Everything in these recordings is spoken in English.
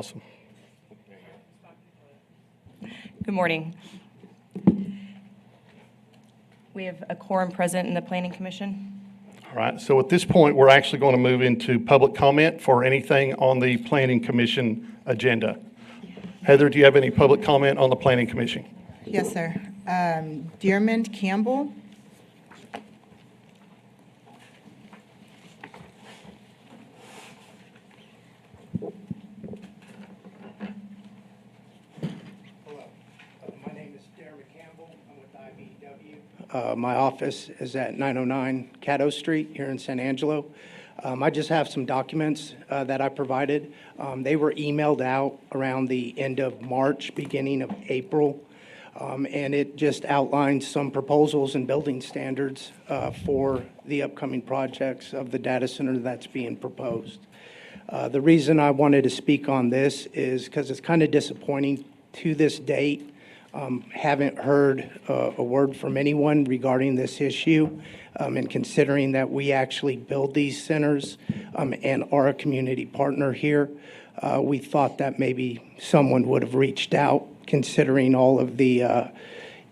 Awesome. Good morning. We have a quorum present in the Planning Commission. All right, so at this point, we're actually going to move into public comment for anything on the Planning Commission agenda. Heather, do you have any public comment on the Planning Commission? Yes, sir. Dearmond Campbell. Hello, my name is Dearmond Campbell. I'm with IBEW. My office is at 909 Caddo Street here in San Angelo. I just have some documents that I provided. They were emailed out around the end of March, beginning of April. And it just outlines some proposals and building standards for the upcoming projects of the data center that's being proposed. The reason I wanted to speak on this is because it's kind of disappointing to this date. Haven't heard a word from anyone regarding this issue, and considering that we actually build these centers and are a community partner here, we thought that maybe someone would have reached out, considering all of the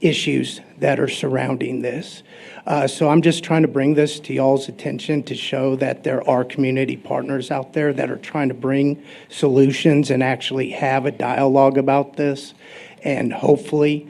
issues that are surrounding this. So I'm just trying to bring this to y'all's attention to show that there are community partners out there that are trying to bring solutions and actually have a dialogue about this. And hopefully,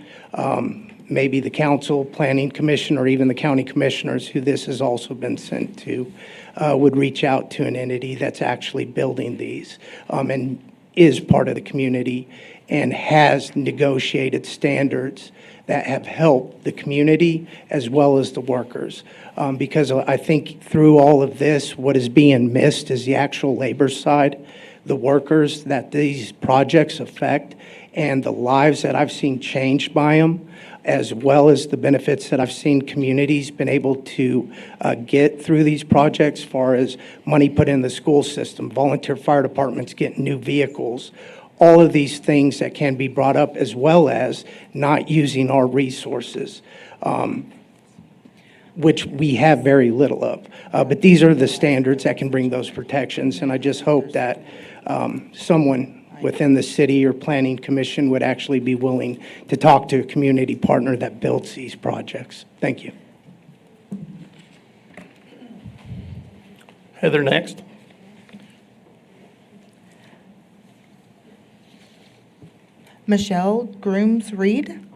maybe the council, planning commission, or even the county commissioners who this has also been sent to would reach out to an entity that's actually building these and is part of the community and has negotiated standards that have helped the community as well as the workers. Because I think through all of this, what is being missed is the actual labor side, the workers that these projects affect, and the lives that I've seen changed by them, as well as the benefits that I've seen communities been able to get through these projects, as far as money put in the school system, volunteer fire departments getting new vehicles, all of these things that can be brought up, as well as not using our resources, which we have very little of. But these are the standards that can bring those protections, and I just hope that someone within the city or planning commission would actually be willing to talk to a community partner that builds these projects. Thank you. Heather, next. Michelle Grooms-Reed.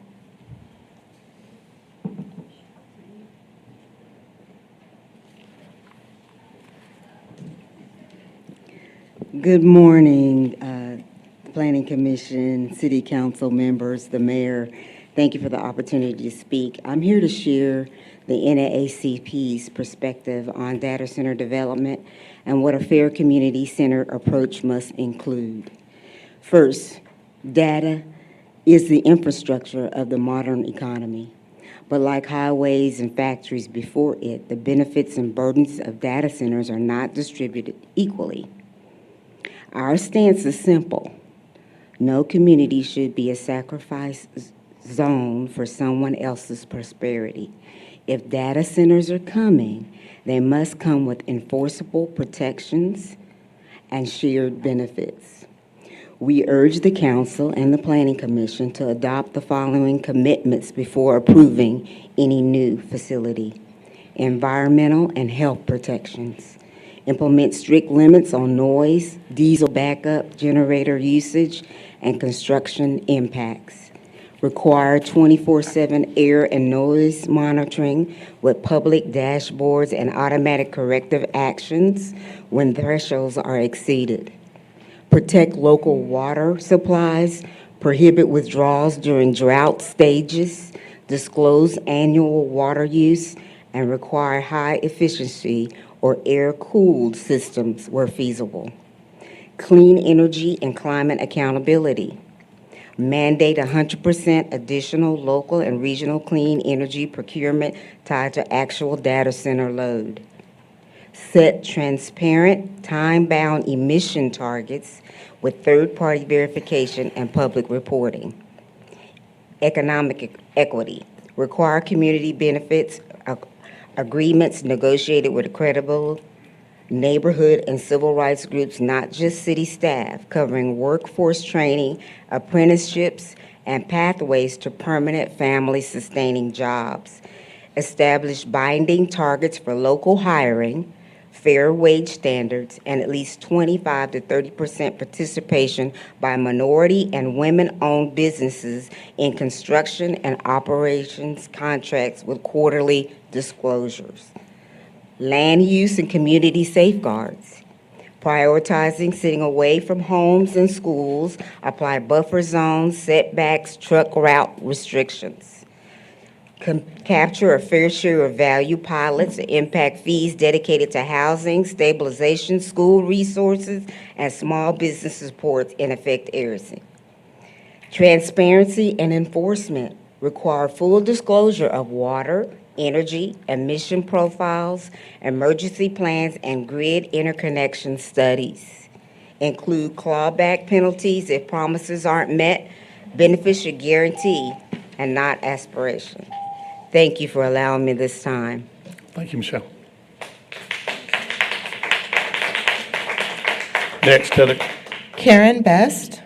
Good morning, Planning Commission, City Council members, the Mayor. Thank you for the opportunity to speak. I'm here to share the NAACP's perspective on data center development and what a fair community-centered approach must include. First, data is the infrastructure of the modern economy. But like highways and factories before it, the benefits and burdens of data centers are not distributed equally. Our stance is simple. No community should be a sacrifice zone for someone else's prosperity. If data centers are coming, they must come with enforceable protections and shared benefits. We urge the Council and the Planning Commission to adopt the following commitments before approving any new facility. Environmental and health protections. Implement strict limits on noise, diesel backup, generator usage, and construction impacts. Require 24/7 air and noise monitoring with public dashboards and automatic corrective actions when thresholds are exceeded. Protect local water supplies, prohibit withdrawals during drought stages, disclose annual water use, and require high efficiency or air-cooled systems where feasible. Clean energy and climate accountability. Mandate 100% additional local and regional clean energy procurement tied to actual data center load. Set transparent, time-bound emission targets with third-party verification and public reporting. Economic equity. Require community benefits agreements negotiated with credible neighborhood and civil rights groups, not just city staff, covering workforce training, apprenticeships, and pathways to permanent family-sustaining jobs. Establish binding targets for local hiring, fair wage standards, and at least 25 to 30% participation by minority and women-owned businesses in construction and operations contracts with quarterly disclosures. Land use and community safeguards. Prioritizing sitting away from homes and schools, apply buffer zones, setbacks, truck route restrictions. Capture a fair share of value pilots, impact fees dedicated to housing, stabilization, school resources, and small business support in affected areas. Transparency and enforcement. Require full disclosure of water, energy, emission profiles, emergency plans, and grid interconnection studies. Include clawback penalties if promises aren't met, beneficial guarantee, and not aspiration. Thank you for allowing me this time. Thank you, Michelle. Next, Heather. Karen Best.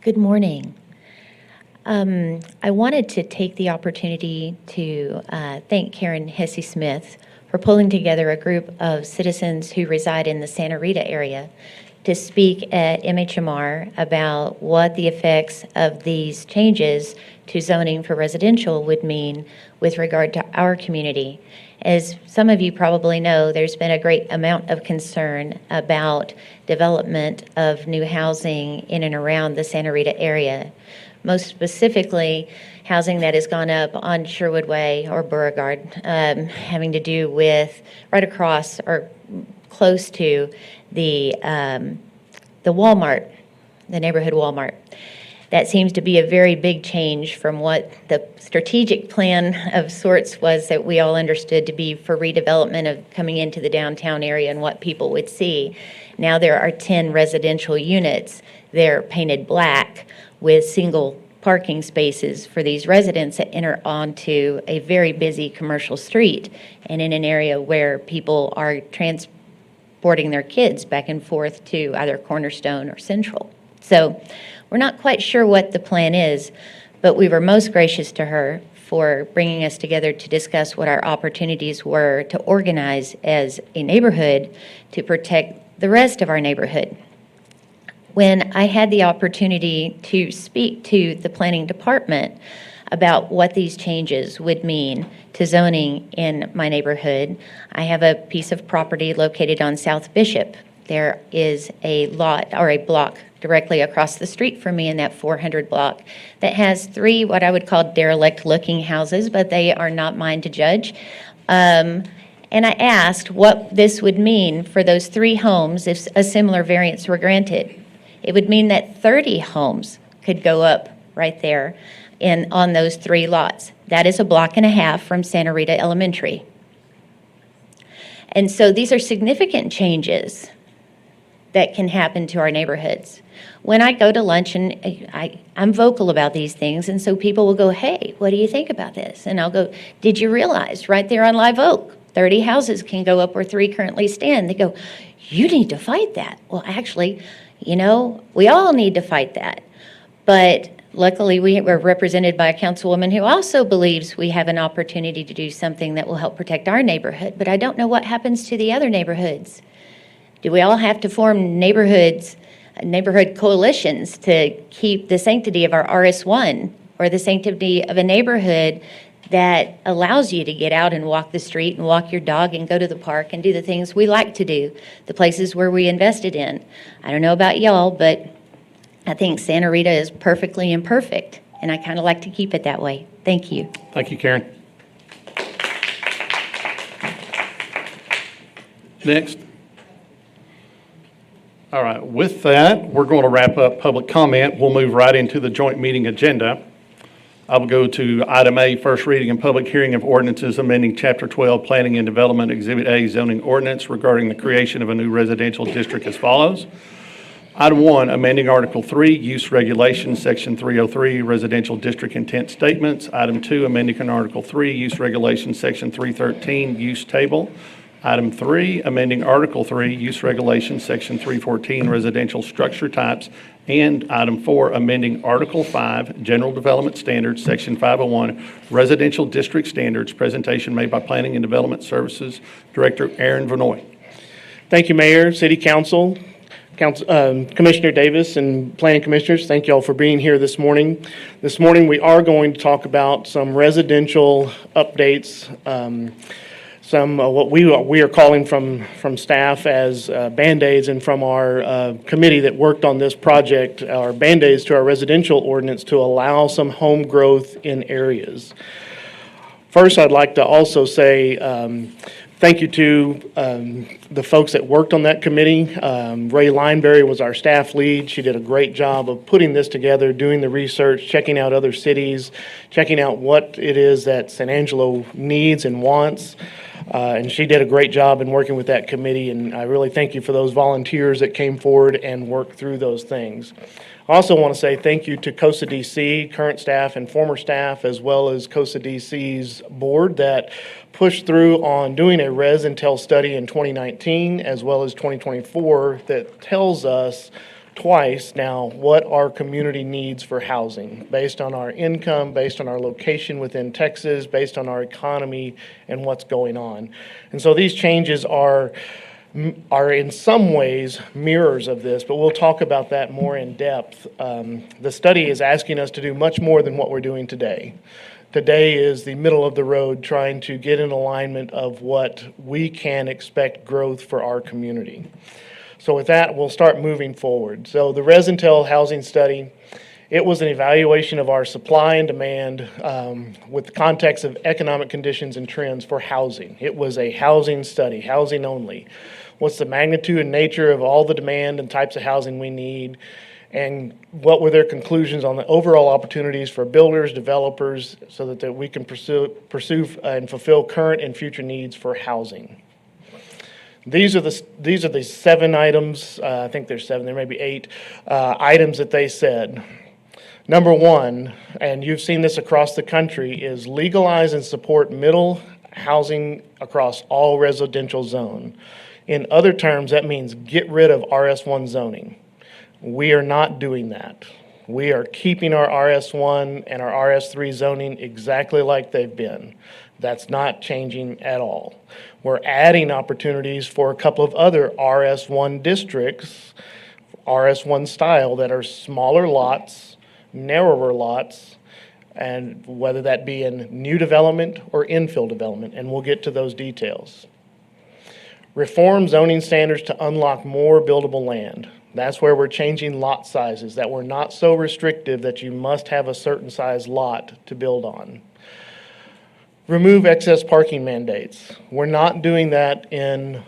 Good morning. I wanted to take the opportunity to thank Karen Hesse-Smith for pulling together a group of citizens who reside in the Santa Rita area to speak at MHMR about what the effects of these changes to zoning for residential would mean with regard to our community. As some of you probably know, there's been a great amount of concern about development of new housing in and around the Santa Rita area. Most specifically, housing that has gone up on Sherwood Way or Beauregard, having to do with right across or close to the Walmart, the neighborhood Walmart. That seems to be a very big change from what the strategic plan of sorts was that we all understood to be for redevelopment of coming into the downtown area and what people would see. Now there are 10 residential units. They're painted black with single parking spaces for these residents that enter onto a very busy commercial street and in an area where people are transporting their kids back and forth to either Cornerstone or Central. So we're not quite sure what the plan is, but we were most gracious to her for bringing us together to discuss what our opportunities were to organize as a neighborhood to protect the rest of our neighborhood. When I had the opportunity to speak to the planning department about what these changes would mean to zoning in my neighborhood, I have a piece of property located on South Bishop. There is a lot or a block directly across the street from me in that 400 block that has 3 what I would call derelict-looking houses, but they are not mine to judge. And I asked what this would mean for those 3 homes if a similar variance were granted. It would mean that 30 homes could go up right there on those 3 lots. That is a block and a half from Santa Rita Elementary. And so these are significant changes that can happen to our neighborhoods. When I go to lunch, and I'm vocal about these things, and so people will go, hey, what do you think about this? And I'll go, did you realize right there on Live Oak, 30 houses can go up where 3 currently stand? They go, you need to fight that. Well, actually, you know, we all need to fight that. But luckily, we're represented by a councilwoman who also believes we have an opportunity to do something that will help protect our neighborhood. But I don't know what happens to the other neighborhoods. Do we all have to form neighborhood coalitions to keep the sanctity of our RS1 or the sanctity of a neighborhood that allows you to get out and walk the street and walk your dog and go to the park and do the things we like to do, the places where we invested in? I don't know about y'all, but I think Santa Rita is perfectly imperfect, and I kind of like to keep it that way. Thank you. Thank you, Karen. Next. All right, with that, we're going to wrap up public comment. We'll move right into the joint meeting agenda. I will go to item A, first reading and public hearing of ordinances amending Chapter 12, Planning and Development, Exhibit A, zoning ordinance regarding the creation of a new residential district as follows. Item 1, amending Article 3, Use Regulations, Section 303, Residential District Intent Statements. Item 2, amending Article 3, Use Regulations, Section 313, Use Table. Item 3, amending Article 3, Use Regulations, Section 314, Residential Structure Types. And Item 4, amending Article 5, General Development Standards, Section 501, Residential District Standards. Presentation made by Planning and Development Services Director Aaron Vanoy. Thank you, Mayor, City Council, Commissioner Davis, and Planning Commissioners. Thank you all for being here this morning. This morning, we are going to talk about some residential updates, some what we are calling from staff as Band-Aids, and from our committee that worked on this project, our Band-Aids to our residential ordinance to allow some home growth in areas. First, I'd like to also say thank you to the folks that worked on that committee. Ray Lineberry was our staff lead. She did a great job of putting this together, doing the research, checking out other cities, checking out what it is that San Angelo needs and wants. And she did a great job in working with that committee, and I really thank you for those volunteers that came forward and worked through those things. I also want to say thank you to COSA DC, current staff and former staff, as well as COSA DC's board that pushed through on doing a Res Intel study in 2019 as well as 2024 that tells us twice now what our community needs for housing based on our income, based on our location within Texas, based on our economy and what's going on. And so these changes are in some ways mirrors of this, but we'll talk about that more in depth. The study is asking us to do much more than what we're doing today. Today is the middle of the road trying to get in alignment of what we can expect growth for our community. So with that, we'll start moving forward. So the Res Intel housing study, it was an evaluation of our supply and demand with the context of economic conditions and trends for housing. It was a housing study, housing only. What's the magnitude and nature of all the demand and types of housing we need? And what were their conclusions on the overall opportunities for builders, developers, so that we can pursue and fulfill current and future needs for housing? These are the 7 items. I think there's 7. There may be 8 items that they said. Number 1, and you've seen this across the country, is legalize and support middle housing across all residential zone. In other terms, that means get rid of RS1 zoning. We are not doing that. We are keeping our RS1 and our RS3 zoning exactly like they've been. That's not changing at all. We're adding opportunities for a couple of other RS1 districts, RS1 style, that are smaller lots, narrower lots, and whether that be in new development or infill development, and we'll get to those details. Reform zoning standards to unlock more buildable land. That's where we're changing lot sizes, that we're not so restrictive that you must have a certain size lot to build on. Remove excess parking mandates. We're not doing that in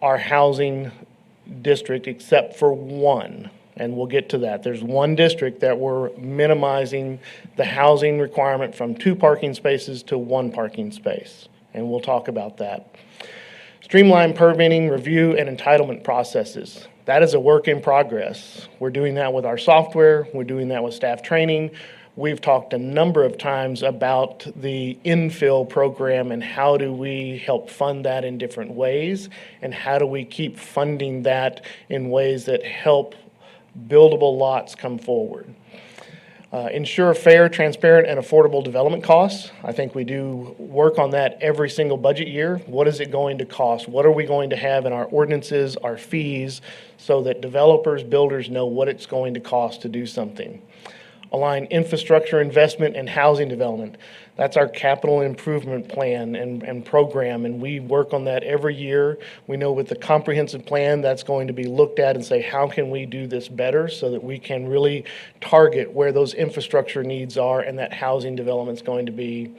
our housing district except for one, and we'll get to that. There's one district that we're minimizing the housing requirement from 2 parking spaces to 1 parking space, and we'll talk about that. Streamline permitting, review, and entitlement processes. That is a work in progress. We're doing that with our software. We're doing that with staff training. We've talked a number of times about the infill program and how do we help fund that in different ways, and how do we keep funding that in ways that help buildable lots come forward. Ensure fair, transparent, and affordable development costs. I think we do work on that every single budget year. What is it going to cost? What are we going to have in our ordinances, our fees, so that developers, builders know what it's going to cost to do something? Align infrastructure investment and housing development. That's our capital improvement plan and program, and we work on that every year. We know with the comprehensive plan that's going to be looked at and say, how can we do this better so that we can really target where those infrastructure needs are and that housing development is going to be.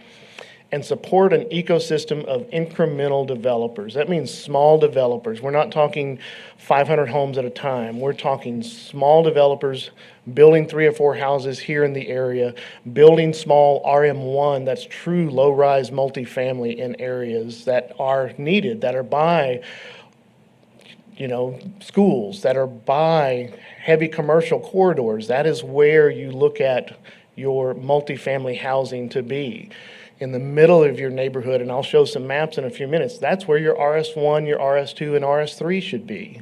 And support an ecosystem of incremental developers. That means small developers. We're not talking 500 homes at a time. We're talking small developers building 3 or 4 houses here in the area, building small RM1, that's true low-rise multifamily in areas that are needed, that are by schools that are by heavy commercial corridors. That is where you look at your multifamily housing to be. In the middle of your neighborhood, and I'll show some maps in a few minutes, that's where your RS1, your RS2, and RS3 should be.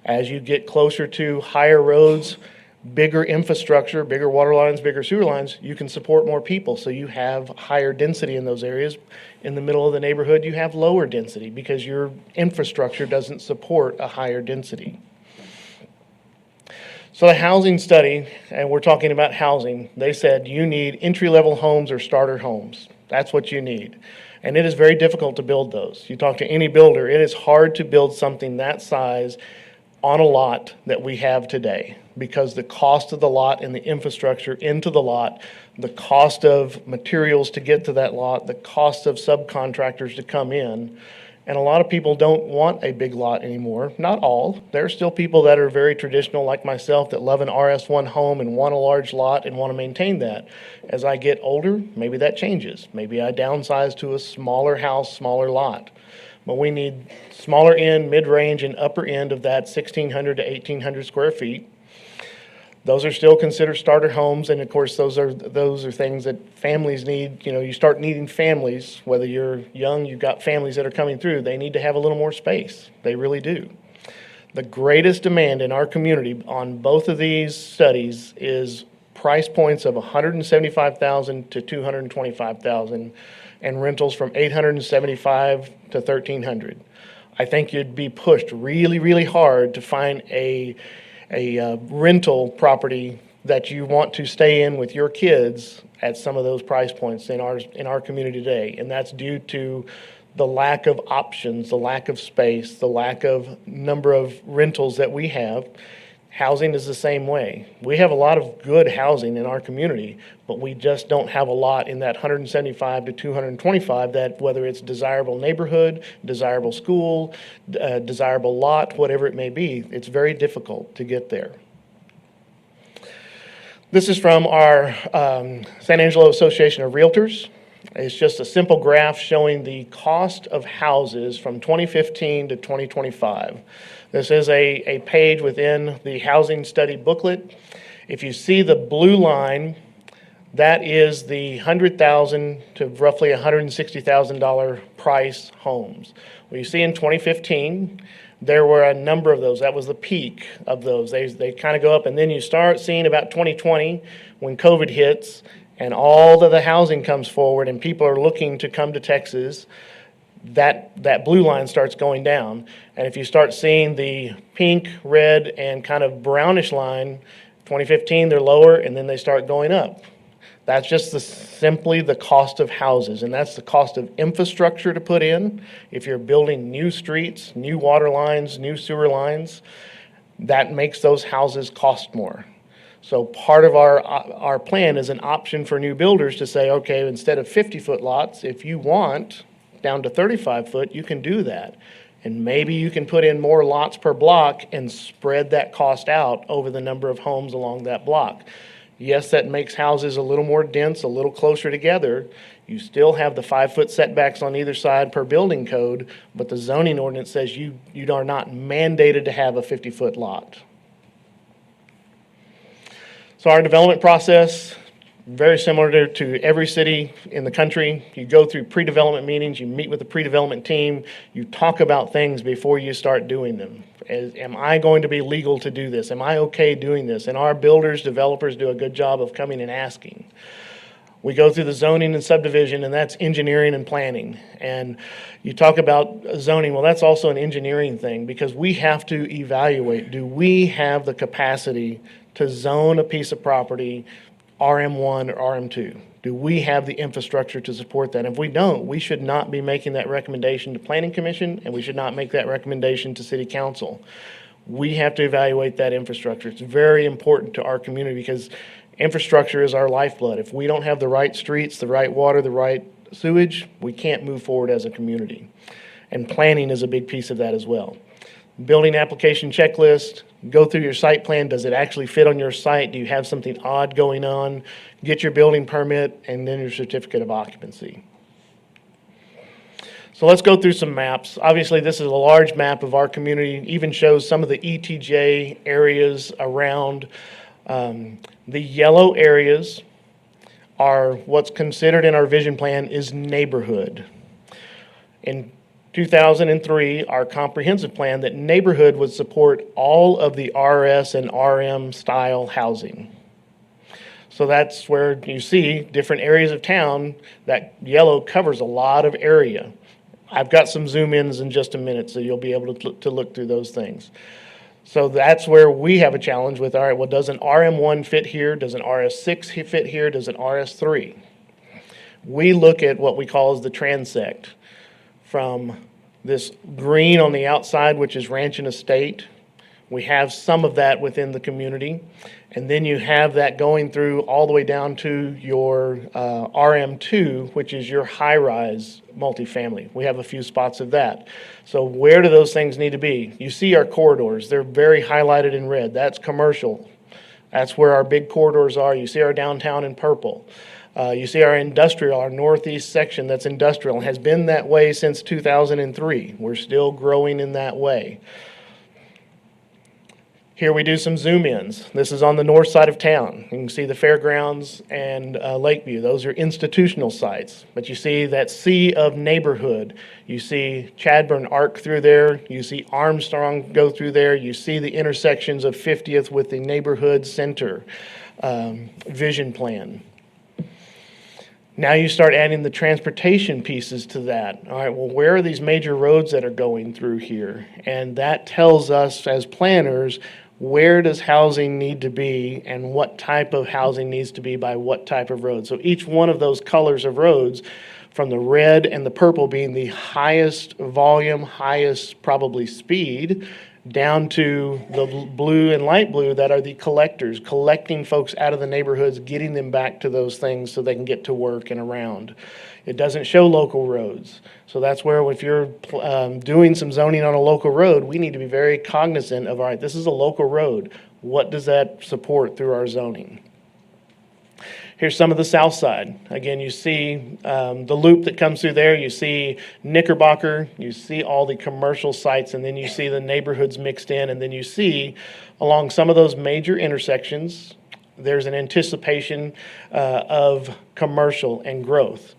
As you get closer to higher roads, bigger infrastructure, bigger water lines, bigger sewer lines, you can support more people. So you have higher density in those areas. In the middle of the neighborhood, you have lower density because your infrastructure doesn't support a higher density. So the housing study, and we're talking about housing, they said you need entry-level homes or starter homes. That's what you need. And it is very difficult to build those. You talk to any builder, it is hard to build something that size on a lot that we have today, because the cost of the lot and the infrastructure into the lot, the cost of materials to get to that lot, the cost of subcontractors to come in. And a lot of people don't want a big lot anymore. Not all. There are still people that are very traditional, like myself, that love an RS1 home and want a large lot and want to maintain that. As I get older, maybe that changes. Maybe I downsize to a smaller house, smaller lot. But we need smaller end, mid-range, and upper end of that 1,600 to 1,800 square feet. Those are still considered starter homes, and of course, those are things that families need. You start needing families, whether you're young, you've got families that are coming through, they need to have a little more space. They really do. The greatest demand in our community on both of these studies is price points of $175,000 to $225,000, and rentals from $875 to $1,300. I think you'd be pushed really, really hard to find a rental property that you want to stay in with your kids at some of those price points in our community today. And that's due to the lack of options, the lack of space, the lack of number of rentals that we have. Housing is the same way. We have a lot of good housing in our community, but we just don't have a lot in that 175 to 225 that, whether it's desirable neighborhood, desirable school, desirable lot, whatever it may be, it's very difficult to get there. This is from our San Angelo Association of Realtors. It's just a simple graph showing the cost of houses from 2015 to 2025. This is a page within the housing study booklet. If you see the blue line, that is the $100,000 to roughly $160,000 price homes. Well, you see in 2015, there were a number of those. That was the peak of those. They kind of go up, and then you start seeing about 2020 when COVID hits and all of the housing comes forward and people are looking to come to Texas. That blue line starts going down. And if you start seeing the pink, red, and kind of brownish line, 2015 they're lower, and then they start going up. That's just simply the cost of houses, and that's the cost of infrastructure to put in. If you're building new streets, new water lines, new sewer lines, that makes those houses cost more. So part of our plan is an option for new builders to say, okay, instead of 50-foot lots, if you want down to 35-foot, you can do that. And maybe you can put in more lots per block and spread that cost out over the number of homes along that block. Yes, that makes houses a little more dense, a little closer together. You still have the 5-foot setbacks on either side per building code, but the zoning ordinance says you are not mandated to have a 50-foot lot. So our development process, very similar to every city in the country. You go through pre-development meetings, you meet with the pre-development team, you talk about things before you start doing them. Am I going to be legal to do this? Am I okay doing this? And our builders, developers do a good job of coming and asking. We go through the zoning and subdivision, and that's engineering and planning. And you talk about zoning, well, that's also an engineering thing, because we have to evaluate, do we have the capacity to zone a piece of property RM1 or RM2? Do we have the infrastructure to support that? If we don't, we should not be making that recommendation to Planning Commission, and we should not make that recommendation to City Council. We have to evaluate that infrastructure. It's very important to our community because infrastructure is our lifeblood. If we don't have the right streets, the right water, the right sewage, we can't move forward as a community. And planning is a big piece of that as well. Building application checklist, go through your site plan. Does it actually fit on your site? Do you have something odd going on? Get your building permit, and then your certificate of occupancy. So let's go through some maps. Obviously, this is a large map of our community, even shows some of the ETJ areas around. The yellow areas are what's considered in our vision plan is neighborhood. In 2003, our comprehensive plan, that neighborhood would support all of the RS and RM style housing. So that's where you see different areas of town. That yellow covers a lot of area. I've got some zoom ins in just a minute, so you'll be able to look through those things. So that's where we have a challenge with, all right, well, does an RM1 fit here? Does an RS6 fit here? Does an RS3? We look at what we call as the transect, from this green on the outside, which is ranch and estate. We have some of that within the community. And then you have that going through all the way down to your RM2, which is your high-rise multifamily. We have a few spots of that. So where do those things need to be? You see our corridors. They're very highlighted in red. That's commercial. That's where our big corridors are. You see our downtown in purple. You see our industrial, our northeast section that's industrial, and has been that way since 2003. We're still growing in that way. Here we do some zoom ins. This is on the north side of town. You can see the fairgrounds and Lakeview. Those are institutional sites. But you see that sea of neighborhood. You see Chadburn arc through there. You see Armstrong go through there. You see the intersections of 50th with the neighborhood center vision plan. Now you start adding the transportation pieces to that. All right, well, where are these major roads that are going through here? And that tells us as planners, where does housing need to be and what type of housing needs to be by what type of road. So each one of those colors of roads, from the red and the purple being the highest volume, highest probably speed, down to the blue and light blue that are the collectors, collecting folks out of the neighborhoods, getting them back to those things so they can get to work and around. It doesn't show local roads. So that's where if you're doing some zoning on a local road, we need to be very cognizant of, all right, this is a local road. What does that support through our zoning? Here's some of the south side. Again, you see the loop that comes through there. You see Knickerbocker. You see all the commercial sites, and then you see the neighborhoods mixed in. And then you see along some of those major intersections, there's an anticipation of commercial and growth.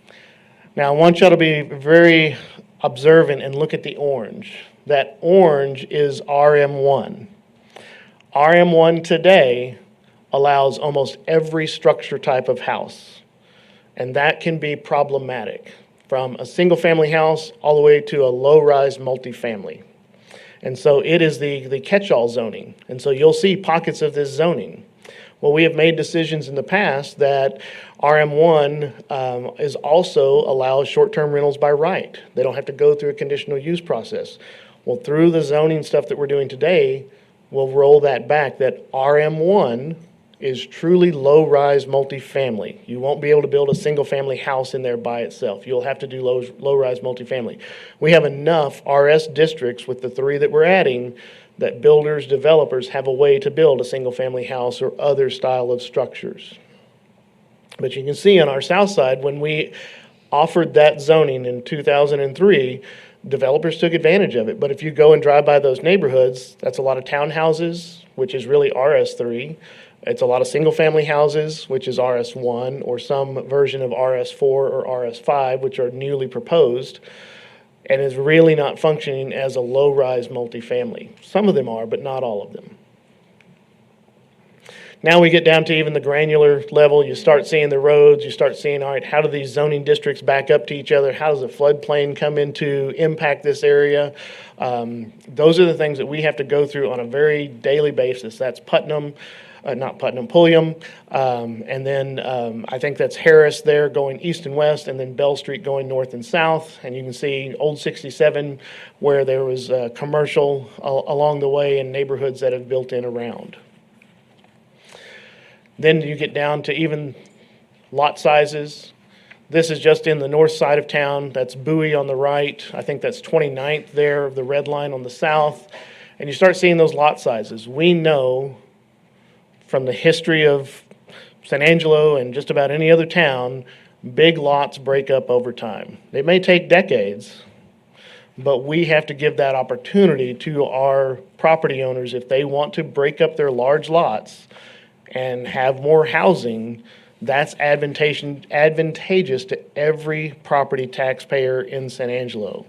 Now, I want y'all to be very observant and look at the orange. That orange is RM1. RM1 today allows almost every structure type of house. And that can be problematic, from a single-family house all the way to a low-rise multifamily. And so it is the catch-all zoning. And so you'll see pockets of this zoning. Well, we have made decisions in the past that RM1 is also allows short-term rentals by right. They don't have to go through a conditional use process. Well, through the zoning stuff that we're doing today, we'll roll that back, that RM1 is truly low-rise multifamily. You won't be able to build a single-family house in there by itself. You'll have to do low-rise multifamily. We have enough RS districts with the 3 that we're adding that builders, developers have a way to build a single-family house or other style of structures. But you can see on our south side, when we offered that zoning in 2003, developers took advantage of it. But if you go and drive by those neighborhoods, that's a lot of townhouses, which is really RS3. It's a lot of single-family houses, which is RS1, or some version of RS4 or RS5, which are newly proposed, and is really not functioning as a low-rise multifamily. Some of them are, but not all of them. Now we get down to even the granular level. You start seeing the roads. You start seeing, all right, how do these zoning districts back up to each other? How does the floodplain come into impact this area? Those are the things that we have to go through on a very daily basis. That's Pulliam. And then I think that's Harris there going east and west, and then Bell Street going north and south. And you can see Old 67 where there was commercial along the way and neighborhoods that have built in around. Then you get down to even lot sizes. This is just in the north side of town. That's Bowie on the right. I think that's 29th there, the red line on the south. And you start seeing those lot sizes. We know from the history of San Angelo and just about any other town, big lots break up over time. They may take decades, But we have to give that opportunity to our property owners if they want to break up their large lots and have more housing. That's advantageous to every property taxpayer in San Angelo.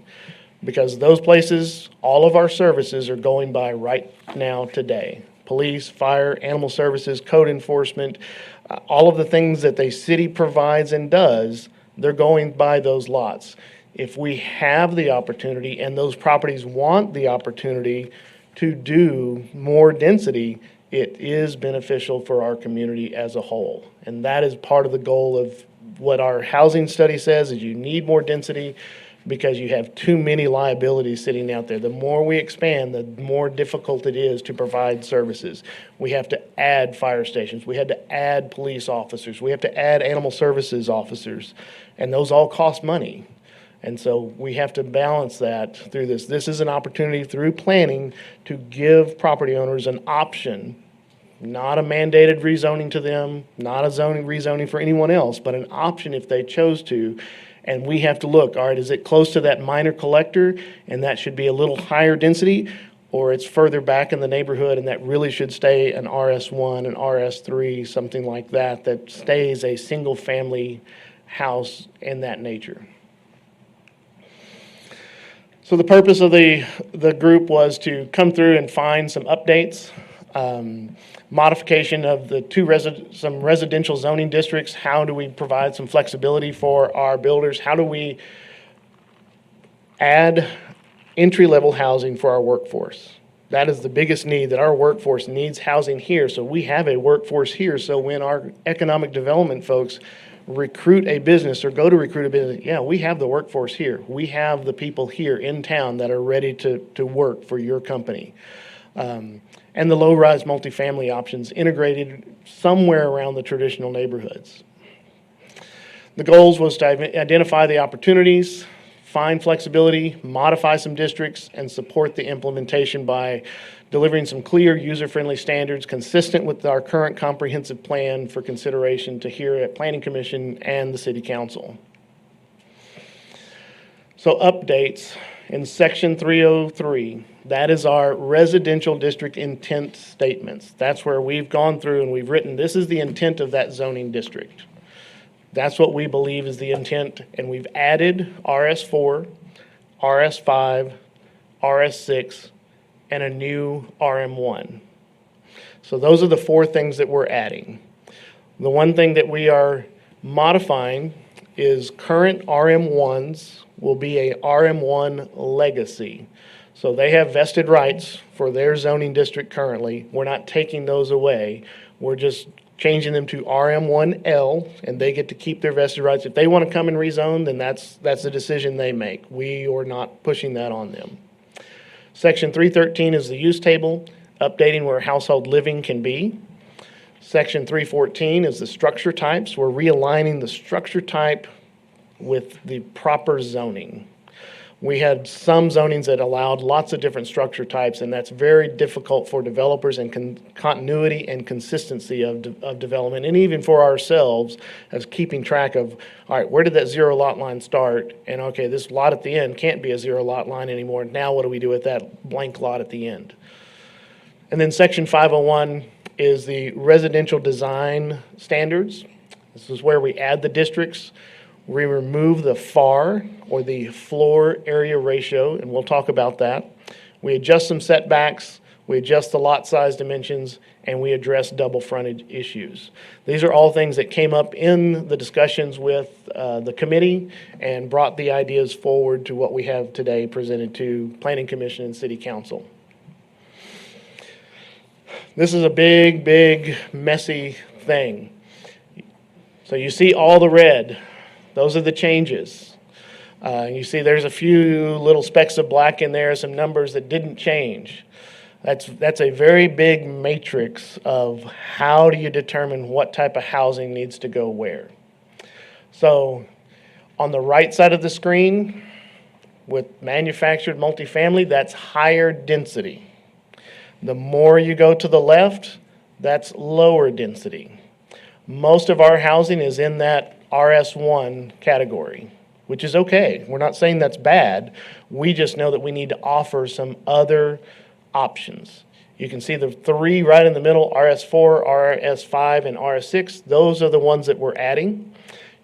Because those places, all of our services are going by right now today. Police, fire, animal services, code enforcement, all of the things that the city provides and does, they're going by those lots. If we have the opportunity and those properties want the opportunity to do more density, it is beneficial for our community as a whole. And that is part of the goal of what our housing study says, is you need more density because you have too many liabilities sitting out there. The more we expand, the more difficult it is to provide services. We have to add fire stations. We had to add police officers. We have to add animal services officers. And those all cost money. And so we have to balance that through this. This is an opportunity through planning to give property owners an option, not a mandated rezoning to them, not a rezoning for anyone else, but an option if they chose to. And we have to look, all right, is it close to that minor collector and that should be a little higher density, or it's further back in the neighborhood and that really should stay an RS1, an RS3, something like that, that stays a single family house in that nature. So the purpose of the group was to come through and find some updates, modification of the some residential zoning districts. How do we provide some flexibility for our builders? How do we add entry-level housing for our workforce? That is the biggest need, that our workforce needs housing here. So we have a workforce here. So when our economic development folks recruit a business or go to recruit a business, yeah, we have the workforce here. We have the people here in town that are ready to work for your company. And the low-rise multifamily options integrated somewhere around the traditional neighborhoods. The goals was to identify the opportunities, find flexibility, modify some districts, and support the implementation by delivering some clear, user-friendly standards consistent with our current comprehensive plan for consideration to here at Planning Commission and the City Council. So updates in Section 303, that is our residential district intent statements. That's where we've gone through and we've written, this is the intent of that zoning district. That's what we believe is the intent, and we've added RS4, RS5, RS6, and a new RM1. So those are the four things that we're adding. The one thing that we are modifying is current RM1s will be a RM1 legacy. So they have vested rights for their zoning district currently. We're not taking those away. We're just changing them to RM1L, and they get to keep their vested rights. If they want to come and rezone, then that's the decision they make. We are not pushing that on them. Section 313 is the use table, updating where household living can be. Section 314 is the structure types. We're realigning the structure type with the proper zoning. We had some zonings that allowed lots of different structure types, and that's very difficult for developers and continuity and consistency of development, and even for ourselves as keeping track of, all right, where did that zero lot line start? And okay, this lot at the end can't be a zero lot line anymore. Now what do we do with that blank lot at the end? And then Section 501 is the residential design standards. This is where we add the districts. We remove the FAR, or the floor area ratio, and we'll talk about that. We adjust some setbacks, we adjust the lot size dimensions, and we address double frontage issues. These are all things that came up in the discussions with the committee and brought the ideas forward to what we have today presented to Planning Commission and City Council. This is a big, big, messy thing. So you see all the red. Those are the changes. You see there's a few little specks of black in there, some numbers that didn't change. That's a very big matrix of how do you determine what type of housing needs to go where. So on the right side of the screen with manufactured multifamily, that's higher density. The more you go to the left, that's lower density. Most of our housing is in that RS1 category. which is okay. We're not saying that's bad. We just know that we need to offer some other options. You can see the three right in the middle, RS4, RS5, and RS6. Those are the ones that we're adding.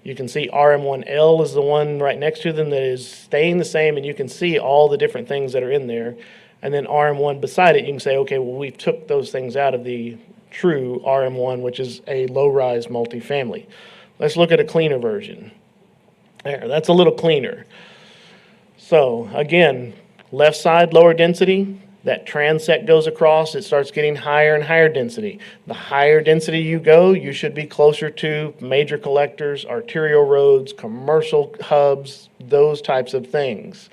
You can see RM1L is the one right next to them that is staying the same, and you can see all the different things that are in there. And then RM1 beside it, you can say, okay, well, we took those things out of the true RM1, which is a low-rise multifamily. Let's look at a cleaner version. There, that's a little cleaner. So again, left side, lower density. That transect goes across, it starts getting higher and higher density. The higher density you go, you should be closer to major collectors, arterial roads, commercial hubs, those types of things.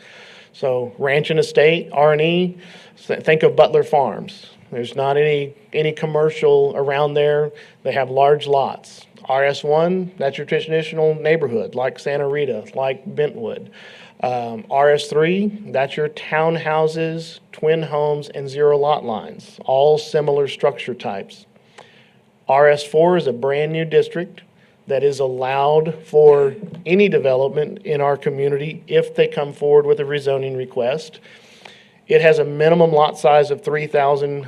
So ranch and estate, R&E, think of Butler Farms. There's not any commercial around there. They have large lots. RS1, that's your traditional neighborhood, like Santa Rita, like Bentwood. RS3, that's your townhouses, twin homes, and zero lot lines, all similar structure types. RS4 is a brand new district that is allowed for any development in our community if they come forward with a rezoning request. It has a minimum lot size of 3,000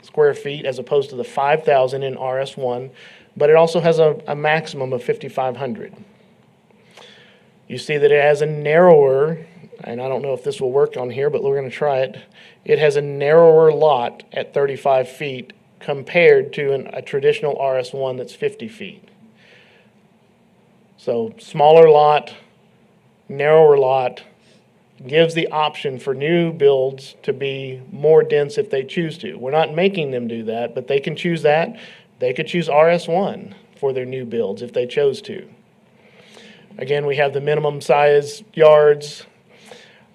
square feet as opposed to the 5,000 in RS1, but it also has a maximum of 5,500. You see that it has a narrower, and I don't know if this will work on here, but we're going to try it. It has a narrower lot at 35 feet compared to a traditional RS1 that's 50 feet. So smaller lot, narrower lot, gives the option for new builds to be more dense if they choose to. We're not making them do that, but they can choose that. They could choose RS1 for their new builds if they chose to. Again, we have the minimum size yards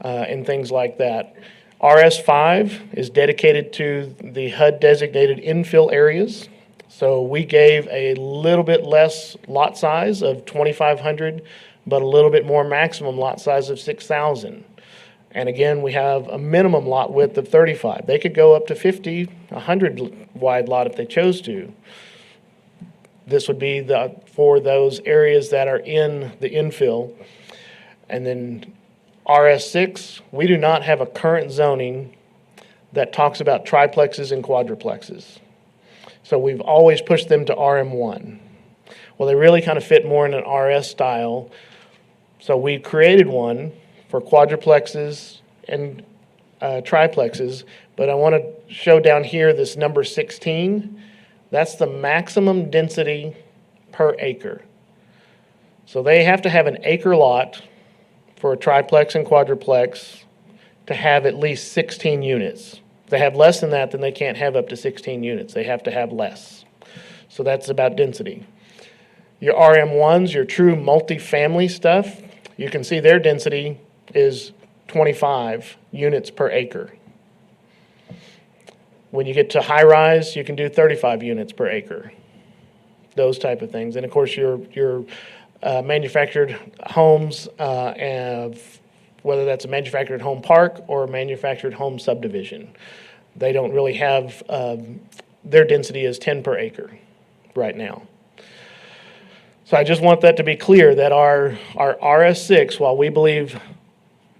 and things like that. RS5 is dedicated to the HUD designated infill areas. So we gave a little bit less lot size of 2,500, but a little bit more maximum lot size of 6,000. And again, we have a minimum lot width of 35. They could go up to 50, 100 wide lot if they chose to. This would be for those areas that are in the infill. And then RS6, we do not have a current zoning that talks about triplexes and quadruplexes. So we've always pushed them to RM1. Well, they really kind of fit more in an RS style. So we created one for quadruplexes and triplexes. But I want to show down here this number 16. That's the maximum density per acre. So they have to have an acre lot for a triplex and quadruplex to have at least 16 units. If they have less than that, then they can't have up to 16 units. They have to have less. So that's about density. Your RM1s, your true multifamily stuff, you can see their density is 25 units per acre. When you get to high rise, you can do 35 units per acre. Those type of things. And of course, your manufactured homes, whether that's a manufactured home park or a manufactured home subdivision, they don't really have, their density is 10 per acre right now. So I just want that to be clear that our RS6, while we believe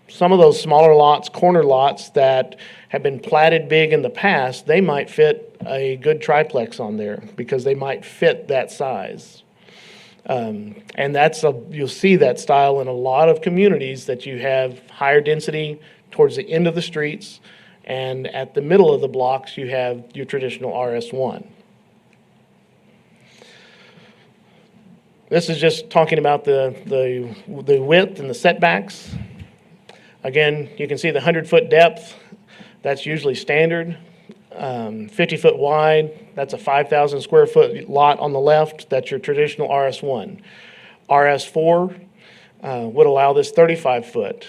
some of those smaller lots, corner lots that have been platted big in the past, they might fit a good triplex on there because they might fit that size. And you'll see that style in a lot of communities that you have higher density towards the end of the streets, and at the middle of the blocks you have your traditional RS1. This is just talking about the width and the setbacks. Again, you can see the 100-foot depth. That's usually standard. 50-foot wide, that's a 5,000 square foot lot on the left. That's your traditional RS1. RS4 would allow this 35-foot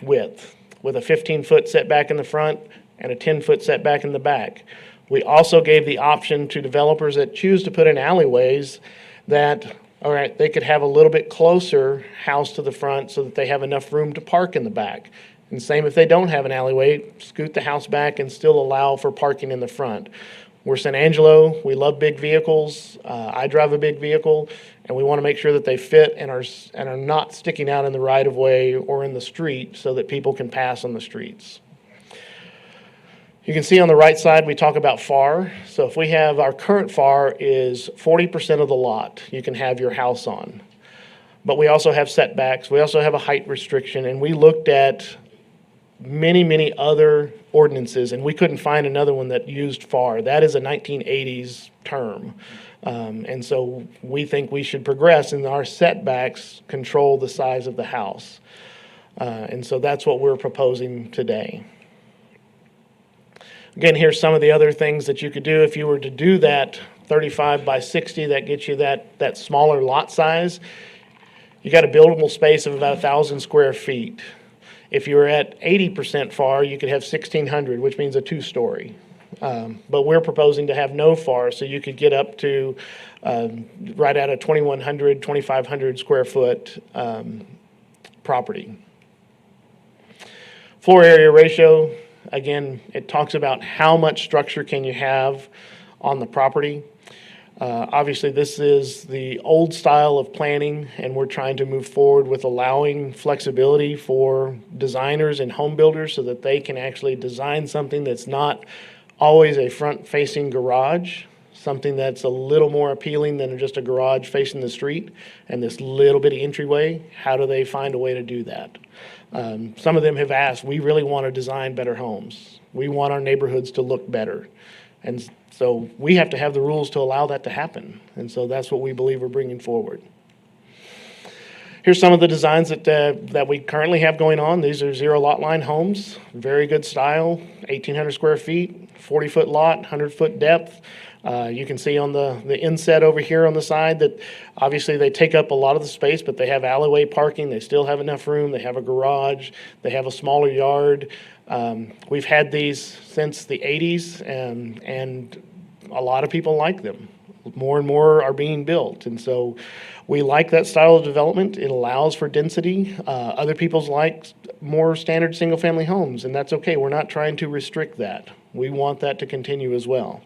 width with a 15-foot setback in the front and a 10-foot setback in the back. We also gave the option to developers that choose to put in alleyways that, all right, they could have a little bit closer house to the front so that they have enough room to park in the back. And same if they don't have an alleyway, scoot the house back and still allow for parking in the front. We're San Angelo. We love big vehicles. I drive a big vehicle, and we want to make sure that they fit and are not sticking out in the right of way or in the street so that people can pass on the streets. You can see on the right side, we talk about FAR. So if we have our current FAR is 40% of the lot you can have your house on. But we also have setbacks. We also have a height restriction, and we looked at many, many other ordinances, and we couldn't find another one that used FAR. That is a 1980s term. And so we think we should progress, and our setbacks control the size of the house. And so that's what we're proposing today. Again, here's some of the other things that you could do. If you were to do that 35 by 60, that gets you that smaller lot size. You got a buildable space of about 1,000 square feet. If you were at 80% FAR, you could have 1,600, which means a two-story. But we're proposing to have no FAR, so you could get up to right at a 2,100, 2,500 square foot property. Floor area ratio. Again, it talks about how much structure can you have on the property. Obviously, this is the old style of planning, and we're trying to move forward with allowing flexibility for designers and home builders so that they can actually design something that's not always a front-facing garage, something that's a little more appealing than just a garage facing the street and this little bitty entryway. How do they find a way to do that? Some of them have asked, we really want to design better homes. We want our neighborhoods to look better. And so we have to have the rules to allow that to happen. And so that's what we believe we're bringing forward. Here's some of the designs that we currently have going on. These are zero lot line homes, very good style, 1,800 square feet, 40-foot lot, 100-foot depth. You can see on the inset over here on the side that obviously they take up a lot of the space, but they have alleyway parking. They still have enough room. They have a garage. They have a smaller yard. We've had these since the 80s, and a lot of people like them. More and more are being built, and so we like that style of development. It allows for density. Other people's like more standard single-family homes, and that's okay. We're not trying to restrict that. We want that to continue as well.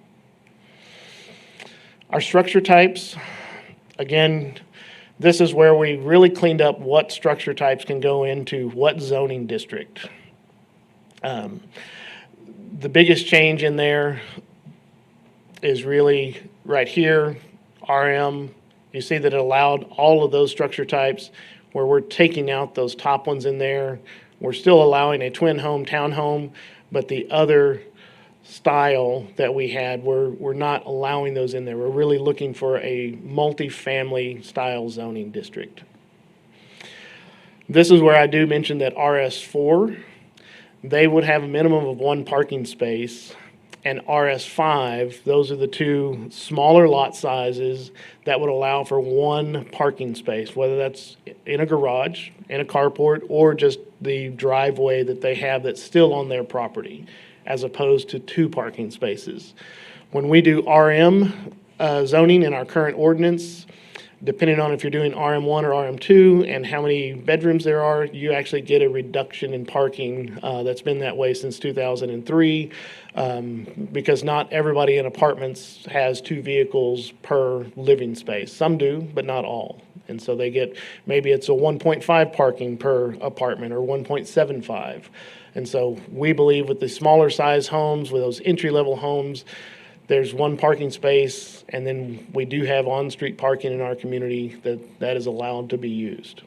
Our structure types, again, this is where we really cleaned up what structure types can go into what zoning district. The biggest change in there is really right here, RM. You see that it allowed all of those structure types where we're taking out those top ones in there. We're still allowing a twin home, townhome, but the other style that we had, we're not allowing those in there. We're really looking for a multifamily style zoning district. This is where I do mention that RS4, they would have a minimum of one parking space, and RS5, those are the two smaller lot sizes that would allow for one parking space, whether that's in a garage, in a carport, or just the driveway that they have that's still on their property, as opposed to two parking spaces. When we do RM zoning in our current ordinance, depending on if you're doing RM1 or RM2 and how many bedrooms there are, you actually get a reduction in parking. That's been that way since 2003 because not everybody in apartments has two vehicles per living space. Some do, but not all. And so they get, maybe it's a 1.5 parking per apartment or 1.75. And so we believe with the smaller size homes, with those entry-level homes, there's one parking space, and then we do have on-street parking in our community that is allowed to be used.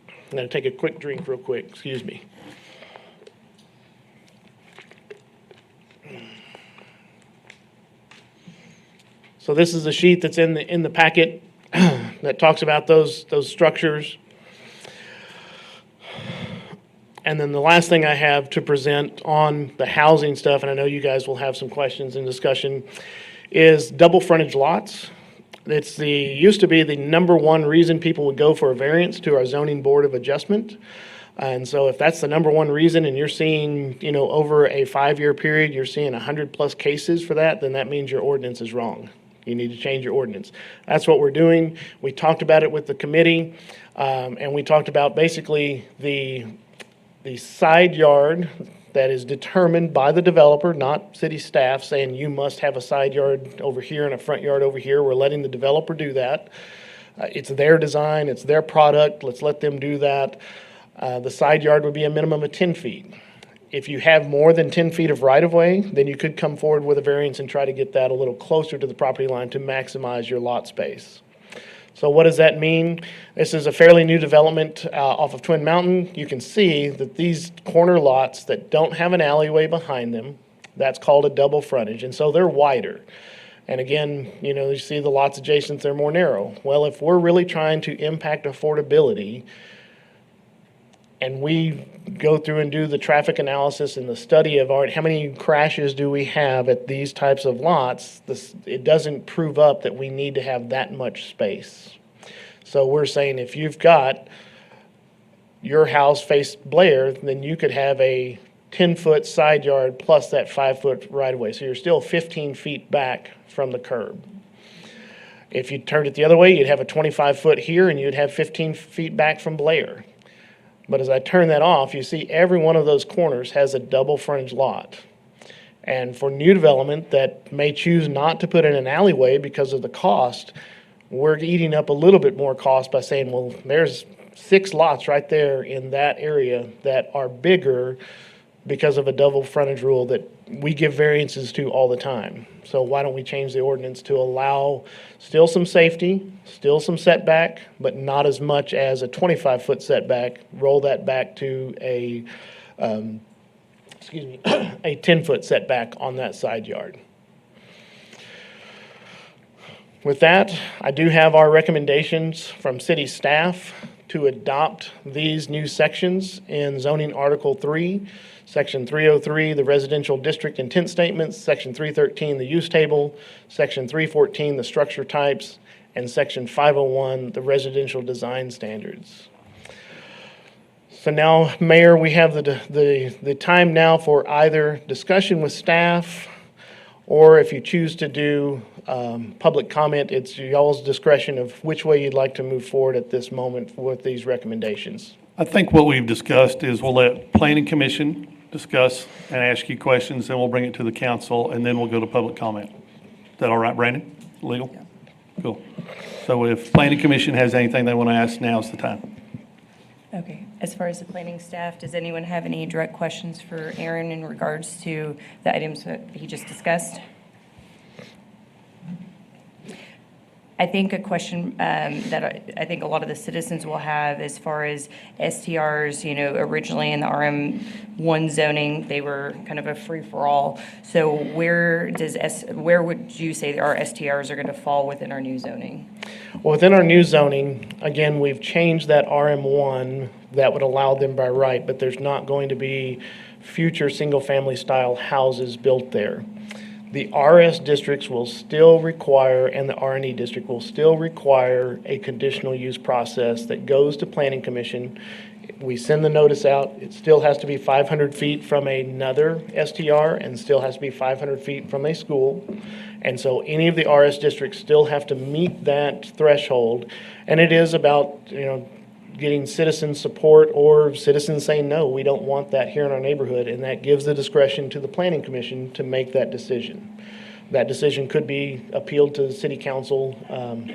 I'm going to take a quick drink real quick. Excuse me. So this is a sheet that's in the packet that talks about those structures. And then the last thing I have to present on the housing stuff, and I know you guys will have some questions and discussion, is double frontage lots. It's used to be the number one reason people would go for a variance to our zoning board of adjustment. And so if that's the number one reason and you're seeing, over a 5-year period, you're seeing 100+ cases for that, then that means your ordinance is wrong. You need to change your ordinance. That's what we're doing. We talked about it with the committee, and we talked about basically the side yard, that is determined by the developer, not city staff saying you must have a side yard over here and a front yard over here. We're letting the developer do that. It's their design, it's their product, let's let them do that. The side yard would be a minimum of 10 feet. If you have more than 10 feet of right-of-way, then you could come forward with a variance and try to get that a little closer to the property line to maximize your lot space. So what does that mean? This is a fairly new development off of Twin Mountain. You can see that these corner lots that don't have an alleyway behind them, that's called a double frontage, and so they're wider. And again, you see the lots adjacent, they're more narrow. Well, if we're really trying to impact affordability, and we go through and do the traffic analysis and the study of how many crashes do we have at these types of lots, it doesn't prove up that we need to have that much space. So we're saying if you've got your house faced Blair, then you could have a 10-foot side yard plus that 5-foot right-of-way. So you're still 15 feet back from the curb. If you turned it the other way, you'd have a 25-foot here and you'd have 15 feet back from Blair. But as I turn that off, you see every one of those corners has a double frontage lot. And for new development that may choose not to put in an alleyway because of the cost, we're eating up a little bit more cost by saying, well, there's 6 lots right there in that area that are bigger because of a double frontage rule that we give variances to all the time. So why don't we change the ordinance to allow still some safety, still some setback, but not as much as a 25-foot setback, roll that back to a 10-foot setback on that side yard. With that, I do have our recommendations from city staff to adopt these new sections in zoning Article 3, Section 303, the residential district intent statements, Section 313, the use table, Section 314, the structure types, and Section 501, the residential design standards. So now, Mayor, we have the time now for either discussion with staff, or if you choose to do public comment, it's y'all's discretion of which way you'd like to move forward at this moment with these recommendations. I think what we've discussed is we'll let Planning Commission discuss and ask you questions, then we'll bring it to the council, and then we'll go to public comment. Is that all right, Brandon? Legal? Cool. So if Planning Commission has anything they want to ask, now's the time. Okay. As far as the planning staff, does anyone have any direct questions for Aaron in regards to the items that he just discussed? I think a question that I think a lot of the citizens will have as far as STRs, originally in the RM1 zoning, they were kind of a free-for-all. So where would you say our STRs are going to fall within our new zoning? Well, within our new zoning, again, we've changed that RM1 that would allow them by right, but there's not going to be future single-family style houses built there. The RS districts will still require, and the RNE district will still require a conditional use process that goes to Planning Commission. We send the notice out. It still has to be 500 feet from another STR and still has to be 500 feet from a school. And so any of the RS districts still have to meet that threshold. And it is about, getting citizen support or citizens saying, no, we don't want that here in our neighborhood, and that gives the discretion to the Planning Commission to make that decision. That decision could be appealed to the City Council,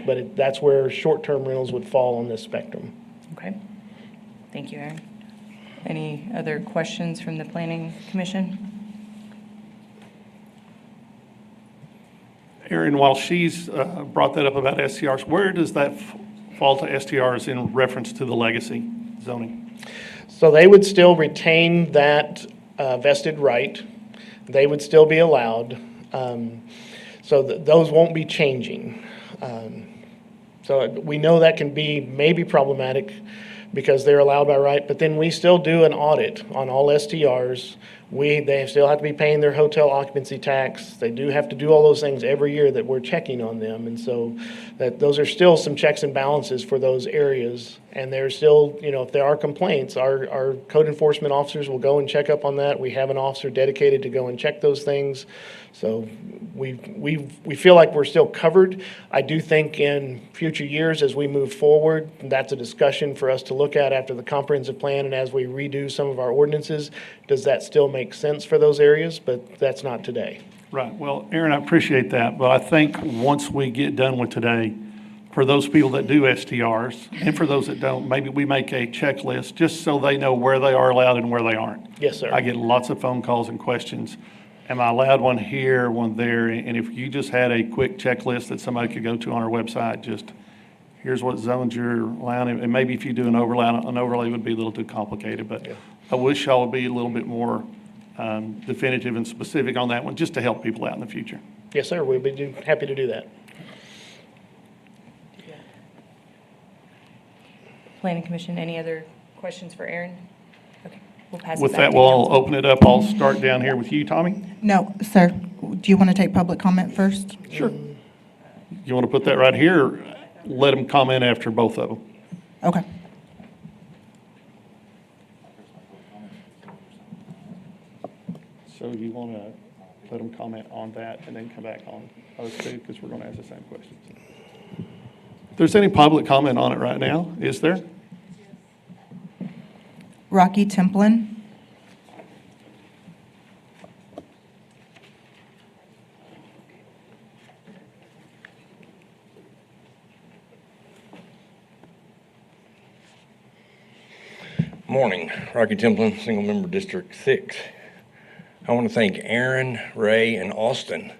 but that's where short-term rentals would fall on this spectrum. Okay. Thank you, Aaron. Any other questions from the Planning Commission? Erin, while she's brought that up about STRs, where does that fall to STRs in reference to the legacy zoning? So they would still retain that vested right. They would still be allowed. So those won't be changing. So we know that can be maybe problematic because they're allowed by right, but then we still do an audit on all STRs. They still have to be paying their hotel occupancy tax. They do have to do all those things every year that we're checking on them. And so those are still some checks and balances for those areas. And there's still, if there are complaints, our code enforcement officers will go and check up on that. We have an officer dedicated to go and check those things. So we feel like we're still covered. I do think in future years as we move forward, that's a discussion for us to look at after the comprehensive plan and as we redo some of our ordinances. Does that still make sense for those areas, but that's not today. Right. Well, Aaron, I appreciate that, but I think once we get done with today, for those people that do STRs and for those that don't, maybe we make a checklist just so they know where they are allowed and where they aren't. Yes, sir. I get lots of phone calls and questions. Am I allowed one here, one there? And if you just had a quick checklist that somebody could go to on our website, just here's what zones you're allowed, and maybe if you do an overlay would be a little too complicated, but I wish y'all would be a little bit more definitive and specific on that one, just to help people out in the future. Yes, sir, we'd be happy to do that. Planning Commission, any other questions for Aaron? Okay, we'll pass it With back that, to we'll council. open it up. I'll start down here with you, Tommy. No, sir. Do you want to take public comment first? Sure. You want to put that right here, or let them comment after both of them? Okay. So you want to let them comment on that and then come back on those two, because we're going to ask the same questions. If there's any public comment on it right now, is there? Rocky Templin. Morning, Rocky Templin, Single Member District 6. I want to thank Aaron, Ray, and Austin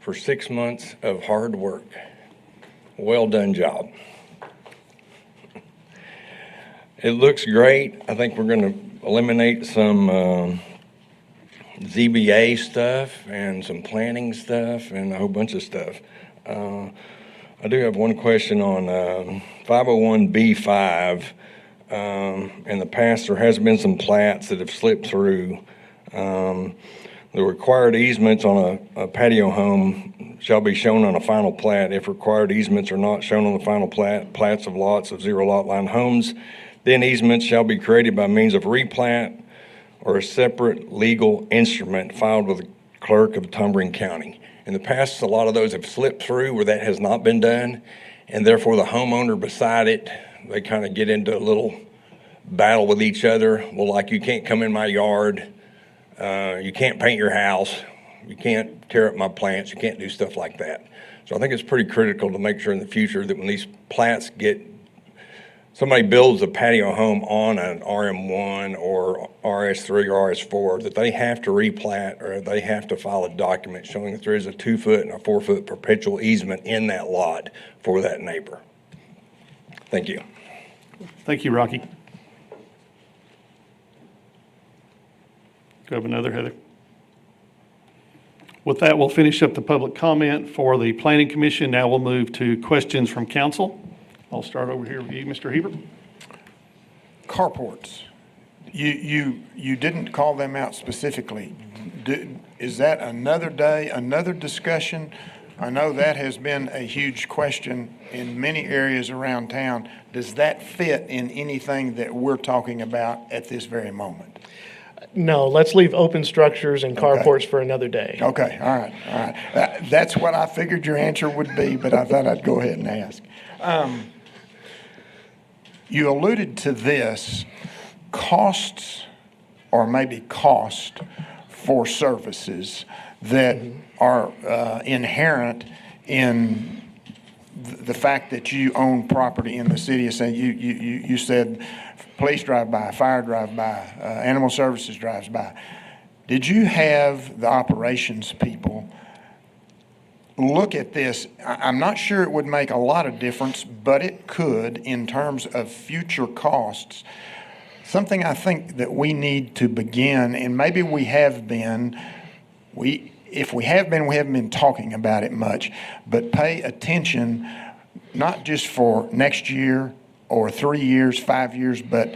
for 6 months of hard work. Well done job. It looks great. I think we're going to eliminate some ZBA stuff and some planning stuff and a whole bunch of stuff. I do have one question on 501B5. In the past, there has been some plats that have slipped through. The required easements on a patio home shall be shown on a final plat. If required easements are not shown on the final plat, plats of lots of zero lot line homes, then easements shall be created by means of replat or a separate legal instrument filed with the clerk of Tumbling County. In the past, a lot of those have slipped through where that has not been done, and therefore the homeowner beside it, they kind of get into a little battle with each other. Well, like, you can't come in my yard, you can't paint your house, you can't tear up my plants, you can't do stuff like that. So I think it's pretty critical to make sure in the future that when these plats somebody builds a patio home on an RM1 or RS3 or RS4, that they have to replat or they have to file a document showing that there is a 2-foot and a 4-foot perpetual easement in that lot for that neighbor. Thank you. Thank you, Rocky. Do you have another, Heather? With that, we'll finish up the public comment for the Planning Commission. Now we'll move to questions from council. I'll start over here with you, Mr. Hebert. Carports, you didn't call them out specifically. Is that another day, another discussion? I know that has been a huge question in many areas around town. Does that fit in anything that we're talking about at this very moment? No, let's leave open structures and carports for another day. Okay, all right. That's what I figured your answer would be, but I thought I'd go ahead and ask. You alluded to this, costs, or maybe cost for services that are inherent in the fact that you own property in the city of St. You said police drive by, fire drive by, animal services drives by. Did you have the operations people look at this? I'm not sure it would make a lot of difference, but it could in terms of future costs. Something I think that we need to begin, and maybe we have been, if we haven't been talking about it much, but pay attention, not just for next year or 3 years, 5 years, but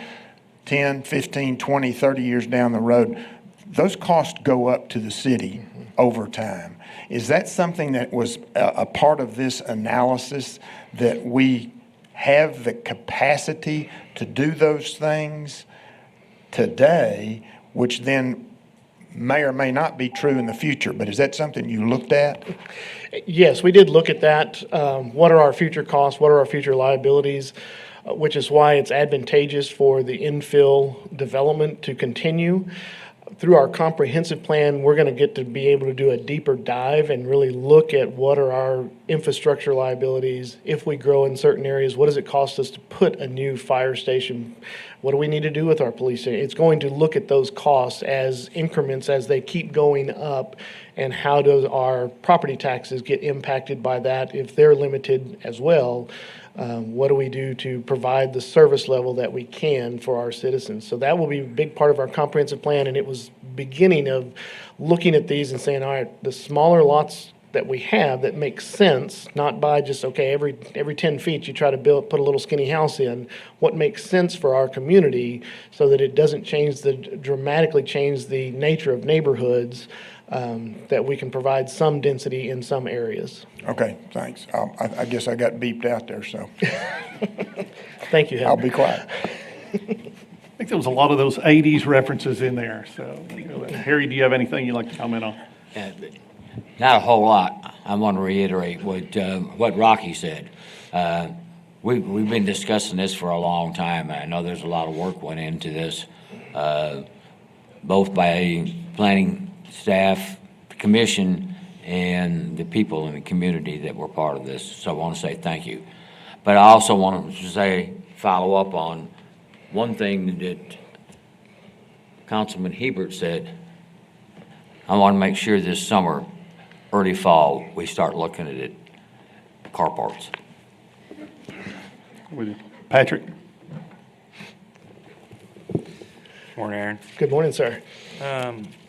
10, 15, 20, 30 years down the road. Those costs go up to the city over time. Is that something that was a part of this analysis, that we have the capacity to do those things today, which then may or may not be true in the future, but is that something you looked at? Yes, we did look at that. What are our future costs? What are our future liabilities? Which is why it's advantageous for the infill development to continue. through our comprehensive plan, we're going to get to be able to do a deeper dive and really look at what are our infrastructure liabilities. If we grow in certain areas, what does it cost us to put a new fire station? What do we need to do with our police station? It's going to look at those costs as increments as they keep going up, and how does our property taxes get impacted by that if they're limited as well? What do we do to provide the service level that we can for our citizens? So that will be a big part of our comprehensive plan, and it was beginning of looking at these and saying, all right, the smaller lots that we have that make sense, not by just, okay, every 10 feet you try to put a little skinny house in, what makes sense for our community so that it doesn't dramatically change the nature of neighborhoods, that we can provide some density in some areas. Okay, thanks. I guess I got beeped out there, so Thank you, I'll Heather. be quiet. I think there was a lot of those 80s references in there, so, Harry, do you have anything you'd like to comment on? Not a whole lot. I want to reiterate what Rocky said. We've been discussing this for a long time, and I know there's a lot of work went into this, both by planning staff, the commission, and the people in the community that were part of this. So I want to say thank you. But I also want to follow up on one thing that Councilman Hebert said. I want to make sure this summer, early fall, we start looking at it, car parts. Patrick? Morning, Aaron. Good morning, sir.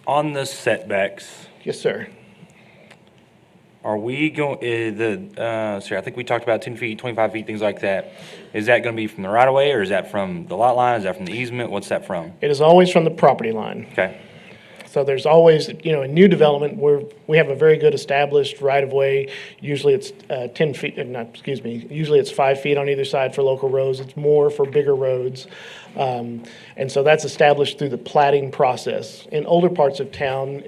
On the setbacks, Yes, sir. are we going, sorry, I think we talked about 10 feet, 25 feet, things like that. Is that going to be from the right of way, or is that from the lot line? Is that from the easement? What's that from? It is always from the property line. Okay. So there's always, in new development, we have a very good established right-of-way. Usually it's 10 feet, usually it's 5 feet on either side for local roads. It's more for bigger roads. And so that's established through the platting process. In older parts of town,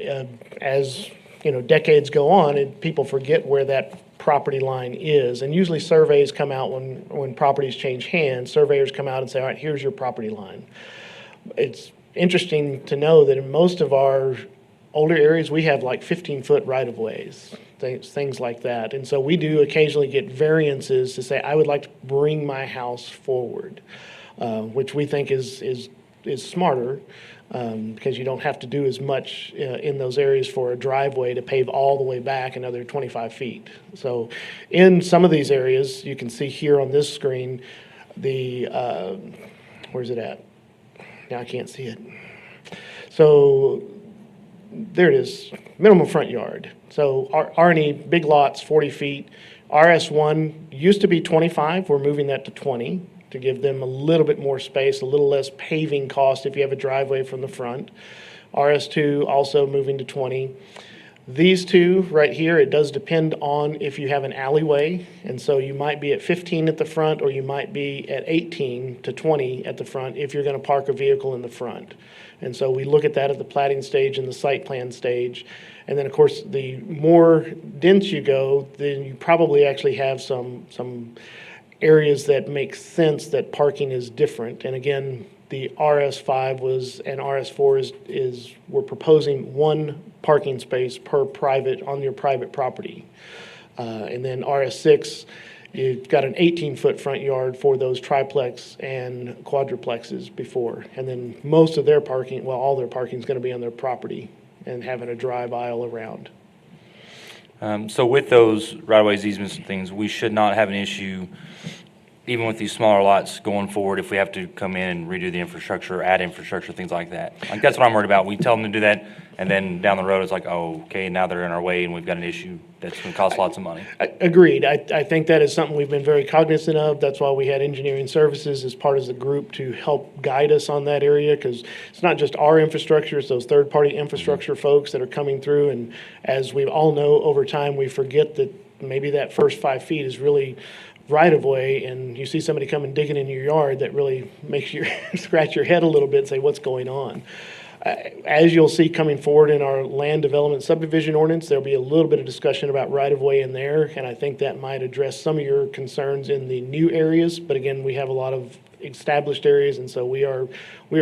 as, decades go on, people forget where that property line is. And usually surveys come out when properties change hands. Surveyors come out and say, all right, here's your property line. It's interesting to know that in most of our older areas, we have like 15-foot right-of-ways, things like that. And so we do occasionally get variances to say, I would like to bring my house forward, which we think is smarter, because you don't have to do as much in those areas for a driveway to pave all the way back another 25 feet. So in some of these areas, you can see here on this screen, where's it at? Now I can't see it. So there it is, minimum front yard. So R&E, big lots, 40 feet. RS1 used to be 25. We're moving that to 20 to give them a little bit more space, a little less paving cost if you have a driveway from the front. RS2 also moving to 20. These two right here, it does depend on if you have an alleyway, and so you might be at 15 at the front, or you might be at 18 to 20 at the front if you're going to park a vehicle in the front. And so we look at that at the platting stage and the site plan stage. And then, of course, the more dense you go, then you probably actually have some areas that make sense that parking is different. And again, the RS5 and RS4 we're proposing one parking space per on your private property. And then RS6, you've got an 18-foot front yard for those triplex and quadruplexes before. And then most of their parking, all their parking is going to be on their property and having a drive aisle around. So with those right-of-ways, easements and things, we should not have an issue, even with these smaller lots going forward, if we have to come in and redo the infrastructure, add infrastructure, things like that. Like, that's what I'm worried about. We tell them to do that, and then down the road, it's like, oh, okay, now they're in our way, and we've got an issue that's going to cost lots of money. Agreed. I think that is something we've been very cognizant of. That's why we had engineering services as part of the group to help guide us on that area, because it's not just our infrastructure, it's those third-party infrastructure folks that are coming through. And as we all know, over time, we forget that maybe that first 5 feet is really right-of-way, and you see somebody coming digging in your yard, that really makes you scratch your head a little bit and say, what's going on? As you'll see coming forward in our land development subdivision ordinance, there'll be a little bit of discussion about right-of-way in there, and I think that might address some of your concerns in the new areas. But again, we have a lot of established areas, and so we are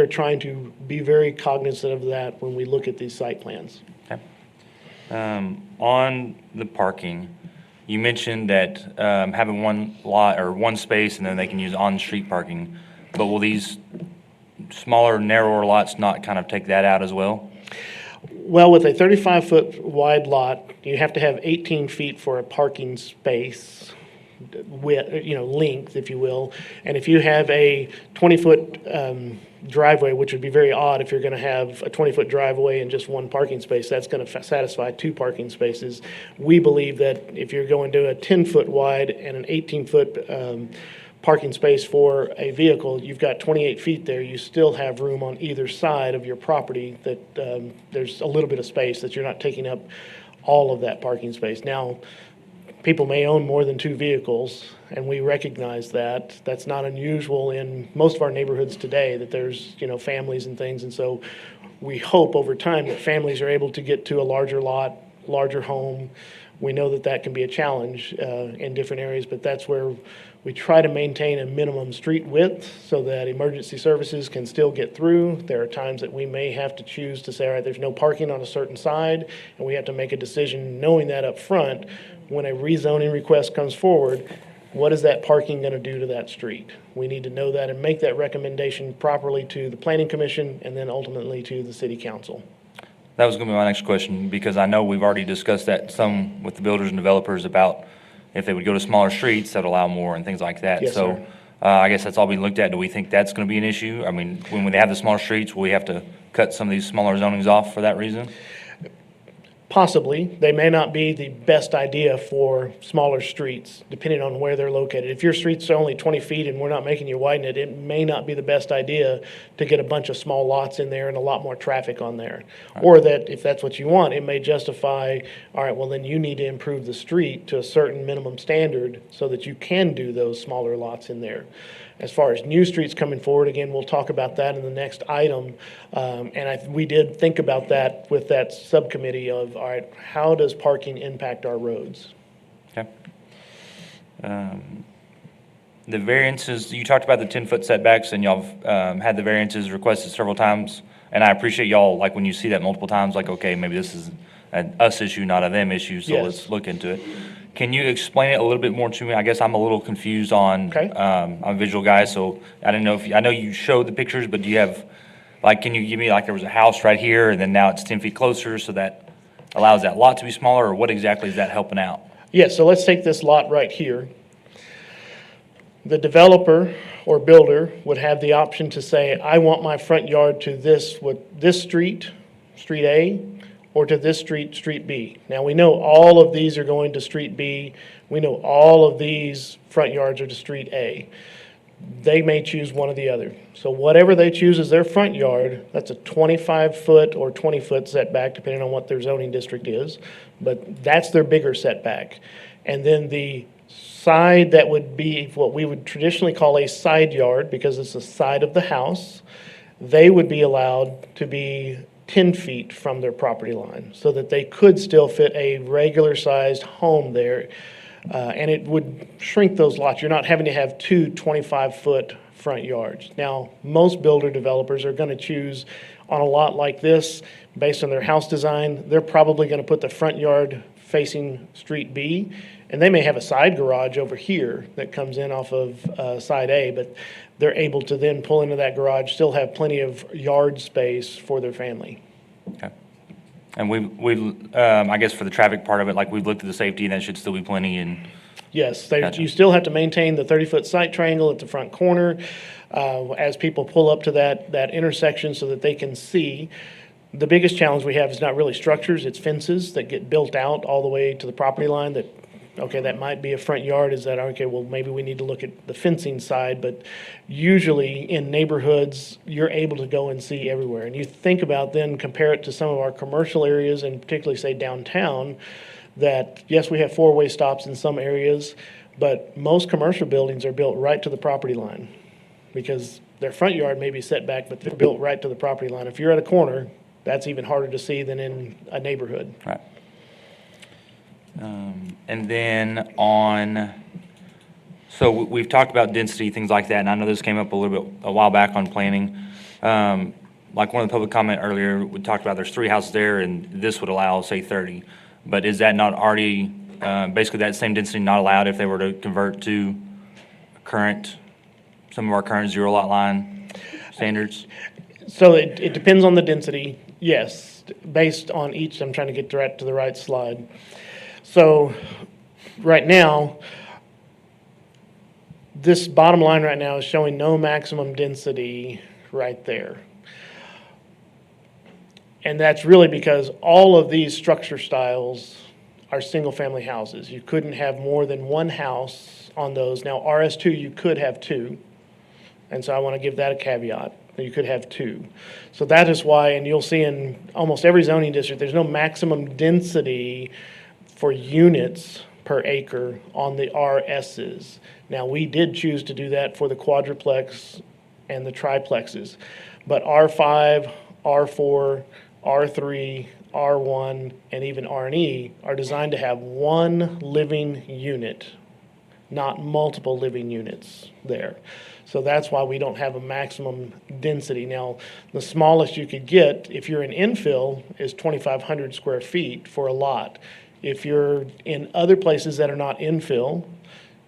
trying to be very cognizant of that when we look at these site plans. Okay. On the parking, you mentioned that having one lot or one space and then they can use on-street parking, but will these smaller, narrower lots not kind of take that out as well? Well, with a 35-foot wide lot, you have to have 18 feet for a parking space width, length, if you will. And if you have a 20-foot driveway, which would be very odd if you're going to have a 20-foot driveway and just one parking space, that's going to satisfy 2 parking spaces. We believe that if you're going to a 10-foot wide and an 18-foot parking space for a vehicle, you've got 28 feet there. You still have room on either side of your property that there's a little bit of space that you're not taking up all of that parking space. Now, people may own more than 2 vehicles, and we recognize that. That's not unusual in most of our neighborhoods today, that there's, families and things. And so we hope over time that families are able to get to a larger lot, larger home. We know that that can be a challenge in different areas, but that's where we try to maintain a minimum street width so that emergency services can still get through. There are times that we may have to choose to say, all right, there's no parking on a certain side, and we have to make a decision knowing that up front. When a rezoning request comes forward, what is that parking going to do to that street? We need to know that and make that recommendation properly to the Planning Commission and then ultimately to the City Council. That was going to be my next question, because I know we've already discussed that some with the builders and developers about if they would go to smaller streets, that would allow more and things like that. Yes, so sir. I guess that's all being looked at. Do we think that's going to be an issue? I mean, when they have the smaller streets, will we have to cut some of these smaller zonings off for that reason? Possibly. They may not be the best idea for smaller streets, depending on where they're located. If your street's only 20 feet and we're not making you widen it, it may not be the best idea to get a bunch of small lots in there and a lot more traffic on there. Or that if that's what you want, it may justify, all right, well, then you need to improve the street to a certain minimum standard so that you can do those smaller lots in there. As far as new streets coming forward, again, we'll talk about that in the next item. We did think about that with that subcommittee of, all right, how does parking impact our roads? Okay. The variances, you talked about the 10-foot setbacks, and y'all have had the variances requested several times. And I appreciate y'all, like when you see that multiple times, like, okay, maybe this is an us issue, not a them issue, so Yes. let's look into it. Can you explain it a little bit more to me? I guess I'm a little confused on, Okay. I'm a visual guy, so I didn't know I know you showed the pictures, but do you have, can you give me, there was a house right here, and then now it's 10 feet closer, so that allows that lot to be smaller, or what exactly is that helping out? Yes, so let's take this lot right here. The developer or builder would have the option to say, I want my front yard to this street, Street A, or to this street, Street B. Now, we know all of these are going to Street B. We know all of these front yards are to Street A. They may choose one or the other. So whatever they choose as their front yard, that's a 25-foot or 20-foot setback, depending on what their zoning district is. But that's their bigger setback. And then the side that would be what we would traditionally call a side yard, because it's the side of the house, they would be allowed to be 10 feet from their property line so that they could still fit a regular-sized home there. And it would shrink those lots. You're not having to have 2 25-foot front yards. Now, most builder developers are going to choose on a lot like this, based on their house design, they're probably going to put the front yard facing Street B, and they may have a side garage over here that comes in off of side A, but they're able to then pull into that garage, still have plenty of yard space for their family. Okay. And I guess for the traffic part of it, we've looked at the safety, and that should still be plenty, and Yes, Gotcha. you still have to maintain the 30-foot sight triangle at the front corner as people pull up to that intersection so that they can see. The biggest challenge we have is not really structures, it's fences that get built out all the way to the property line that, okay, that might be a front yard. Is that, okay, well, maybe we need to look at the fencing side, but usually in neighborhoods, you're able to go and see everywhere. And you think about then, compare it to some of our commercial areas, and particularly say downtown, that yes, we have four-way stops in some areas, but most commercial buildings are built right to the property line because their front yard may be set back, but they're built right to the property line. If you're at a corner, that's even harder to see than in a neighborhood. right. And then on So we've talked about density, things like that, and I know this came up a while back on planning. Like one of the public comment earlier, we talked about there's 3 houses there, and this would allow, say, 30. But is that not already, basically that same density not allowed if they were to convert to some of our current zero lot line standards? So it depends on the density, yes, based on each. I'm trying to get to the right slide. So right now, this bottom line right now is showing no maximum density right there. And that's really because all of these structure styles are single-family houses. You couldn't have more than one house on those. Now, RS2, you could have 2. And so I want to give that a caveat. You could have 2. So that is why, and you'll see in almost every zoning district, there's no maximum density for units per acre on the RSs. Now, we did choose to do that for the quadruplex and the triplexes. But R5, R4, R3, R1, and even R&E are designed to have one living unit, not multiple living units there. So that's why we don't have a maximum density. Now, the smallest you could get, if you're in infill, is 2,500 square feet for a lot. If you're in other places that are not infill,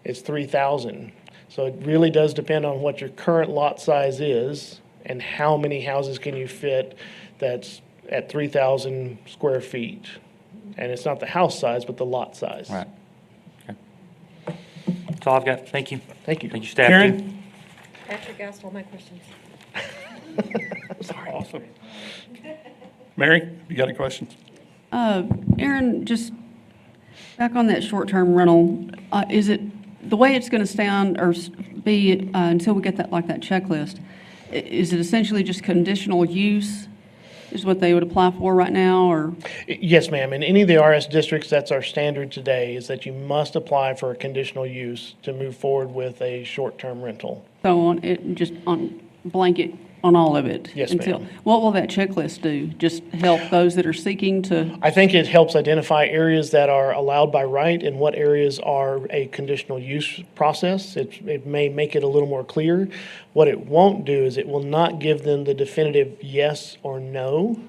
it's 3,000. So it really does depend on what your current lot size is and how many houses can you fit that's at 3,000 square feet. And it's not the house size, but the lot size. Right. Okay. That's all I've got. Thank you. Thank you. Thank you, staff. Karen? too. Patrick asked all my questions. Awesome. Mary, you got a question? Aaron, just back on that short-term rental, is it, the way it's going to stand or be until we get that checklist, is it essentially just conditional use is what they would apply for right now, or? Yes, ma'am. In any of the RS districts, that's our standard today, is that you must apply for a conditional use to move forward with a short-term rental. So on it, just on blanket on all of it? Yes, ma'am. What will that checklist do? Just help those that are seeking to? I think it helps identify areas that are allowed by right and what areas are a conditional use process. It may make it a little more clear. What it won't do is it will not give them the definitive yes or no,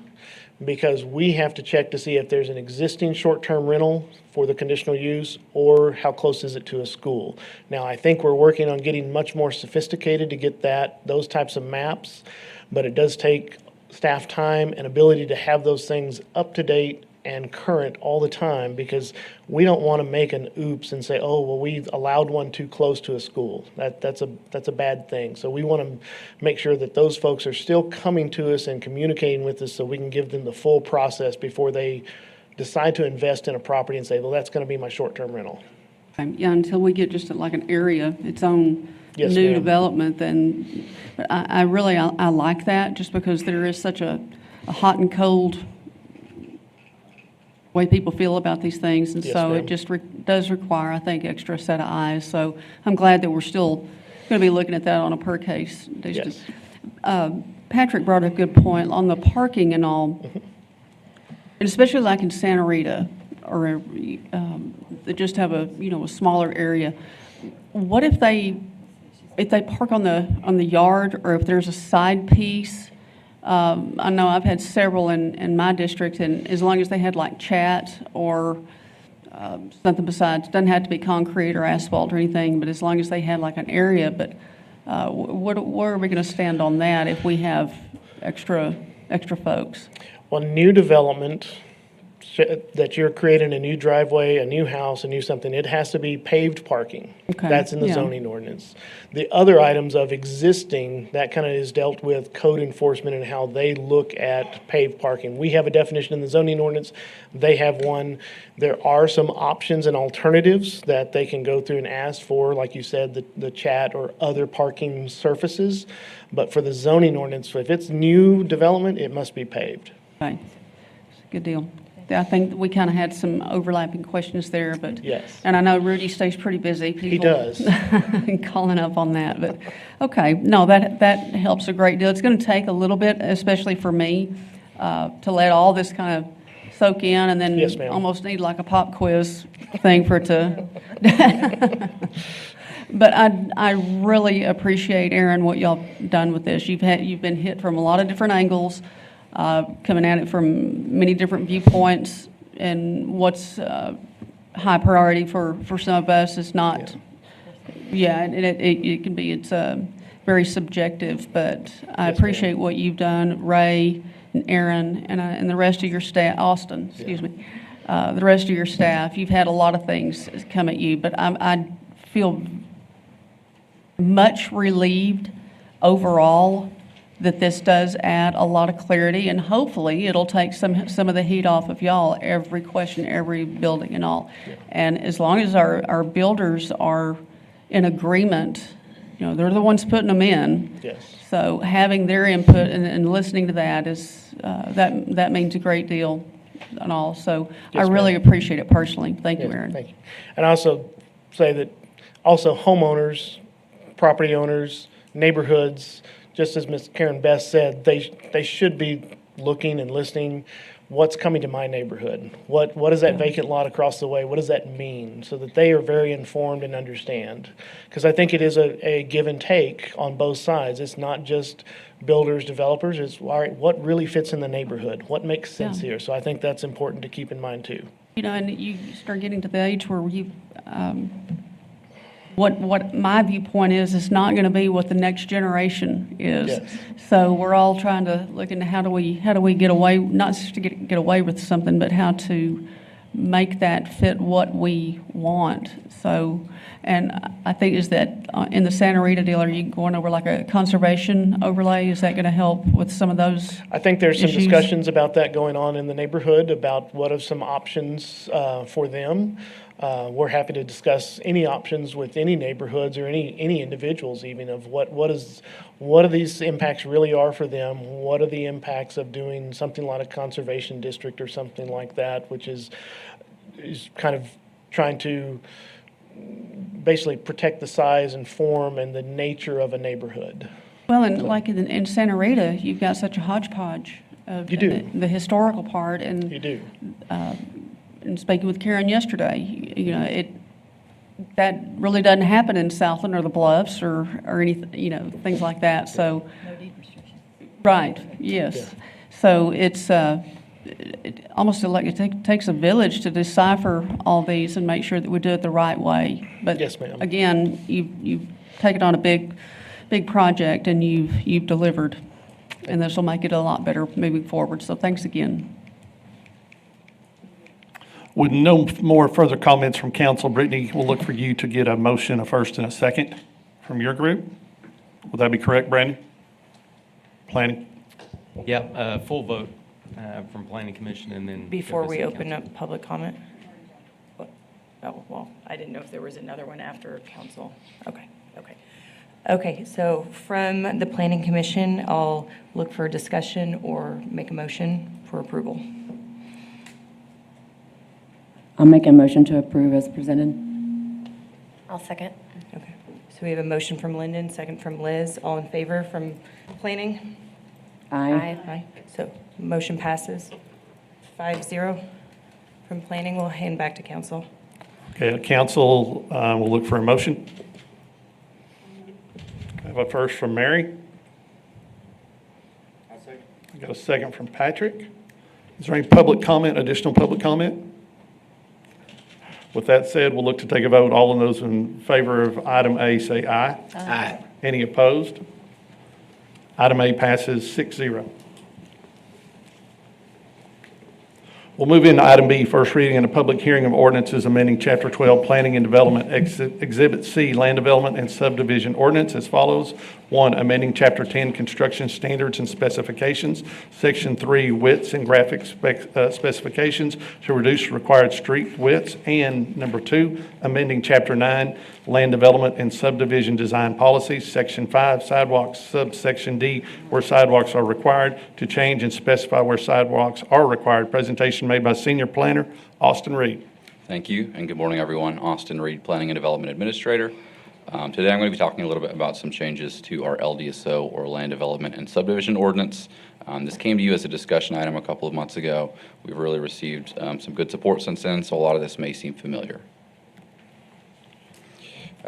because we have to check to see if there's an existing short-term rental for the conditional use or how close is it to a school. Now, I think we're working on getting much more sophisticated to get those types of maps, but it does take staff time and ability to have those things up to date and current all the time, because we don't want to make an oops and say, oh, well, we allowed one too close to a school. That's a bad thing. So we want to make sure that those folks are still coming to us and communicating with us so we can give them the full process before they decide to invest in a property and say, well, that's going to be my short-term rental. Yeah, until we get just like an area, its own Yes, new ma'am. development, then I really like that, just because there is such a hot and cold way people feel about these things, and Yes, so ma'am. it just does require, I think, extra set of eyes. So I'm glad that we're still going to be looking at that on a per case basis. Patrick brought up a good point on the parking and all, and especially like in Santa Rita, or they just have a smaller area. What if they park on the yard, or if there's a side piece? I know I've had several in my district, and as long as they had like chat or something besides, doesn't have to be concrete or asphalt or anything, but as long as they had like an area. But where are we going to stand on that if we have extra folks? Well, new development, that you're creating a new driveway, a new house, a new something, it has to be paved parking. Okay, That's in the yeah. zoning ordinance. The other items of existing, that kind of is dealt with code enforcement and how they look at paved parking. We have a definition in the zoning ordinance. They have one. There are some options and alternatives that they can go through and ask for, like you said, the chat or other parking surfaces. But for the zoning ordinance, if it's new development, it must be paved. Okay, good deal. I think we kind of had some overlapping questions there, but. Yes. And I know Rudy stays pretty busy. He does. Calling up on that, but, okay, no, that helps a great deal. It's going to take a little bit, especially for me, to let all this kind of soak in, and Yes, then ma'am. almost need like a pop quiz thing for it to. But I really appreciate, Aaron, what y'all done with this. You've been hit from a lot of different angles, coming at it from many different viewpoints, and what's high priority for some of us is not. Yeah, and it can be, it's very subjective, but I appreciate what you've done, Ray and Aaron, and the rest of your staff, Austin, excuse me, the rest of your staff. You've had a lot of things come at you, but I feel much relieved overall that this does add a lot of clarity, and hopefully it'll take some of the heat off of y'all, every question, every building and all. And as long as our builders are in agreement, they're the ones putting them in. Yes. So having their input and listening to that is, that means a great deal and all. So I Yes, really ma'am. appreciate it personally. Thank you, Yes, Aaron. Thank you. And I also say that also homeowners, property owners, neighborhoods, just as Ms. Karen Best said, they should be looking and listening. What's coming to my neighborhood? What is that vacant lot across the way? What does that mean? So that they are very informed and understand. Because I think it is a give and take on both sides. It's not just builders, developers. It's all right, what really fits in the neighborhood? What makes sense here? So I think that's important to keep in mind too. And you start getting to the age where you, what my viewpoint is not going to be what the next generation is. Yes. So we're all trying to look into how do we get away, not just to get away with something, but how to make that fit what we want. So, and I think is that in the Santa Rita deal, are you going over like a conservation overlay? Is that going to help with some of those? I think there's some issues? discussions about that going on in the neighborhood, about what are some options for them. We're happy to discuss any options with any neighborhoods or any individuals even of what do these impacts really are for them. What are the impacts of doing something like a conservation district or something like that, which is kind of trying to basically protect the size and form and the nature of a neighborhood. Well, and like in Santa Rita, you've got such a hodgepodge of You do. the historical part, and You do. and speaking with Karen yesterday, that really doesn't happen in Southland or the Bluffs or anything, things like that. So, right, yes. Yeah. So it's it almost like it takes a village to decipher all these and make sure that we do it the right way. But Yes, ma'am. again, you've taken on a big project and you've delivered, and this will make it a lot better moving forward. So thanks again. With no more further comments from council, Brittany, we'll look for you to get a motion, a first and a second from your group. Would that be correct, Brandon? Planning? Yep, full vote from Planning Commission and then. Before go to we City open Council. up public comment? Oh, well, I didn't know if there was another one after council. Okay, so from the Planning Commission, I'll look for a discussion or make a motion for approval. I'll make a motion to approve as presented. I'll second. Okay, so we have a motion from Lyndon, second from Liz. All in favor from planning? Aye. Aye. So motion passes 5-0 from planning. We'll hand back to council. Okay, council will look for a motion. I have a first from Mary. I got a second from Patrick. Is there any public comment, additional public comment? With that said, we'll look to take a vote. All of those in favor of item A, say aye. Aye. Any opposed? Item A passes 6-0. We'll move into item B, first reading and a public hearing of ordinances amending Chapter 12, Planning and Development, Exhibit C, Land Development and Subdivision Ordinance as follows. 1, amending Chapter 10, Construction Standards and Specifications, Section 3, Widths and Graphic Specifications to reduce required street widths. And number 2, amending Chapter 9, Land Development and Subdivision Design Policies, Section 5, Sidewalks, Subsection D, where sidewalks are required, to change and specify where sidewalks are required. Presentation made by Senior Planner Austin Reed. Thank you, and good morning, everyone. Austin Reed, Planning and Development Administrator. Today I'm going to be talking a little bit about some changes to our LDSO, or Land Development and Subdivision Ordinance. This came to you as a discussion item a couple of months ago. We've really received some good support since then, so a lot of this may seem familiar.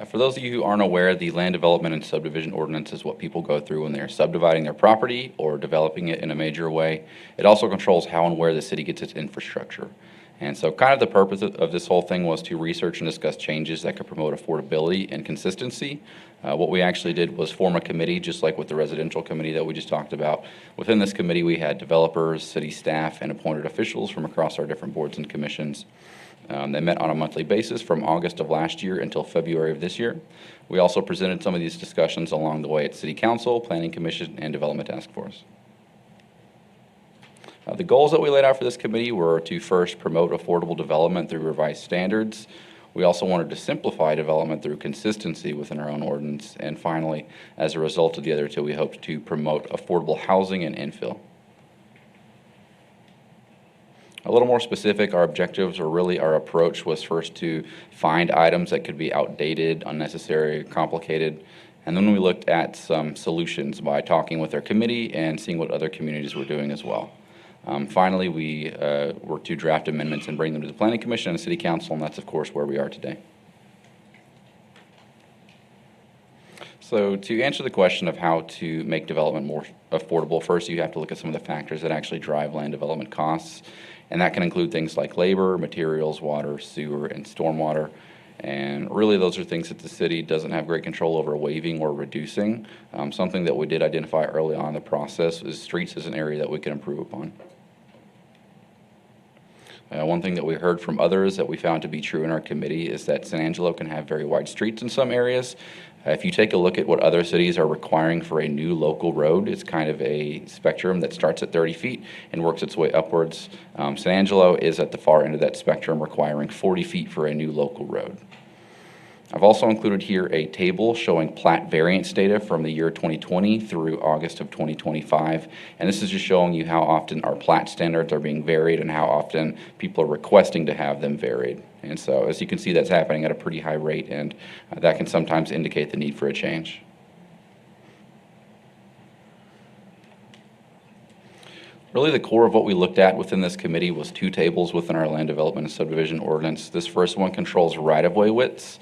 For those of you who aren't aware, the land development and subdivision ordinance is what people go through when they're subdividing their property or developing it in a major way. It also controls how and where the city gets its infrastructure. And so kind of the purpose of this whole thing was to research and discuss changes that could promote affordability and consistency. What we actually did was form a committee, just like with the residential committee that we just talked about. Within this committee, we had developers, city staff, and appointed officials from across our different boards and commissions. They met on a monthly basis from August of last year until February of this year. We also presented some of these discussions along the way at City Council, Planning Commission, and Development Task Force. The goals that we laid out for this committee were to first promote affordable development through revised standards. We also wanted to simplify development through consistency within our own ordinance. And finally, as a result of the other two, we hoped to promote affordable housing and infill. A little more specific, our objectives, or really our approach, was first to find items that could be outdated, unnecessary, complicated, and then we looked at some solutions by talking with our committee and seeing what other communities were doing as well. Finally, we worked to draft amendments and bring them to the Planning Commission and the City Council, and that's, of course, where we are today. So to answer the question of how to make development more affordable, first you have to look at some of the factors that actually drive land development costs. And that can include things like labor, materials, water, sewer, and stormwater. And really, those are things that the city doesn't have great control over waiving or reducing. Something that we did identify early on in the process is streets as an area that we can improve upon. One thing that we heard from others that we found to be true in our committee is that San Angelo can have very wide streets in some areas. If you take a look at what other cities are requiring for a new local road, it's kind of a spectrum that starts at 30 feet and works its way upwards. San Angelo is at the far end of that spectrum, requiring 40 feet for a new local road. I've also included here a table showing plat variance data from the year 2020 through August of 2025. And this is just showing you how often our plat standards are being varied and how often people are requesting to have them varied. And so, as you can see, that's happening at a pretty high rate, and that can sometimes indicate the need for a change. Really, the core of what we looked at within this committee was two tables within our land development and subdivision ordinance. This first one controls right-of-way widths.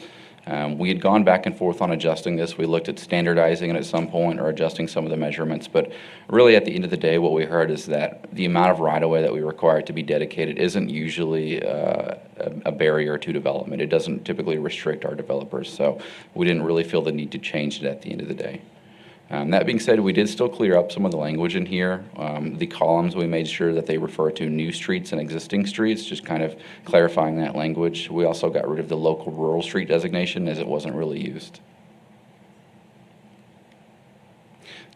We had gone back and forth on adjusting this. We looked at standardizing it at some point or adjusting some of the measurements, but really at the end of the day, what we heard is that the amount of right-of-way that we require to be dedicated isn't usually a barrier to development. It doesn't typically restrict our developers, so we didn't really feel the need to change it at the end of the day. That being said, we did still clear up some of the language in here. The columns, we made sure that they refer to new streets and existing streets, just kind of clarifying that language. We also got rid of the local rural street designation as it wasn't really used.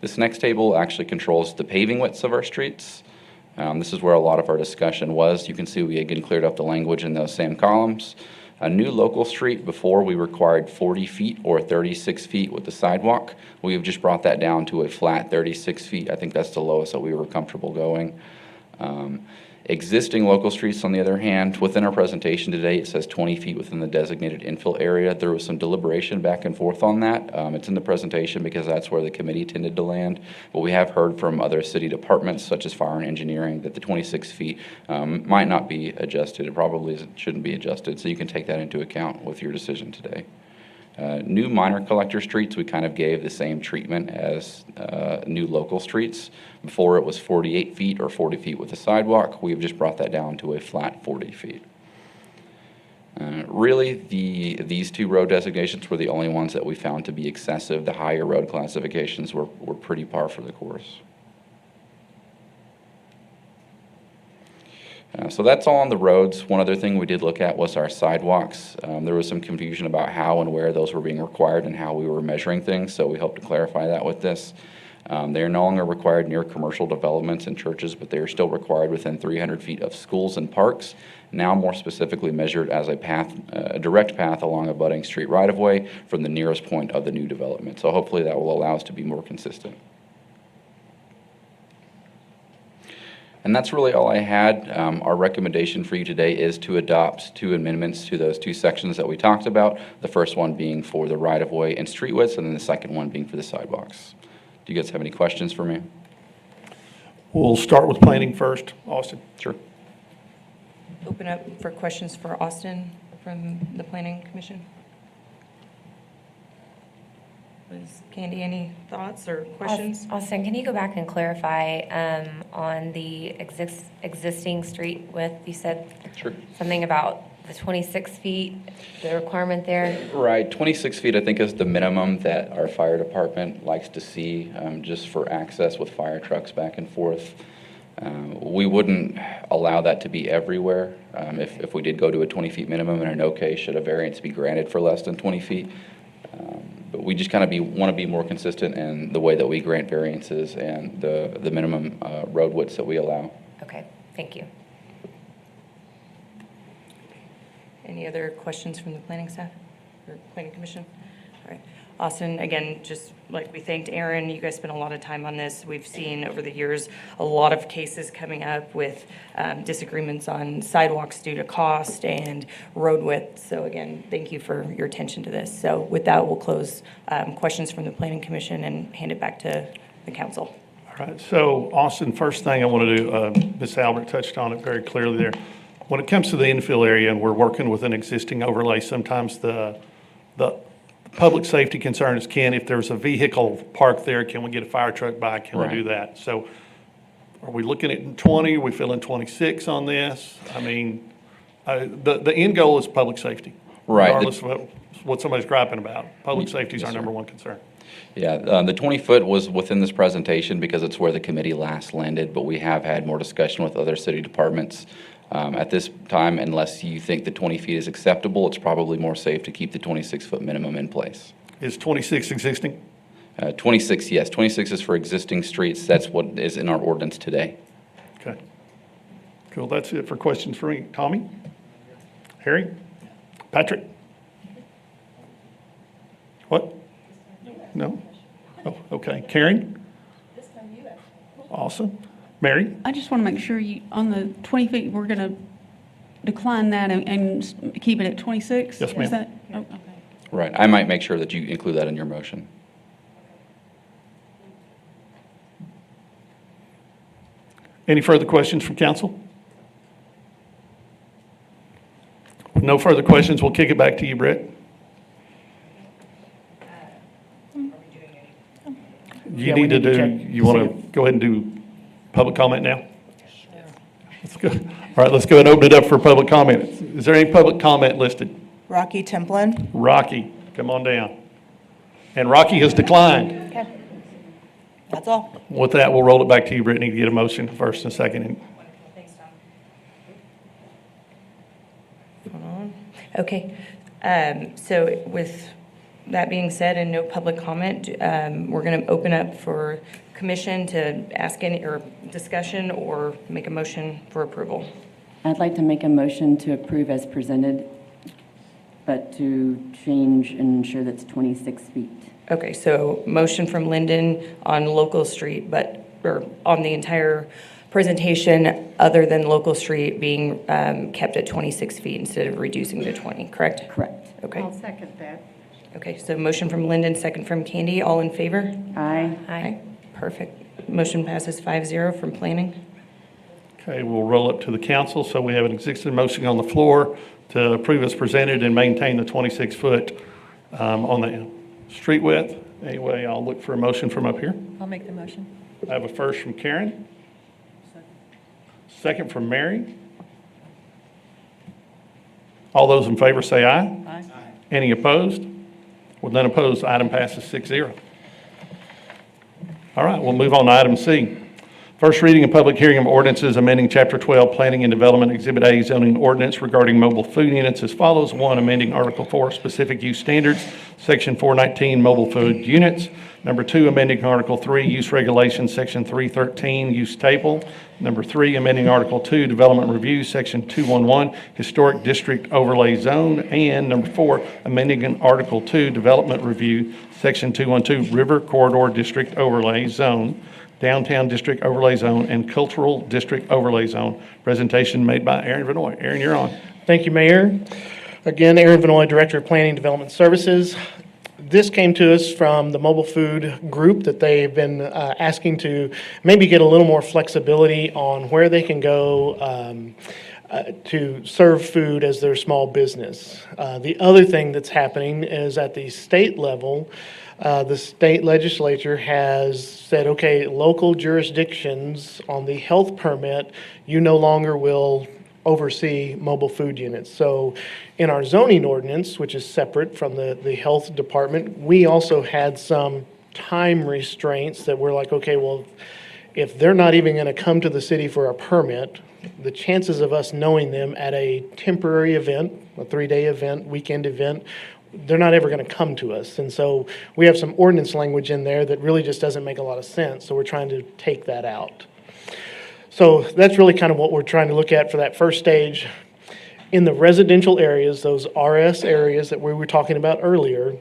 This next table actually controls the paving widths of our streets. This is where a lot of our discussion was. You can see we again cleared up the language in those same columns. A new local street, before we required 40 feet or 36 feet with the sidewalk. We have just brought that down to a flat 36 feet. I think that's the lowest that we were comfortable going. Existing local streets, on the other hand, within our presentation today, it says 20 feet within the designated infill area. There was some deliberation back and forth on that. It's in the presentation because that's where the committee tended to land. But we have heard from other city departments, such as fire and engineering, that the 26 feet might not be adjusted. It probably shouldn't be adjusted. So you can take that into account with your decision today. New minor collector streets, we kind of gave the same treatment as new local streets. Before it was 48 feet or 40 feet with a sidewalk. We've just brought that down to a flat 40 feet. Really, these two road designations were the only ones that we found to be excessive. The higher road classifications were pretty par for the course. So that's all on the roads. One other thing we did look at was our sidewalks. There was some confusion about how and where those were being required and how we were measuring things, so we hope to clarify that with this. They are no longer required near commercial developments and churches, but they are still required within 300 feet of schools and parks, now more specifically measured as a path, a direct path along a budding street right-of-way from the nearest point of the new development. So hopefully that will allow us to be more consistent. And that's really all I had. Our recommendation for you today is to adopt two amendments to those two sections that we talked about. The first one being for the right-of-way and street widths, and then the second one being for the sidewalks. Do you guys have any questions for me? We'll start with planning first. Austin. Sure. Open up for questions for Austin from the Planning Commission. Candy, any thoughts or questions? Austin, can you go back and clarify on the existing street width? You said Sure. something about the 26 feet, the requirement there? Right, 26 feet, I think, is the minimum that our fire department likes to see, just for access with fire trucks back and forth. We wouldn't allow that to be everywhere. If we did go to a 20 feet minimum, and in no case should a variance be granted for less than 20 feet. But we just kind of want to be more consistent in the way that we grant variances and the minimum road widths that we allow. Okay, thank you. Any other questions from the planning staff or planning commission? All right. Austin, again, just like we thanked Aaron, you guys spent a lot of time on this. We've seen over the years a lot of cases coming up with disagreements on sidewalks due to cost and road width. So again, thank you for your attention to this. So with that, we'll close questions from the planning commission and hand it back to the council. All right, so Austin, first thing I want to do, Ms. Albert touched on it very clearly there. When it comes to the infill area and we're working with an existing overlay, sometimes the public safety concern is, if there's a vehicle parked there, can we get a fire truck by? Can we do that? So are we looking at 20? Are we feeling 26 on this? I mean, the end goal is public safety. Right. Regardless of what somebody's griping about. Public safety is our number one concern. Yeah, the 20-foot was within this presentation because it's where the committee last landed, but we have had more discussion with other city departments. At this time, unless you think the 20 feet is acceptable, it's probably more safe to keep the 26-foot minimum in place. Is 26 existing? 26, yes. 26 is for existing streets. That's what is in our ordinance today. Okay. Cool, that's it for questions for me. Tommy? Harry? Patrick? What? No? Oh, okay. Karen? Awesome. Mary? I just want to make sure on the 20 feet, we're going to decline that and keep it at 26? Yes, ma'am. Is that, okay. Right. I might make sure that you include that in your motion. Any further questions from council? With no further questions, we'll kick it back to you, Brett. You need to do, you want to go ahead and do public comment now? Let's go. All right, let's go ahead and open it up for public comment. Is there any public comment listed? Rocky Templin. Rocky, come on down. And Rocky has declined. Okay. That's all. With that, we'll roll it back to you, Brittany, to get a motion first and second. Okay, so with that being said and no public comment, we're going to open up for commission to ask any or discussion or make a motion for approval. I'd like to make a motion to approve as presented, but to change and ensure that's 26 feet. Okay, so motion from Linden on local street, or on the entire presentation, other than local street being kept at 26 feet instead of reducing to 20, correct? Correct. Okay. I'll second that. Okay, so motion from Linden, second from Candy. All in favor? Aye. Aye. Perfect. Motion passes 5-0 from planning. Okay, we'll roll up to the council. So we have an existing motion on the floor to approve as presented and maintain the 26-foot on the street width. Anyway, I'll look for a motion from up here. I'll make the motion. I have a first from Karen. Second from Mary. All those in favor say aye. Aye. Any opposed? With none opposed, item passes 6-0. All right, we'll move on to item C. First reading and public hearing of ordinances amending Chapter 12, Planning and Development, Exhibit A, zoning ordinance regarding mobile food units as follows. 1, amending Article 4, specific use standards, Section 419, mobile food units. Number 2, amending Article 3, use regulations, Section 313, use table. Number 3, amending Article 2, development review, Section 211, historic district overlay zone. And number 4, amending Article 2, development review, Section 212, river corridor district overlay zone, downtown district overlay zone, and cultural district overlay zone. Presentation made by Aaron Vanoy. Aaron, you're on. Thank you, Mayor. Again, Aaron Vanoy, Director of Planning and Development Services. This came to us from the mobile food group that they've been asking to maybe get a little more flexibility on where they can go to serve food as their small business. The other thing that's happening is at the state level, the state legislature has said, okay, local jurisdictions on the health permit, you no longer will oversee mobile food units. So in our zoning ordinance, which is separate from the health department, we also had some time restraints that we're like, okay, well, if they're not even going to come to the city for a permit, the chances of us knowing them at a temporary event, a 3-day event, weekend event, they're not ever going to come to us. And so we have some ordinance language in there that really just doesn't make a lot of sense. So we're trying to take that out. So that's really kind of what we're trying to look at for that first stage. In the residential areas, those RS areas that we were talking about earlier,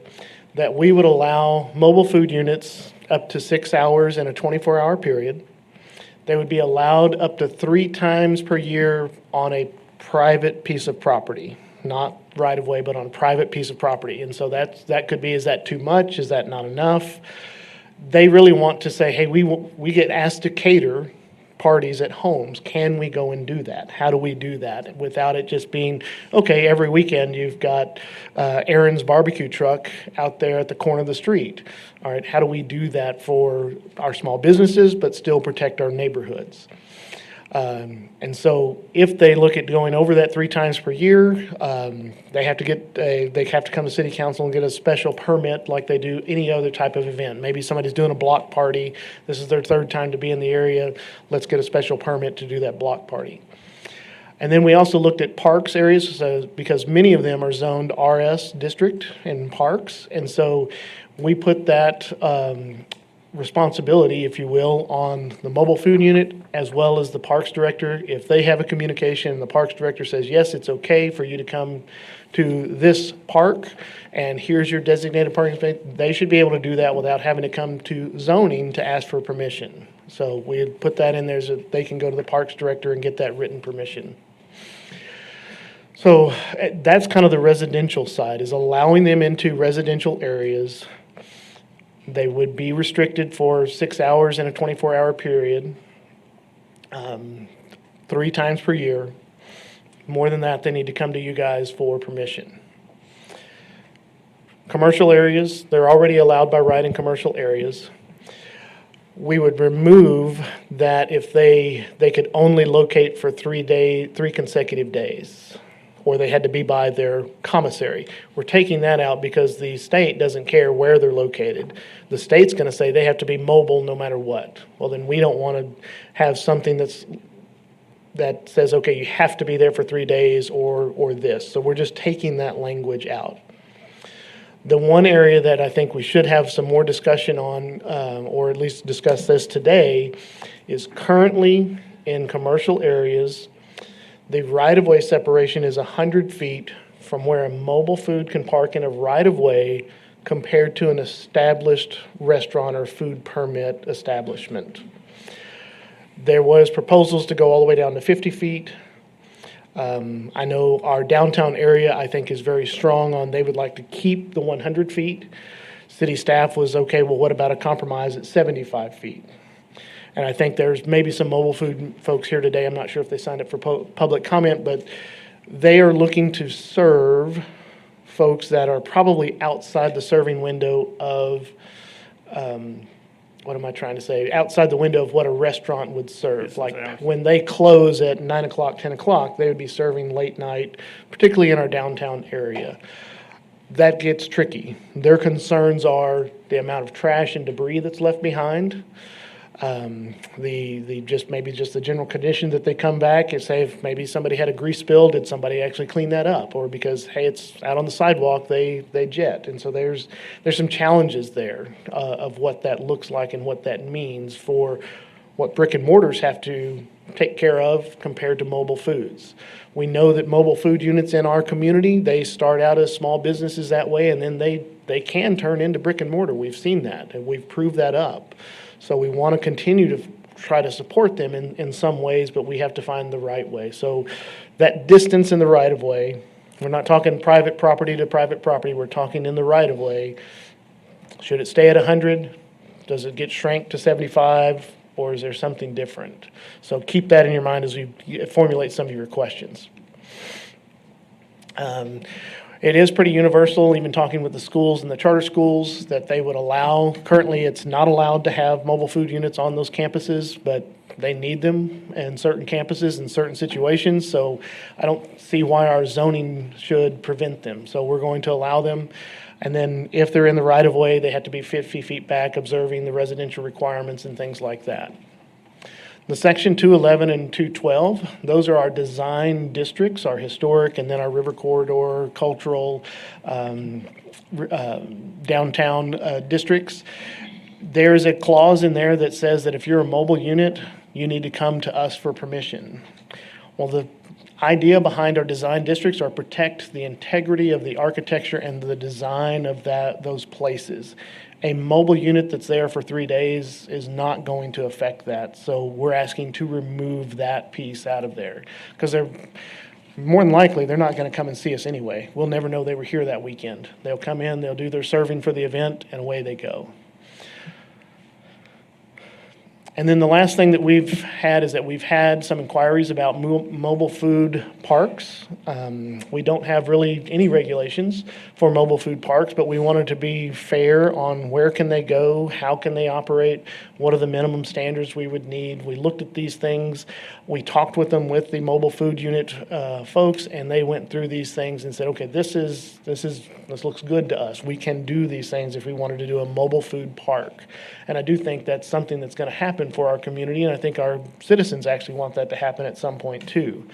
that we would allow mobile food units up to 6 hours in a 24-hour period. They would be allowed up to 3 times per year on a private piece of property, not right of way, but on a private piece of property. And so that could be, is that too much? Is that not enough? They really want to say, hey, we get asked to cater parties at homes. Can we go and do that? How do we do that without it just being, okay, every weekend you've got Aaron's barbecue truck out there at the corner of the street. All right, how do we do that for our small businesses but still protect our neighborhoods? And so if they look at going over that 3 times per year, they have to come to city council and get a special permit like they do any other type of event. Maybe somebody's doing a block party. This is their 3rd time to be in the area. Let's get a special permit to do that block party. And then we also looked at parks areas because many of them are zoned RS district and parks. And so we put that responsibility, if you will, on the mobile food unit as well as the parks director. If they have a communication and the parks director says, yes, it's okay for you to come to this park and here's your designated parking space, they should be able to do that without having to come to zoning to ask for permission. So we had put that in there so that they can go to the parks director and get that written permission. So that's kind of the residential side, is allowing them into residential areas. They would be restricted for 6 hours in a 24-hour period, 3 times per year. More than that, they need to come to you guys for permission. Commercial areas, they're already allowed by right in commercial areas. We would remove that if they could only locate for 3 consecutive days, or they had to be by their commissary. We're taking that out because the state doesn't care where they're located. The state's going to say they have to be mobile no matter what. Well, then we don't want to have something that says, okay, you have to be there for 3 days or this. So we're just taking that language out. The one area that I think we should have some more discussion on, or at least discuss this today, is currently in commercial areas, the right-of-way separation is 100 feet from where a mobile food can park in a right-of-way compared to an established restaurant or food permit establishment. There was proposals to go all the way down to 50 feet. I know our downtown area, I think, is very strong on they would like to keep the 100 feet. City staff was, okay, well, what about a compromise at 75 feet? And I think there's maybe some mobile food folks here today. I'm not sure if they signed up for public comment, but they are looking to serve folks that are probably outside the serving window of, what am I trying to say? Outside the window of what a restaurant would serve. Like when they close at 9 o'clock, 10 o'clock, they would be serving late night, particularly in our downtown area. That gets tricky. Their concerns are the amount of trash and debris that's left behind. Just the general condition that they come back and say if maybe somebody had a grease spill, did somebody actually clean that up? Or because, hey, it's out on the sidewalk, they jet. And so there's some challenges there of what that looks like and what that means for what brick and mortars have to take care of compared to mobile foods. We know that mobile food units in our community, they start out as small businesses that way, and then they can turn into brick and mortar. We've seen that, and we've proved that up. So we want to continue to try to support them in some ways, but we have to find the right way. So that distance in the right-of-way, we're not talking private property to private property, we're talking in the right-of-way. Should it stay at 100? Does it get shrank to 75? or is there something different? So keep that in your mind as we formulate some of your questions. It is pretty universal, even talking with the schools and the charter schools, that they would allow, currently it's not allowed to have mobile food units on those campuses, but they need them in certain campuses in certain situations, so I don't see why our zoning should prevent them. So we're going to allow them, and then if they're in the right of way, they have to be 50 feet back, observing the residential requirements and things like that. The section 211 and 212, those are our design districts, our historic, and then our river corridor, cultural, downtown districts. There's a clause in there that says that if you're a mobile unit, you need to come to us for permission. Well, the idea behind our design districts are protect the integrity of the architecture and the design of those places. A mobile unit that's there for 3 days is not going to affect that. So we're asking to remove that piece out of there, because they're more than likely, they're not going to come and see us anyway. We'll never know they were here that weekend. They'll come in, they'll do their serving for the event, and away they go. And then the last thing that we've had is that we've had some inquiries about mobile food parks. We don't have really any regulations for mobile food parks, but we wanted to be fair on where can they go, how can they operate, what are the minimum standards we would need. We looked at these things. We talked with them, with the mobile food unit folks, and they went through these things and said, okay, this looks good to us. We can do these things if we wanted to do a mobile food park. And I do think that's something that's going to happen for our community, and I think our citizens actually want that to happen at some point too.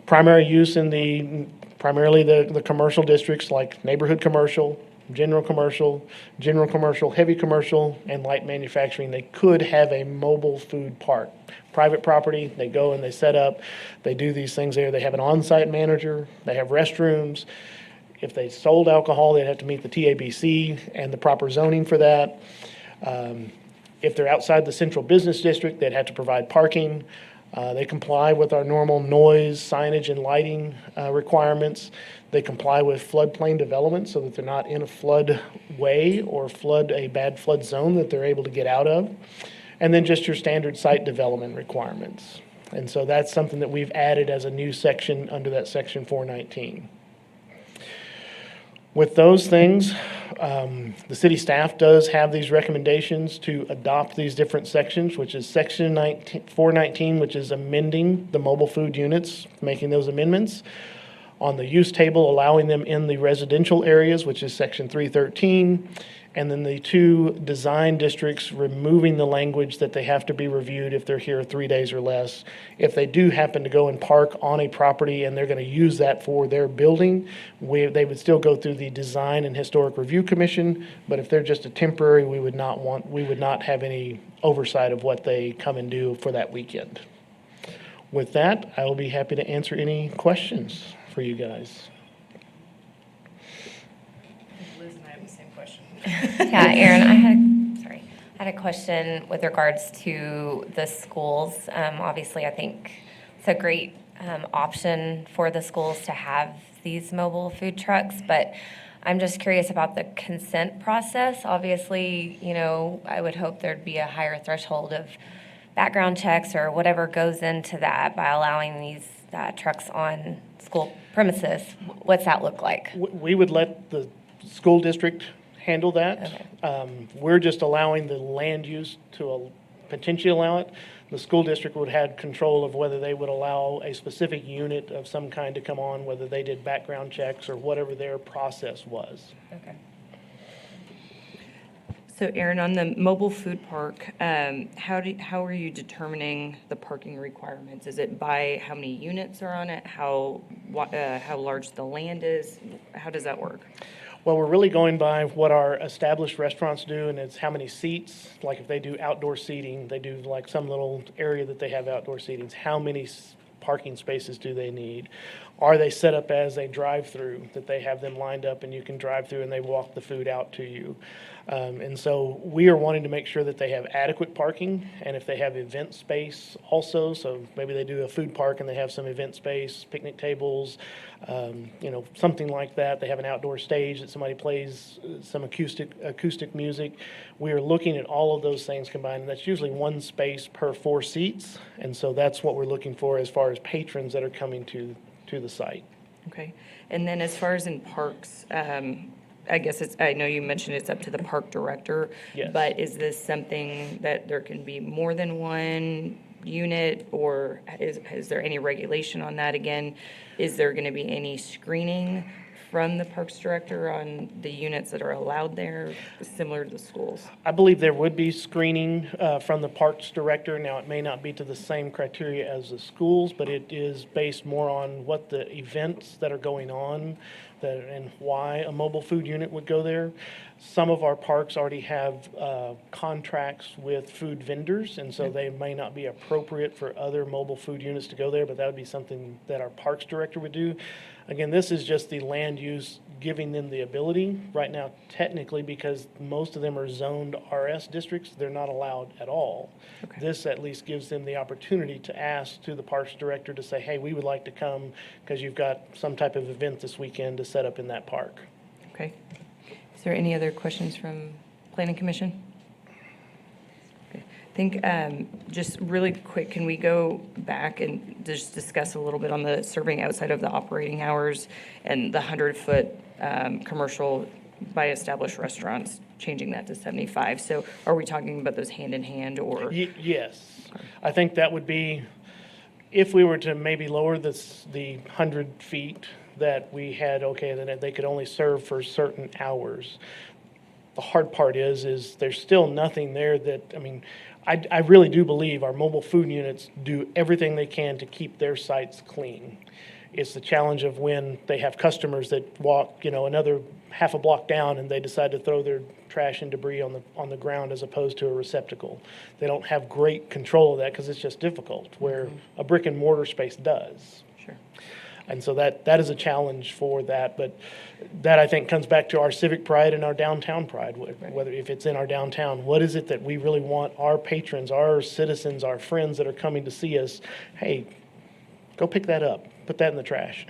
Primary use in primarily the commercial districts, like neighborhood commercial, general commercial, heavy commercial, and light manufacturing. They could have a mobile food park. Private property, they go and they set up, they do these things there. They have an on-site manager, they have restrooms. If they sold alcohol, they'd have to meet the TABC and the proper zoning for that. If they're outside the central business district, they'd have to provide parking. They comply with our normal noise, signage, and lighting requirements. They comply with floodplain development so that they're not in a floodway or a bad flood zone that they're able to get out of. And then just your standard site development requirements. And so that's something that we've added as a new section under that section 419. With those things, the city staff does have these recommendations to adopt these different sections, which is section 419, which is amending the mobile food units, making those amendments. On the use table, allowing them in the residential areas, which is section 313. And then the two design districts, removing the language that they have to be reviewed if they're here 3 days or less. If they do happen to go and park on a property and they're going to use that for their building, they would still go through the Design and Historic Review Commission. But if they're just a temporary, we would not have any oversight of what they come and do for that weekend. With that, I will be happy to answer any questions for you guys. Liz and I have the same question. Yeah, Aaron, I had a question with regards to the schools. Obviously, I think it's a great option for the schools to have these mobile food trucks, but I'm just curious about the consent process. Obviously, I would hope there'd be a higher threshold of background checks or whatever goes into that by allowing these trucks on school premises. What's that look like? We would let the school district handle that. Okay. We're just allowing the land use to potentially allow it. The school district would have control of whether they would allow a specific unit of some kind to come on, whether they did background checks or whatever their process was. Okay. So Aaron, on the mobile food park, how are you determining the parking requirements? Is it by how many units are on it? How large the land is? How does that work? Well, we're really going by what our established restaurants do, and it's how many seats. Like if they do outdoor seating, they do like some little area that they have outdoor seatings. How many parking spaces do they need? Are they set up as a drive-through, that they have them lined up and you can drive through and they walk the food out to you? And so we are wanting to make sure that they have adequate parking, and if they have event space also, so maybe they do a food park and they have some event space, picnic tables, something like that. They have an outdoor stage that somebody plays some acoustic music. We are looking at all of those things combined, and that's usually one space per 4 seats. And so that's what we're looking for as far as patrons that are coming to the site. Okay. And then as far as in parks, I guess I know you mentioned it's up to the park director. Yes. But is this something that there can be more than one unit, or is there any regulation on that? Again, is there going to be any screening from the parks director on the units that are allowed there, similar to the schools? I believe there would be screening from the parks director. Now, it may not be to the same criteria as the schools, but it is based more on what the events that are going on and why a mobile food unit would go there. Some of our parks already have contracts with food vendors, and so they may not be appropriate for other mobile food units to go there, but that would be something that our parks director would do. Again, this is just the land use giving them the ability. Right now, technically, because most of them are zoned RS districts, they're not allowed at all. Okay. This at least gives them the opportunity to ask to the parks director to say, hey, we would like to come because you've got some type of event this weekend to set up in that park. Okay. Is there any other questions from Planning Commission? Okay. I think just really quick, can we go back and just discuss a little bit on the serving outside of the operating hours and the 100-foot commercial by established restaurants, changing that to 75? So are we talking about those hand in hand, or? Yes. I think that would be, if we were to maybe lower the 100 feet that we had, okay, then they could only serve for certain hours. The hard part is there's still nothing there that, I really do believe our mobile food units do everything they can to keep their sites clean. It's the challenge of when they have customers that walk, another half a block down and they decide to throw their trash and debris on the ground as opposed to a receptacle. They don't have great control of that because it's just difficult, where a brick and mortar space does. Sure. And so that is a challenge for that, but that I think comes back to our civic pride and our downtown pride, whether if it's in our downtown, what is it that we really want our patrons, our citizens, our friends that are coming to see us, hey, go pick that up, put that in the trash.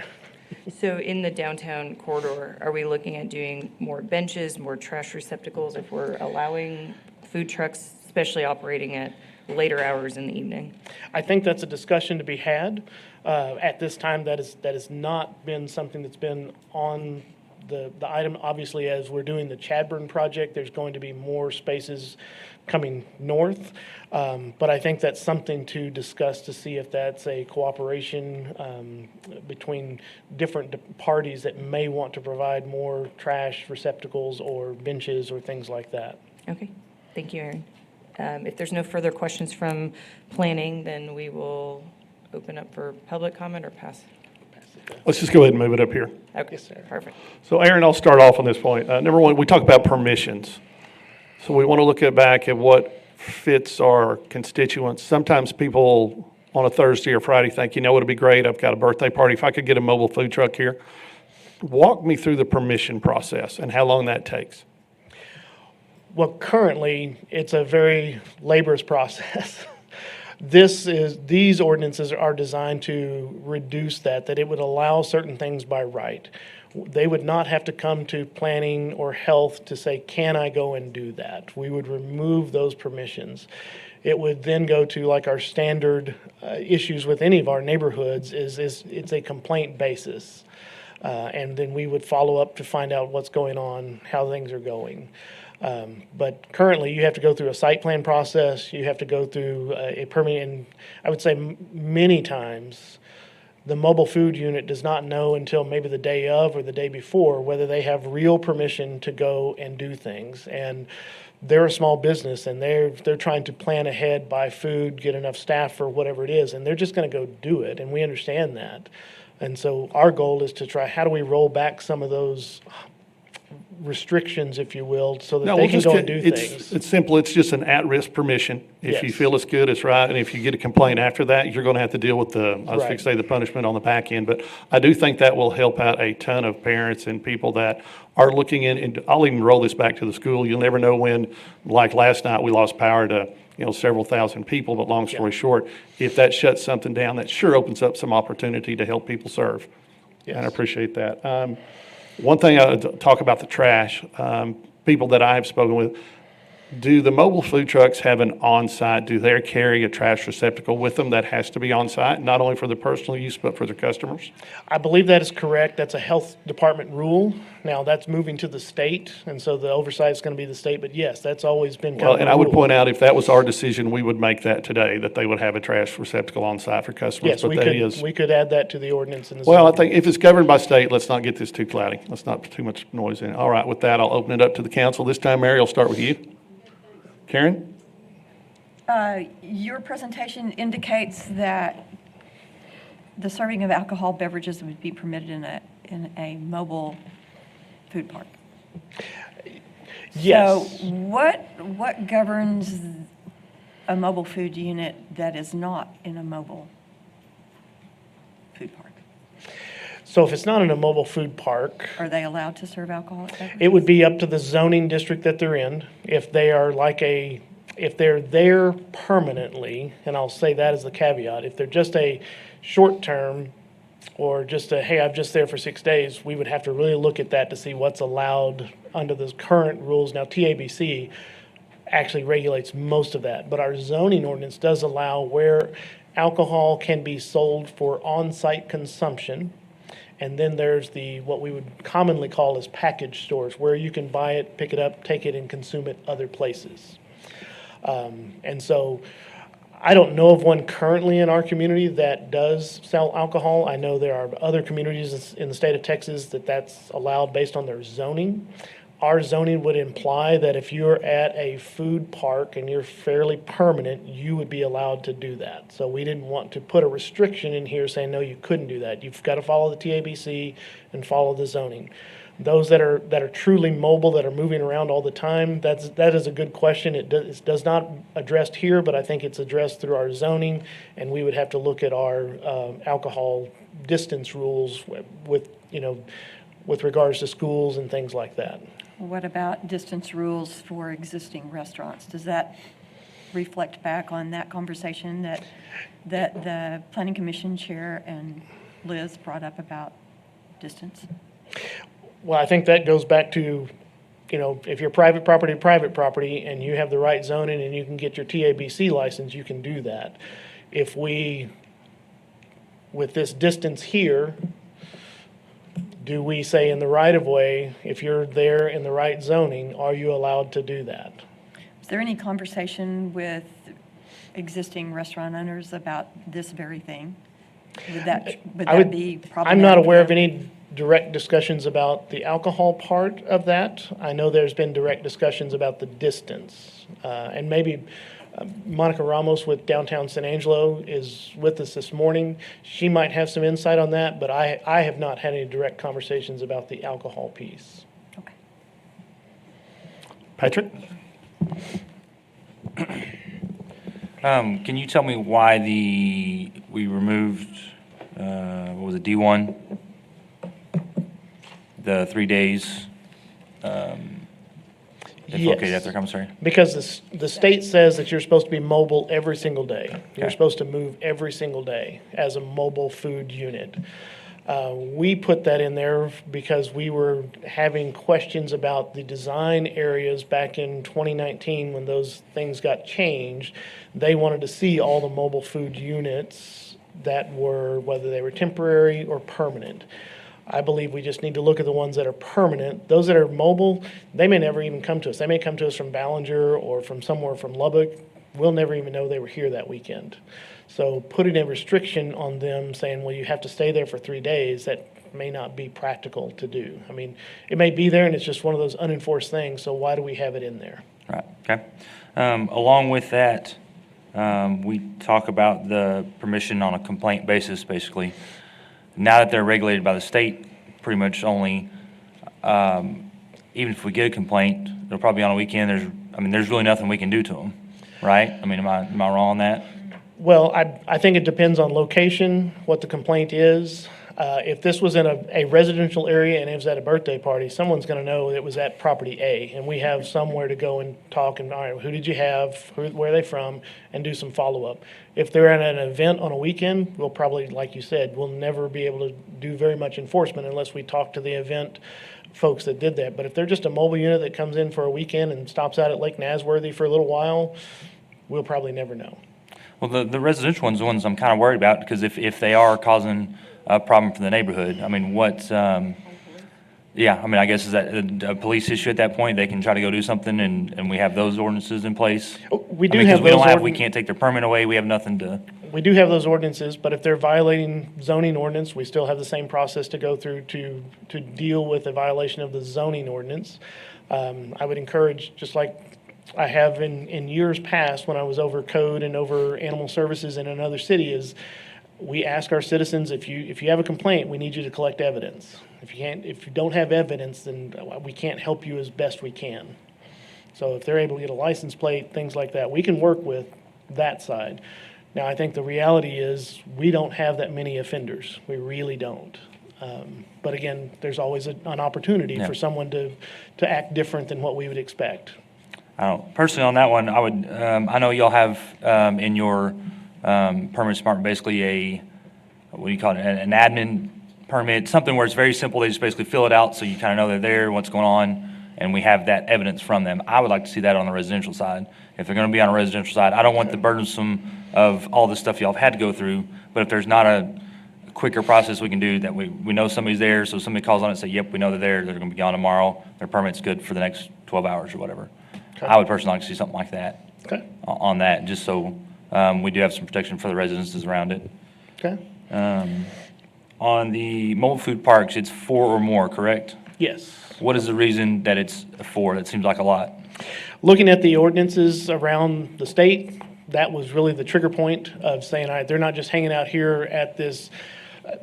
So in the downtown corridor, are we looking at doing more benches, more trash receptacles if we're allowing food trucks, especially operating at later hours in the evening? I think that's a discussion to be had. At this time, that has not been something that's been on the item. Obviously, as we're doing the Chadburn project, there's going to be more spaces coming north. But I think that's something to discuss to see if that's a cooperation between different parties that may want to provide more trash receptacles or benches or things like that. Okay, thank you, Aaron. If there's no further questions from planning, then we will open up for public comment or pass. Let's just go ahead and move it up here. Okay, Yes, sir. perfect. So Aaron, I'll start off on this point. Number one, we talk about permissions. So we want to look back at what fits our constituents. Sometimes people on a Thursday or Friday think, it'd be great, I've got a birthday party, if I could get a mobile food truck here. Walk me through the permission process and how long that takes. Well, currently, it's a very laborious process. These ordinances are designed to reduce that it would allow certain things by right. They would not have to come to planning or health to say, can I go and do that? We would remove those permissions. It would then go to like our standard issues with any of our neighborhoods is it's a complaint basis. And then we would follow up to find out what's going on, how things are going. But currently, you have to go through a site plan process. You have to go through a permit. And I would say many times, the mobile food unit does not know until maybe the day of or the day before whether they have real permission to go and do things. And they're a small business, and they're trying to plan ahead, buy food, get enough staff for whatever it is, and they're just going to go do it. And we understand that. And so our goal is to try, how do we roll back some of those restrictions, if you will, so that No, they we'll can just go get, and do it's, things. it's simple, it's just an at-risk permission. If you Yes. feel it's good, it's right, and if you get a complaint after that, you're gonna have to deal with I was Right. fixing to say the punishment on the back end, but I do think that will help out a ton of parents and people that are looking in, and I'll even roll this back to the school. You'll never know when, like last night, we lost power to, several thousand people, but long story short, if that shuts something down, that sure opens up some opportunity to help people serve. And I Yes. appreciate that. One thing I would talk about the trash, people that I have spoken with, do the mobile food trucks have an on-site, do they carry a trash receptacle with them that has to be on-site, not only for their personal use, but for their customers? I believe that is correct. That's a health department rule. Now, that's moving to the state, and so the oversight is going to be the state, but yes, that's always been kind Well, of and a I would rule. point out, if that was our decision, we would make that today, that they would have a trash receptacle on-site for customers, Yes, but that is. we could add that to the ordinance in the. Well, I zoning. think if it's governed by state, let's not get this too cloudy. Let's not put too much noise in it. All right, with that, I'll open it up to the council. This time, Mary, I'll start with you. Karen? Your presentation indicates that the serving of alcohol beverages would be permitted in a mobile food park. Yes. So what governs a mobile food unit that is not in a mobile food park? So if it's not in a mobile food park, Are they allowed to serve alcoholic beverages? it would be up to the zoning district that they're in. If they are if they're there permanently, and I'll say that as the caveat, if they're just a short term or just hey, I'm just there for 6 days, we would have to really look at that to see what's allowed under the current rules. Now, TABC actually regulates most of that, but our zoning ordinance does allow where alcohol can be sold for on-site consumption. And then there's what we would commonly call as package stores, where you can buy it, pick it up, take it, and consume it other places. And so I don't know of one currently in our community that does sell alcohol. I know there are other communities in the state of Texas that's allowed based on their zoning. Our zoning would imply that if you're at a food park and you're fairly permanent, you would be allowed to do that. So we didn't want to put a restriction in here saying, no, you couldn't do that. You've got to follow the TABC and follow the zoning. Those that are truly mobile, that are moving around all the time, that is a good question. It does not addressed here, but I think it's addressed through our zoning, and we would have to look at our alcohol distance rules with regards to schools and things like that. What about distance rules for existing restaurants? Does that reflect back on that conversation that the Planning Commission Chair and Liz brought up about distance? Well, I think that goes back to, if you're private property, and you have the right zoning and you can get your TABC license, you can do that. If with this distance here, do we say in the right of way, if you're there in the right zoning, are you allowed to do that? Is there any conversation with existing restaurant owners about this very thing? Would that be problematic? I'm not aware of for them? any direct discussions about the alcohol part of that. I know there's been direct discussions about the distance. And maybe Monica Ramos with Downtown San Angelo is with us this morning. She might have some insight on that, but I have not had any direct conversations about the alcohol piece. Okay. Patrick? Can you tell me why we removed, what was it, D1? The 3 days, if located Yes. at their commissary? Because the state says that you're supposed to be mobile every single day. You're Okay. supposed to move every single day as a mobile food unit. We put that in there because we were having questions about the design areas back in 2019 when those things got changed. They wanted to see all the mobile food units that were, whether they were temporary or permanent. I believe we just need to look at the ones that are permanent. Those that are mobile, they may never even come to us. They may come to us from Ballinger or from somewhere from Lubbock. We'll never even know they were here that weekend. So putting a restriction on them saying, well, you have to stay there for 3 days, that may not be practical to do. I mean, it may be there and it's just one of those unenforced things, so why do we have it in there? Right, okay. Along with that, we talk about the permission on a complaint basis, basically. Now that they're regulated by the state, pretty much only, even if we get a complaint, it'll probably be on a weekend. There's really nothing we can do to them, right? I mean, am I wrong on that? Well, I think it depends on location, what the complaint is. If this was in a residential area and it was at a birthday party, someone's going to know it was at property A, and we have somewhere to go and talk and, all right, who did you have, where are they from, and do some follow-up. If they're at an event on a weekend, we'll probably, like you said, we'll never be able to do very much enforcement unless we talk to the event folks that did that. But if they're just a mobile unit that comes in for a weekend and stops out at Lake Nasworthy for a little while, we'll probably never know. Well, the residential ones are the ones I'm kind of worried about, because if they are causing a problem for the neighborhood, I mean, I guess is that a police issue at that point? They can try to go do something, and we have those ordinances in place? We do Because have we those don't have, we can't take their permit away, we have nothing to. We do have those ordinances, but if they're violating zoning ordinance, we still have the same process to go through to deal with a violation of the zoning ordinance. I would encourage, just like I have in years past when I was over code and over animal services in another city, is we ask our citizens, if you have a complaint, we need you to collect evidence. If you don't have evidence, then we can't help you as best we can. So if they're able to get a license plate, things like that, we can work with that side. Now, I think the reality is we don't have that many offenders. We really don't. But again, there's always an opportunity for someone to act different than what we would expect. Personally, on that one, I would. I know y'all have in your permit smart basically what do you call it? An admin permit, something where it's very simple. They just basically fill it out so you kind of know they're there, what's going on, and we have that evidence from them. I would like to see that on the residential side. If they're going to be on a residential side, I don't want the burdensome of all the stuff y'all have had to go through. But if there's not a quicker process we can do, that we know somebody's there, so somebody calls on it and say, yep, we know they're going to be gone tomorrow. Their permit's good for the next 12 hours or whatever. Okay. I would personally like to see something like that on that, just so we do have some protection for the residences around it. Okay. On the mobile food parks, it's 4 or more, correct? Yes. What is the reason that it's 4? That seems like a lot. Looking at the ordinances around the state, that was really the trigger point of saying, all right, they're not just hanging out here at this,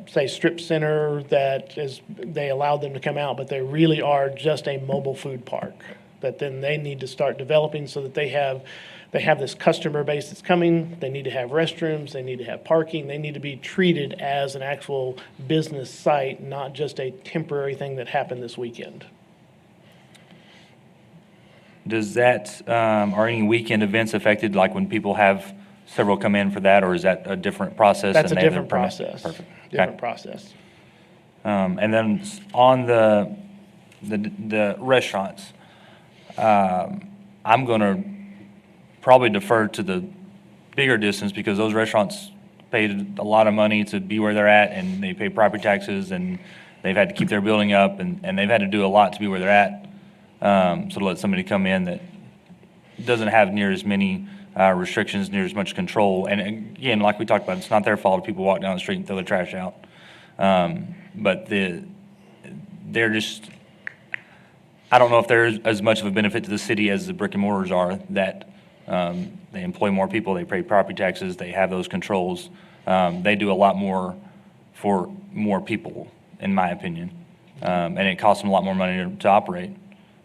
say, strip center that they allowed them to come out, but they really are just a mobile food park that then they need to start developing so that they have this customer base that's coming. They need to have restrooms, they need to have parking, they need to be treated as an actual business site, not just a temporary thing that happened this weekend. Does that, are any weekend events affected, like when people have several come in for that, or is that a different process? That's a and they have different their permit? process. Perfect. Different Okay. process. And then on the restaurants, I'm going to probably defer to the bigger distance, because those restaurants paid a lot of money to be where they're at, and they pay property taxes, and they've had to keep their building up, and they've had to do a lot to be where they're at. So to let somebody come in that doesn't have near as many restrictions, near as much control. And again, like we talked about, it's not their fault if people walk down the street and throw their trash out. But they're just, I don't know if there's as much of a benefit to the city as the brick and mortars are, that they employ more people, they pay property taxes, they have those controls. They do a lot more for more people, in my opinion. And it costs them a lot more money to operate.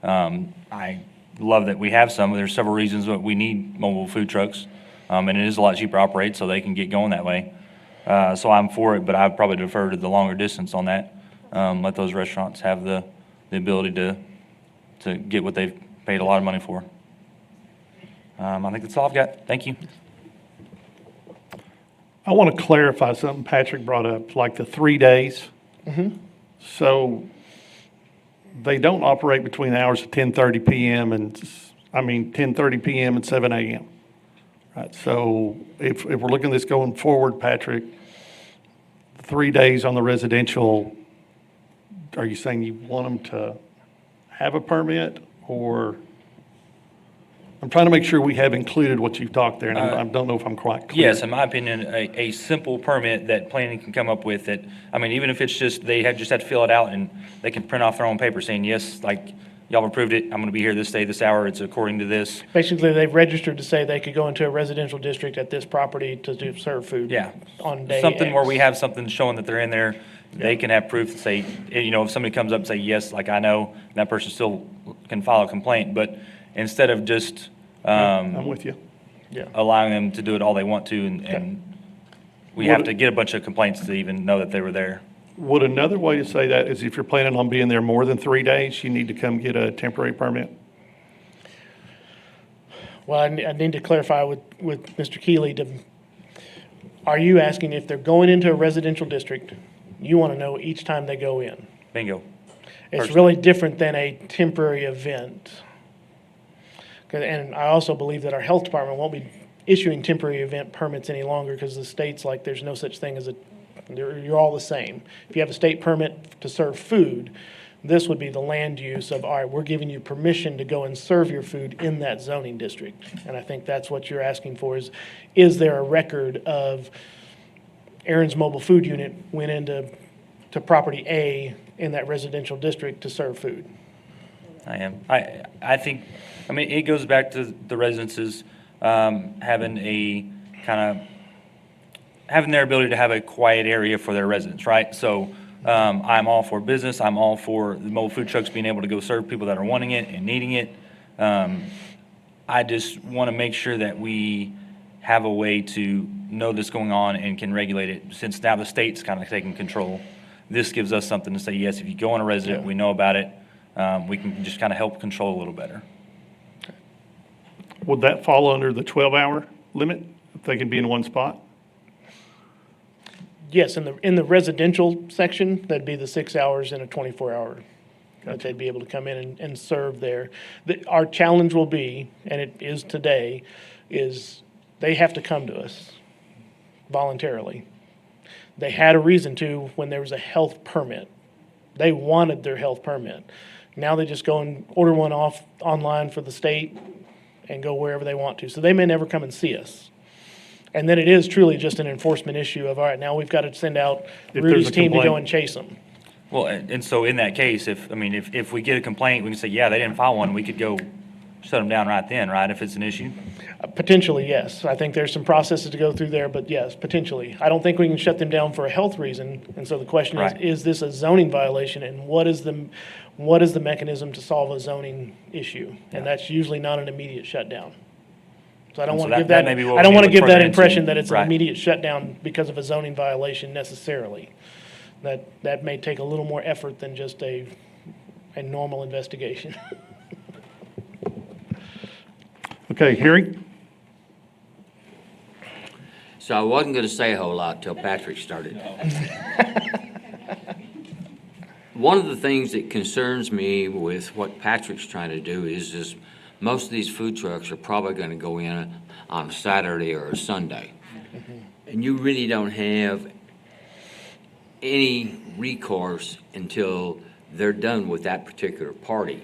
I love that we have some. There's several reasons that we need mobile food trucks, and it is a lot cheaper to operate, so they can get going that way. So I'm for it, but I'd probably defer to the longer distance on that. Let those restaurants have the ability to get what they've paid a lot of money for. I think that's all I've got. Thank you. I want to clarify something Patrick brought up, like the 3 days. Mm-hmm. So they don't operate between the hours of 10:30 p.m. and 10:30 p.m. and 7 a.m. Right. So if we're looking at this going forward, Patrick, 3 days on the residential, are you saying you want them to have a permit, or? I'm trying to make sure we have included what you've talked there, and I don't know if I'm quite clear. Yes, in my opinion, a simple permit that planning can come up with, that, I mean, even if it's just, they just have to fill it out, and they can print off their own paper saying, yes, like, y'all approved it, I'm going to be here this day, this hour, it's according to this. Basically, they've registered to say they could go into a residential district at this property to serve food. Yeah. On day Something X. where we have something showing that they're in there. They can have proof to say, if somebody comes up and say, yes, like I know, and that person's still can file a complaint, but instead of just, I'm with you. Yeah. allowing them to do it all they want to, and we have to get a bunch of complaints to even know that they were there. Would another way to say that is if you're planning on being there more than 3 days, you need to come get a temporary permit? Well, I need to clarify with Mr. Keeley, are you asking if they're going into a residential district, you want to know each time they go in? Bingo. It's really different than a temporary event. And I also believe that our health department won't be issuing temporary event permits any longer because the state's like, there's no such thing as you're all the same. If you have a state permit to serve food, this would be the land use of, all right, we're giving you permission to go and serve your food in that zoning district. And I think that's what you're asking for is there a record of Aaron's Mobile Food Unit went into property A in that residential district to serve food? I am. I think, I mean, it goes back to the residences having their ability to have a quiet area for their residents, right? So I'm all for business. I'm all for the mobile food trucks being able to go serve people that are wanting it and needing it. I just want to make sure that we have a way to know this going on and can regulate it, since now the state's kind of taking control. This gives us something to say, yes, if you go on a resident, we know about it. We can just kind of help control a little better. Would that fall under the 12-hour limit, if they can be in one spot? Yes, in the residential section, that'd be the 6 hours in a 24-hour that they'd be able to come in and serve there. Our challenge will be, and it is today, is they have to come to us voluntarily. They had a reason to when there was a health permit. They wanted their health permit. Now they just go and order one off online for the state and go wherever they want to. So they may never come and see us. And then it is truly just an enforcement issue of, all right, now we've got to send out Rudy's team to go and chase them. Well, and so in that case, if we get a complaint, we can say, yeah, they didn't file one, we could go shut them down right then, right, if it's an issue? Potentially, yes. I think there's some processes to go through there, but yes, potentially. I don't think we can shut them down for a health reason. And so the question is this a zoning violation, and what is the mechanism to solve a zoning issue? And that's usually not an immediate shutdown. So I don't want to give that, I don't want to give that impression that it's an immediate shutdown because of a zoning violation necessarily. That may take a little more effort than just a normal investigation. Okay, Harry? So I wasn't going to say a whole lot till Patrick started. One of the things that concerns me with what Patrick's trying to do is most of these food trucks are probably going to go in on a Saturday or a Sunday. And you really don't have any recourse until they're done with that particular party.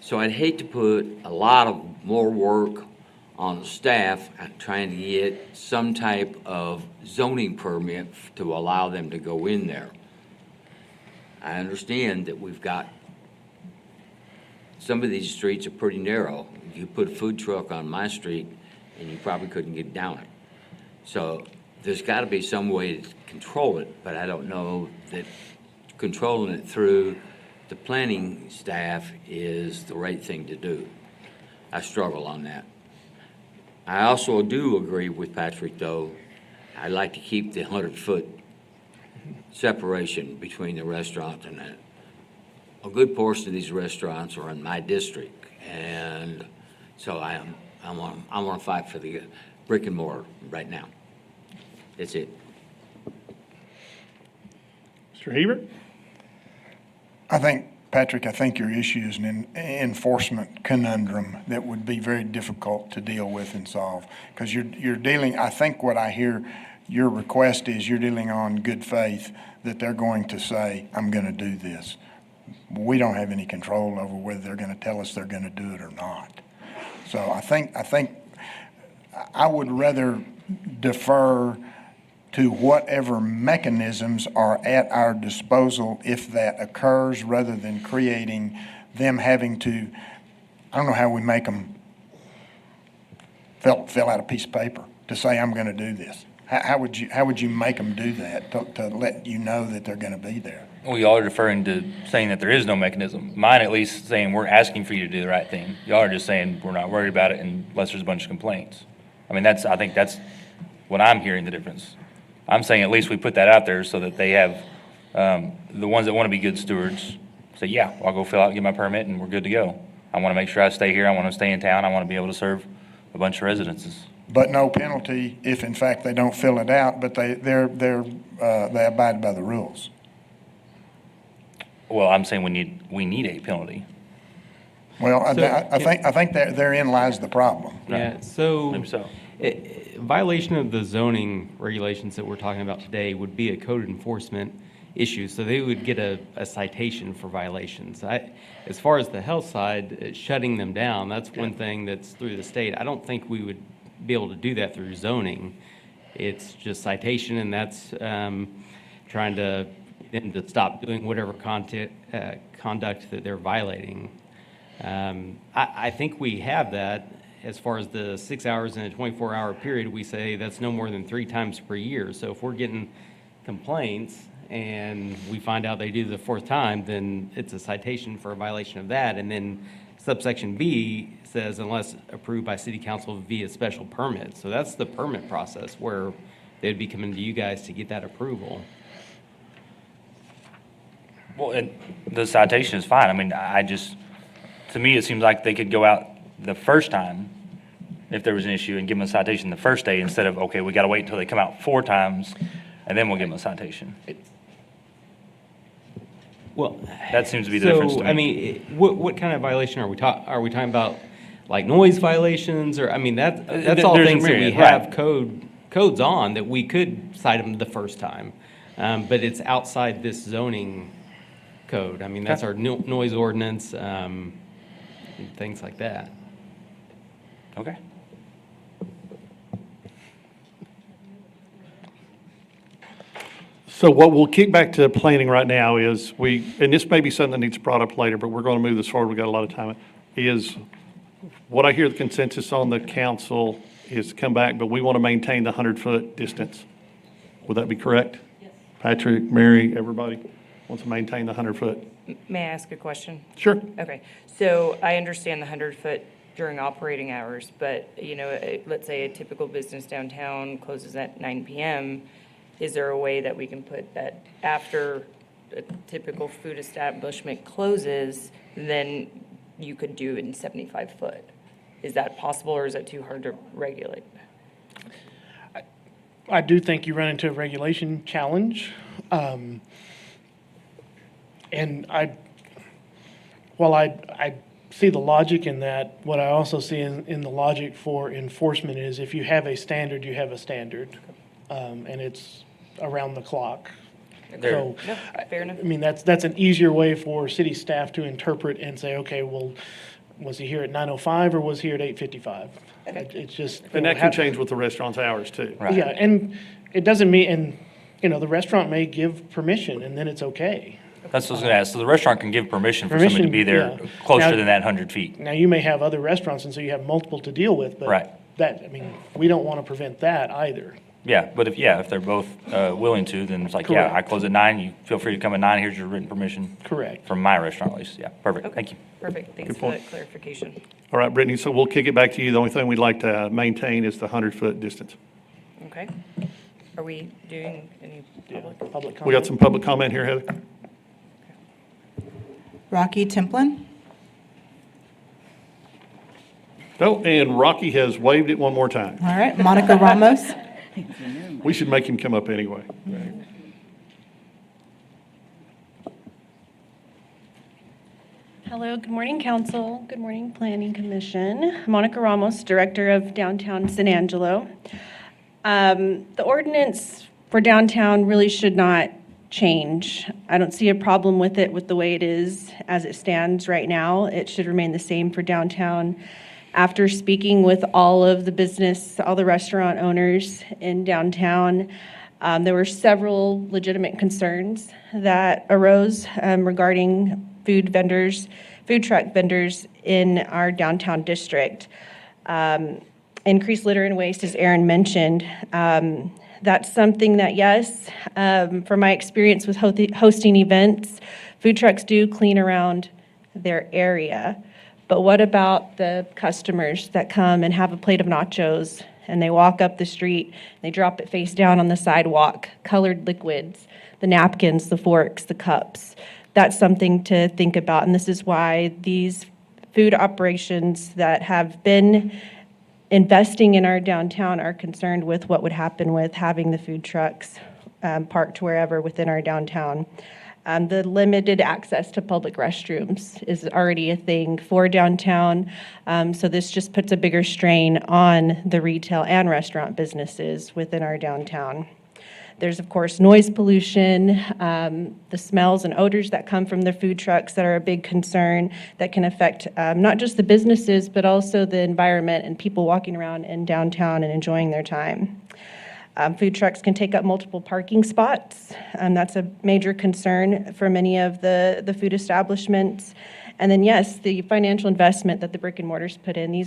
So I'd hate to put a lot of more work on the staff trying to get some type of zoning permit to allow them to go in there. I understand that we've got, some of these streets are pretty narrow. You put a food truck on my street and you probably couldn't get down it. So there's got to be some way to control it, but I don't know that controlling it through the planning staff is the right thing to do. I struggle on that. I also do agree with Patrick, though. I'd like to keep the 100-foot separation between the restaurant and that. A good portion of these restaurants are in my district, and so I want to fight for the brick and mortar right now. That's it. Mr. Hebert? Patrick, I think your issue is an enforcement conundrum that would be very difficult to deal with and solve. Because you're dealing, I think what I hear your request is you're dealing on good faith that they're going to say, I'm going to do this. We don't have any control over whether they're going to tell us they're going to do it or not. So I think I would rather defer to whatever mechanisms are at our disposal if that occurs, rather than creating them having to, I don't know how we make them fill out a piece of paper to say, I'm going to do this. How would you make them do that to let you know that they're going to be there? Well, y'all are referring to saying that there is no mechanism. Mine at least saying we're asking for you to do the right thing. Y'all are just saying we're not worried about it unless there's a bunch of complaints. I mean, I think that's what I'm hearing the difference. I'm saying at least we put that out there so that they have, the ones that want to be good stewards say, yeah, I'll go fill out, get my permit, and we're good to go. I want to make sure I stay here. I want to stay in town. I want to be able to serve a bunch of residences. But no penalty if in fact they don't fill it out, but they abide by the rules. Well, I'm saying we need a penalty. Well, I think that therein lies the problem. Yeah, so. Maybe so. Violation of the zoning regulations that we're talking about today would be a code enforcement issue, so they would get a citation for violations. As far as the health side, shutting them down, that's one thing that's through the state. I don't think we would be able to do that through zoning. It's just citation, and that's trying to get them to stop doing whatever conduct that they're violating. I think we have that. As far as the 6 hours in a 24-hour period, we say that's no more than 3 times per year. So if we're getting complaints and we find out they do the 4th time, then it's a citation for a violation of that. And then subsection B says unless approved by city council via special permit. So that's the permit process where they'd be coming to you guys to get that approval. Well, and the citation is fine. I mean, to me, it seems like they could go out the first time if there was an issue and give them a citation the first day instead of, okay, we got to wait until they come out 4 times and then we'll give them a citation. Well, that seems to be the difference to me. I mean, what kind of violation are we talking? Are we talking about like noise violations, or I mean that's all There's a things that we myriad, have right. codes on that we could cite them the first time, but it's outside this zoning code. I mean that's our noise ordinance, and things like that. Okay. So what we'll kick back to planning right now is and this may be something that needs brought up later, but we're going to move this forward. We've got a lot of time. Is what I hear the consensus on the council is to come back, but we want to maintain the 100-foot distance. Would that be correct? Yes. Patrick, Mary, everybody wants to maintain the 100-foot. May I ask a question? Sure. Okay, so I understand the 100-foot during operating hours, but, let's say a typical business downtown closes at 9 p.m., is there a way that we can put that after a typical food establishment closes, then you could do it in 75 foot? Is that possible, or is that too hard to regulate? I do think you run into a regulation challenge. And while I see the logic in that, what I also see in the logic for enforcement is if you have a standard, you have a standard. And it's around the clock. So, No, fair enough. I mean, that's an easier way for city staff to interpret and say, okay, well, was he here at 9:05 or was he here at 8:55? It's just. And that can change with the restaurant's hours too. Right. Yeah, and it doesn't mean, the restaurant may give permission and then it's okay. That's what I was going to ask. So the restaurant can give permission for somebody to be there yeah. closer Now- than that 100 feet. Now, you may have other restaurants and so you have multiple to deal with, but. Right. We don't want to prevent that either. Yeah, but if they're both willing to, then it's like, yeah, I close at 9, you feel free to come at 9, here's your written permission. Correct. From my restaurant at least, yeah, perfect, Okay. thank you. Perfect, thanks Good for point. that clarification. All right, Brittany, so we'll kick it back to you. The only thing we'd like to maintain is the 100-foot distance. Okay. Are we doing any public? Public comment. We got some public comment here, Heather. Rocky Templin? Oh, and Rocky has waved it one more time. All right, Monica Ramos? We should make him come up anyway. Hello, good morning, Council. Good morning, Planning Commission. Monica Ramos, Director of Downtown San Angelo. The ordinance for downtown really should not change. I don't see a problem with it with the way it is as it stands right now. It should remain the same for downtown. After speaking with all of the business, all the restaurant owners in downtown, there were several legitimate concerns that arose regarding food truck vendors in our downtown district. Increased litter and waste, as Aaron mentioned. That's something that, yes, from my experience with hosting events, food trucks do clean around their area. But what about the customers that come and have a plate of nachos and they walk up the street, they drop it face down on the sidewalk, colored liquids, the napkins, the forks, the cups? That's something to think about, and this is why these food operations that have been investing in our downtown are concerned with what would happen with having the food trucks parked wherever within our downtown. The limited access to public restrooms is already a thing for downtown, so this just puts a bigger strain on the retail and restaurant businesses within our downtown. There's, of course, noise pollution, the smells and odors that come from the food trucks that are a big concern that can affect not just the businesses, but also the environment and people walking around in downtown and enjoying their time. Food trucks can take up multiple parking spots. That's a major concern for many of the food establishments. And then, yes, the financial investment that the brick and mortars put in.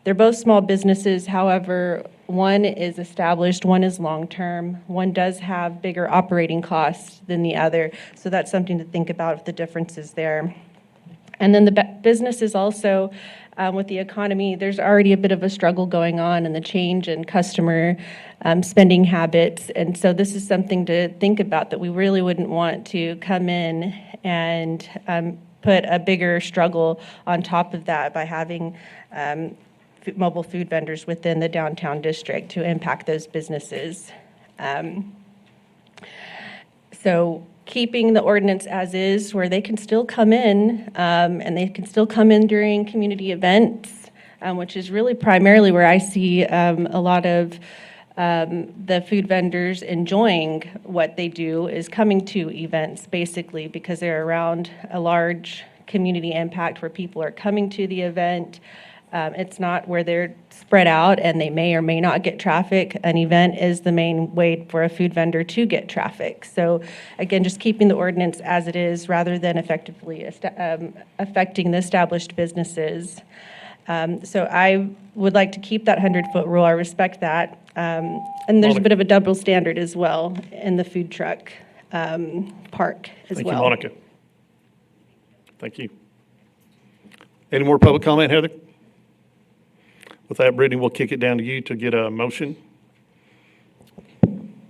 They're both small businesses. However, one is established, one is long-term. One does have bigger operating costs than the other. So that's something to think about with the differences there. And then the businesses also, with the economy, there's already a bit of a struggle going on and the change in customer spending habits. And so this is something to think about, that we really wouldn't want to come in and put a bigger struggle on top of that by having mobile food vendors within the downtown district to impact those businesses. So keeping the ordinance as is, where they can still come in, and they can still come in during community events, which is really primarily where I see a lot of the food vendors enjoying what they do, is coming to events, basically, because they're around a large community impact where people are coming to the event. It's not where they're spread out and they may or may not get traffic. An event is the main way for a food vendor to get traffic. So again, just keeping the ordinance as it is rather than effectively affecting the established businesses. So I would like to keep that 100-foot rule. I respect that. And there's a bit of a double standard as well in the food truck park as well. Thank you, Monica. Thank you. Any more public comment, Heather? With that, Brittany, we'll kick it down to you to get a motion.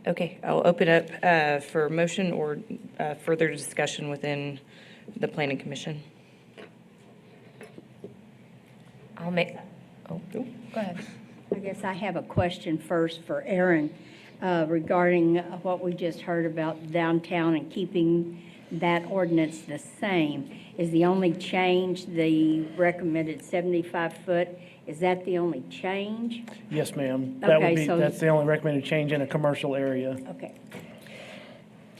Okay, I'll open up for motion or further discussion within the Planning Commission. I'll make, go ahead. I guess I have a question first for Aaron regarding what we just heard about downtown and keeping that ordinance the same. Is the only change the recommended 75-foot? Is that the only change? Yes, ma'am. That would be, that's the only recommended change in a commercial area. Okay.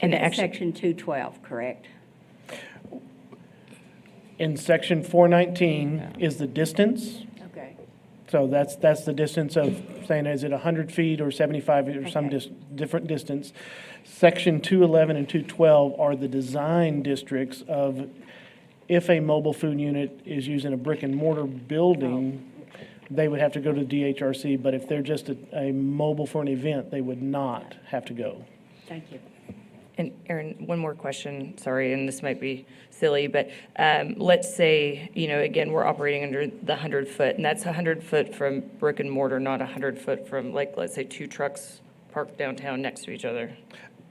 And that's actually, Section 212, correct? In section 419 is the distance. Okay. So that's the distance of saying, is it 100 feet or 75 or some different distance. Section 211 and 212 are the design districts of if a mobile food unit is using a brick and mortar building, they would have to go to DHRC, but if they're just a mobile for an event, they would not have to go. Thank you. and Aaron, one more question, sorry, and this might be silly, but let's say, again, we're operating under the 100-foot, and that's 100-foot from brick and mortar, not 100-foot from, like, let's say, two trucks parked downtown next to each other.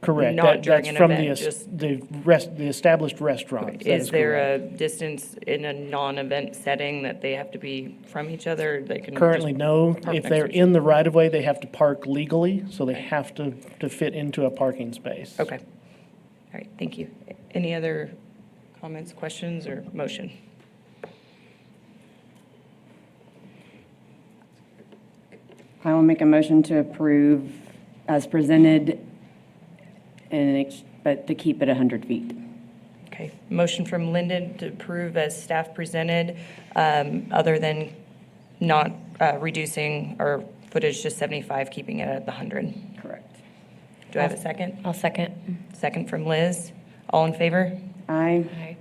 Correct. Not during That's an from event, the established restaurants. Is there a distance in a non-event setting that they have to be from each other? They can Currently, just no. park If next they're to each in the right-of-way, they have to park legally, so they have to fit into a parking space. Okay. All right, thank you. Any other comments, questions, or motion? I will make a motion to approve as presented, but to keep it 100 feet. Okay, motion from Lyndon to approve as staff presented, other than not reducing our footage to 75, keeping it at the 100. Correct. Do I have a second? I'll second. Second from Liz. All in favor? Aye.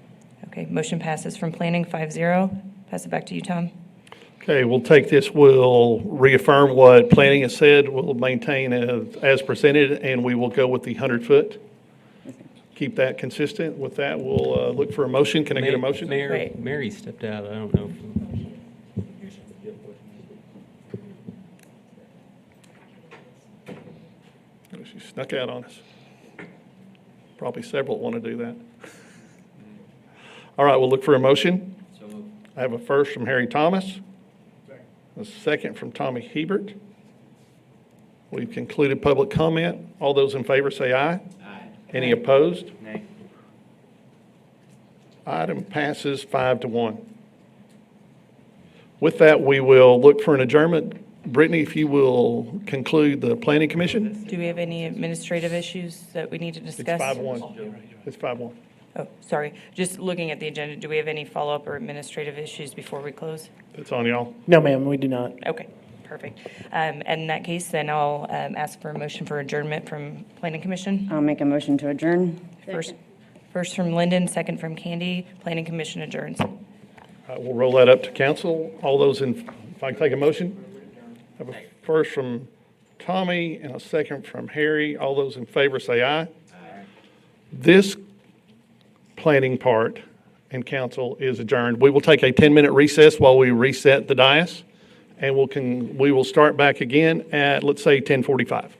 Okay, motion passes from planning 5-0. Pass it back to you, Tom. Okay, we'll take this, we'll reaffirm what planning has said, we'll maintain as presented, and we will go with the 100-foot. Keep that consistent. With that, we'll look for a motion. Can I get a motion? Mayor, Mary stepped out. I don't know. She snuck out on us. Probably several want to do that. All right, we'll look for a motion. I have a first from Harry Thomas, a second from Tommy Hebert. We've concluded public comment. All those in favor say aye. Aye. Any opposed? Nay. Item passes 5-1. With that, we will look for an adjournment. Brittany, if you will conclude the planning commission? Do we have any administrative issues that we need to It's discuss? 5-1. It's 5-1. Oh, sorry. Just looking at the agenda, do we have any follow-up or administrative issues before we close? It's on y'all. No, ma'am, we do not. Okay, perfect. And in that case, then I'll ask for a motion for adjournment from Planning Commission. I'll make a motion to adjourn. First from Lyndon, second from Candy. Planning Commission adjourns. We'll roll that up to council. All those if I can take a motion? I have a first from Tommy and a second from Harry. All those in favor say aye. Aye. This planning part and council is adjourned. We will take a 10-minute recess while we reset the dais, and we will start back again at, let's say, 10:45.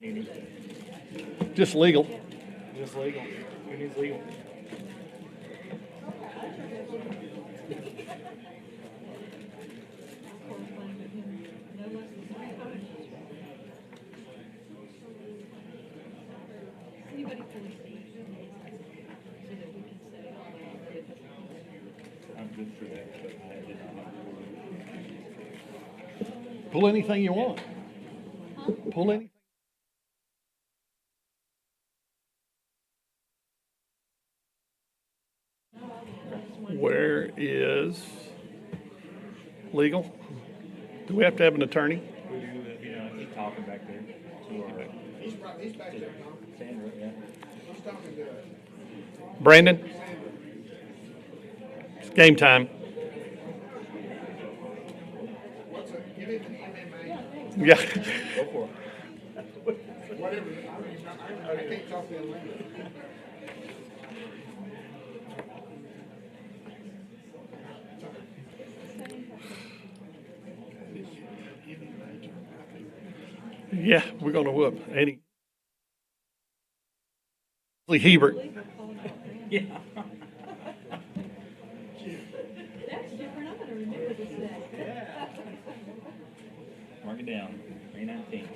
Just legal. Just legal. Who needs legal? Pull anything you want. Pull anything. Where is legal? Do we have to have an attorney? We do, he's talking back there to our. He's back there. Sandra, yeah. Brandon? It's game time. Yeah. Go for it. Whatever. I can't talk to him. Yeah, we're gonna whoop Eddie. Hebert. Yeah. That's different. I'm going to remember this day. Mark it down, May 19th.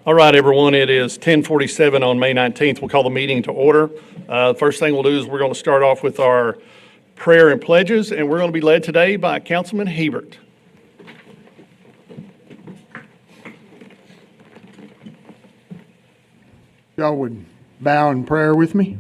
All right, everyone, it is 10:47 on May 19th. We'll call the meeting to order. First thing we'll do is we're going to start off with our prayer and pledges, and we're going to be led today by Councilman Hebert. Y'all would bow in prayer with me.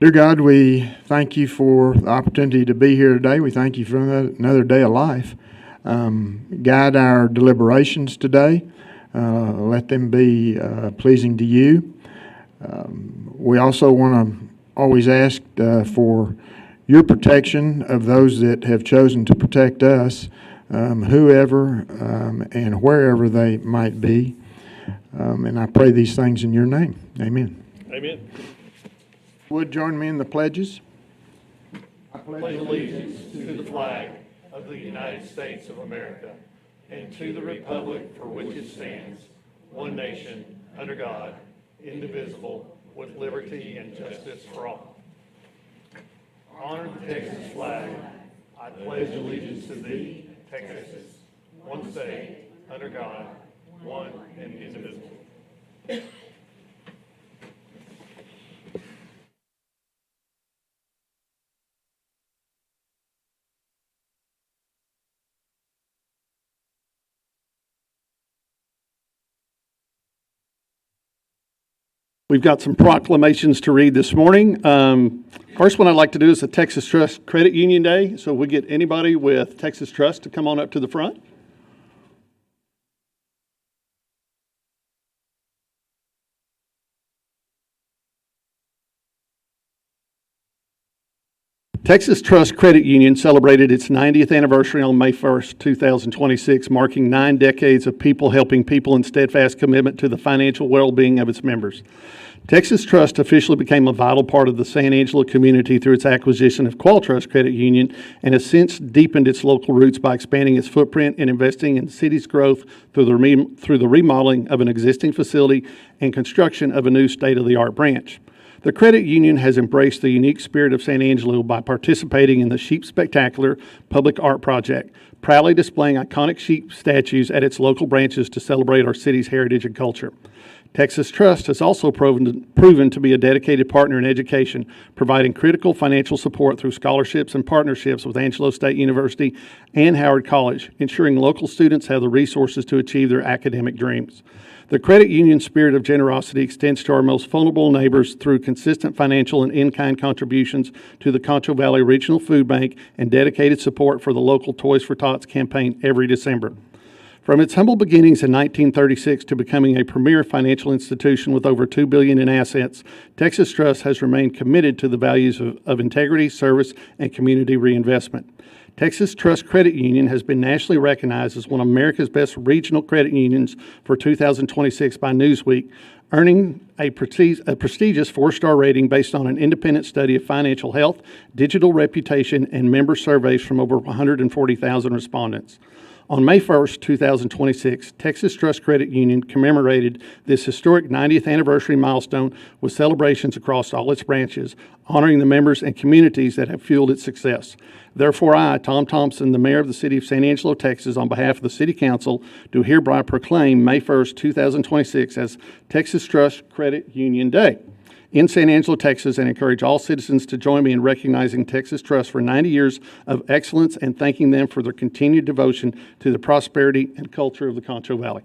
Dear God, we thank you for the opportunity to be here today. We thank you for another day of life. Guide our deliberations today. Let them be pleasing to you. We also want to always ask for your protection of those that have chosen to protect us, whoever and wherever they might be. And I pray these things in your name. Amen. Amen. Would join me in the pledges? I pledge allegiance to the flag of the United States of America and to the republic for which it stands, one nation, under God, indivisible, with liberty and justice for all. Honor the Texas flag. I pledge allegiance to thee, Texas, one state, under God, one and indivisible. We've got some proclamations to read this morning. First one I'd like to do is the Texas Trust Credit Union Day. So we get anybody with Texas Trust to come on up to the front. Texas Trust Credit Union celebrated its 90th anniversary on May 1st, 2026, marking 9 decades of people helping people and steadfast commitment to the financial well-being of its members. Texas Trust officially became a vital part of the San Angelo community through its acquisition of Qualtrust Credit Union and has since deepened its local roots by expanding its footprint and investing in the city's growth through the remodeling of an existing facility and construction of a new state-of-the-art branch. The credit union has embraced the unique spirit of San Angelo by participating in the Sheep Spectacular public art project, proudly displaying iconic sheep statues at its local branches to celebrate our city's heritage and culture. Texas Trust has also proven to be a dedicated partner in education, providing critical financial support through scholarships and partnerships with Angelo State University and Howard College, ensuring local students have the resources to achieve their academic dreams. The credit union's spirit of generosity extends to our most vulnerable neighbors through consistent financial and in-kind contributions to the Concho Valley Regional Food Bank and dedicated support for the local Toys for Tots campaign every December. From its humble beginnings in 1936 to becoming a premier financial institution with over $2 billion in assets, Texas Trust has remained committed to the values of integrity, service, and community reinvestment. Texas Trust Credit Union has been nationally recognized as one of America's best regional credit unions for 2026 by Newsweek, earning a prestigious 4-star rating based on an independent study of financial health, digital reputation, and member surveys from over 140,000 respondents. On May 1st, 2026, Texas Trust Credit Union commemorated this historic 90th anniversary milestone with celebrations across all its branches, honoring the members and communities that have fueled its success. Therefore, I, Tom Thompson, the mayor of the city of San Angelo, Texas, on behalf of the city council, do hereby proclaim May 1st, 2026 as Texas Trust Credit Union Day in San Angelo, Texas, and encourage all citizens to join me in recognizing Texas Trust for 90 years of excellence and thanking them for their continued devotion to the prosperity and culture of the Concho Valley.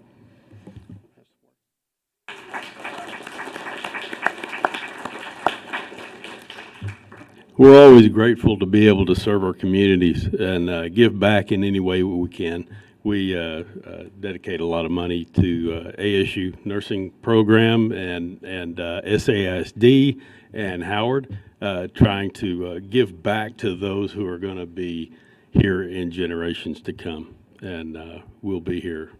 We're always grateful to be able to serve our communities and give back in any way we can. We dedicate a lot of money to ASU nursing program and SASD and Howard, trying to give back to those who are going to be here in generations to come. And we'll be here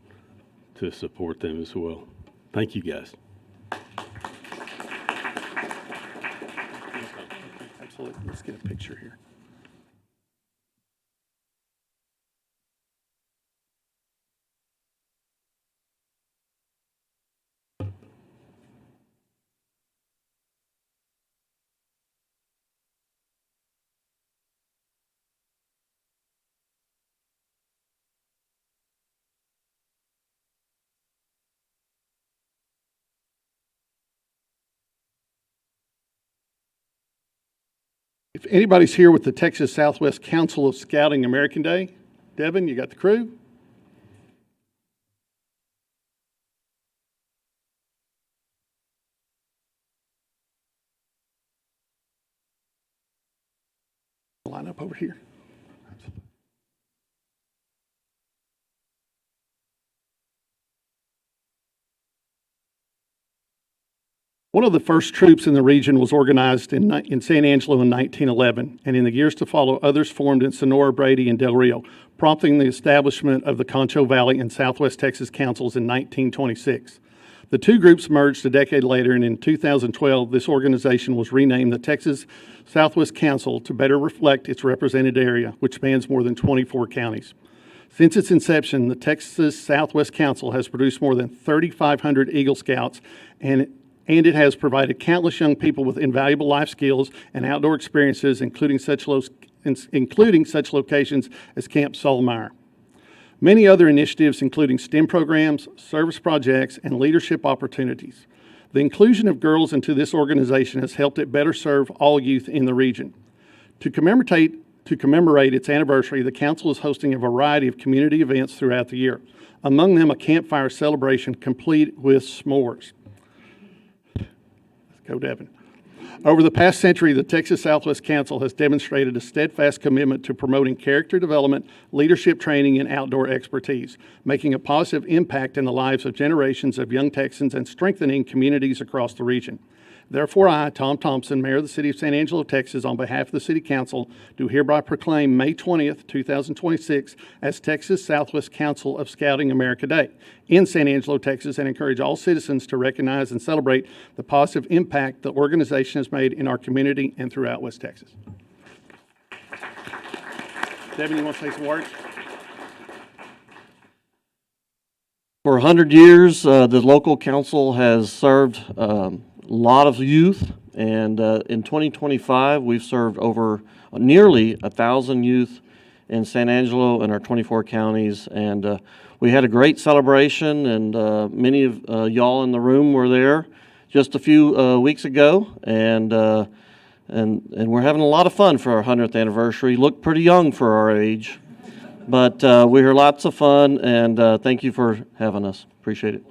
to support them as well. Thank you, guys. Absolutely. Let's get a picture here. If anybody's here with the Texas Southwest Council of Scouting American Day, Devin, you got the crew? Line up over here. One of the first troops in the region was organized in San Angelo in 1911, and in the years to follow, others formed in Sonora, Brady, and Del Rio, prompting the establishment of the Concho Valley and Southwest Texas Councils in 1926. The two groups merged a decade later, and in 2012, this organization was renamed the Texas Southwest Council to better reflect its represented area, which spans more than 24 counties. Since its inception, the Texas Southwest Council has produced more than 3,500 Eagle Scouts, and it has provided countless young people with invaluable life skills and outdoor experiences, including such locations as Camp Solomar. Many other initiatives, including STEM programs, service projects, and leadership opportunities. The inclusion of girls into this organization has helped it better serve all youth in the region. To commemorate its anniversary, the council is hosting a variety of community events throughout the year, among them a campfire celebration complete with s'mores. Go Devin. Over the past century, the Texas Southwest Council has demonstrated a steadfast commitment to promoting character development, leadership training, and outdoor expertise, making a positive impact in the lives of generations of young Texans and strengthening communities across the region. Therefore, I, Tom Thompson, Mayor of the City of San Angelo, Texas, on behalf of the City Council, do hereby proclaim May 20th, 2026 as Texas Southwest Council of Scouting America Day in San Angelo, Texas, and encourage all citizens to recognize and celebrate the positive impact the organization has made in our community and throughout West Texas. Devin, you want to say some words? For 100 years, the local council has served a lot of youth, and in 2025, we've served over nearly 1,000 youth in San Angelo and our 24 counties, and we had a great celebration, and many of y'all in the room were there just a few weeks ago, and we're having a lot of fun for our 100th anniversary. Look pretty young for our age, but we had lots of fun, and thank you for having us. Appreciate it.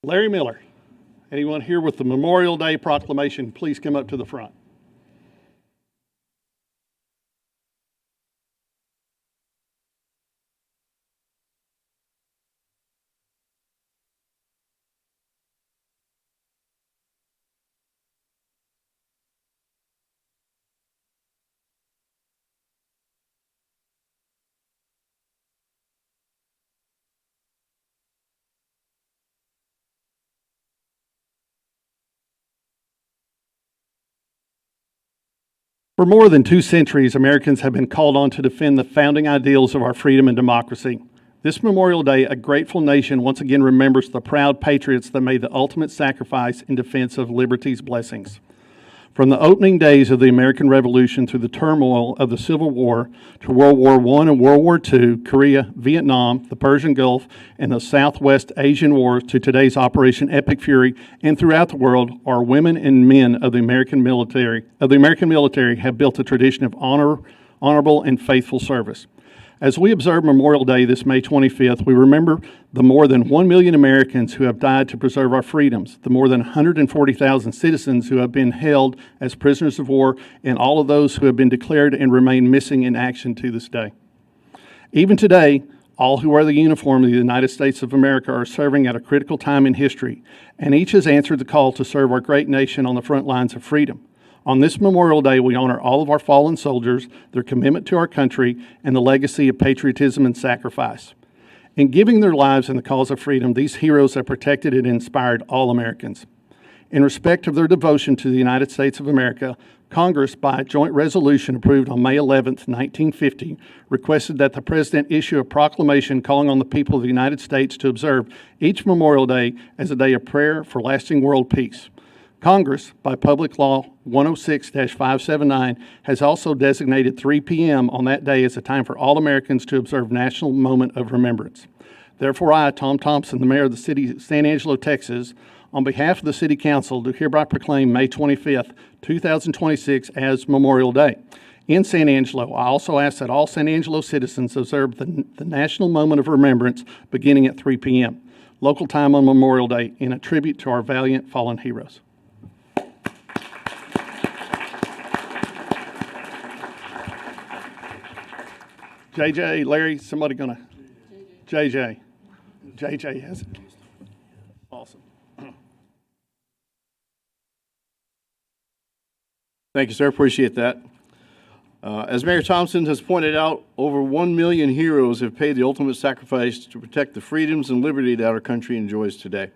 Larry Miller. Anyone here with the Memorial Day proclamation, please come up to the front. For more than 2 centuries, Americans have been called on to defend the founding ideals of our freedom and democracy. This Memorial Day, a grateful nation once again remembers the proud patriots that made the ultimate sacrifice in defense of liberty's blessings. From the opening days of the American Revolution through the turmoil of the Civil War to World War I and World War II, Korea, Vietnam, the Persian Gulf, and the Southwest Asian Wars to today's Operation Epic Fury, and throughout the world, our women and men of the American military have built a tradition of honorable and faithful service. As we observe Memorial Day this May 25th, we remember the more than 1 million Americans who have died to preserve our freedoms, the more than 140,000 citizens who have been held as prisoners of war, and all of those who have been declared and remain missing in action to this day. Even today, all who wear the uniform of the United States of America are serving at a critical time in history, and each has answered the call to serve our great nation on the front lines of freedom. On this Memorial Day, we honor all of our fallen soldiers, their commitment to our country, and the legacy of patriotism and sacrifice. In giving their lives in the cause of freedom, these heroes have protected and inspired all Americans. In respect of their devotion to the United States of America, Congress, by a joint resolution approved on May 11, 1950, requested that the President issue a proclamation calling on the people of the United States to observe each Memorial Day as a day of prayer for lasting world peace. Congress, by Public Law 106-579, has also designated 3 p.m. on that day as a time for all Americans to observe National Moment of Remembrance. Therefore, I, Tom Thompson, the mayor of the city of San Angelo, Texas, on behalf of the City Council, do hereby proclaim May 25th, 2026 as Memorial Day. In San Angelo, I also ask that all San Angelo citizens observe the National Moment of Remembrance beginning at 3 p.m., local time on Memorial Day, in a tribute to our valiant fallen heroes. JJ, Larry, somebody gonna? JJ. JJ has it. Awesome. Thank you, sir. Appreciate that. As Mayor Thompson has pointed out, over 1 million heroes have paid the ultimate sacrifice to protect the freedoms and liberty that our country enjoys today.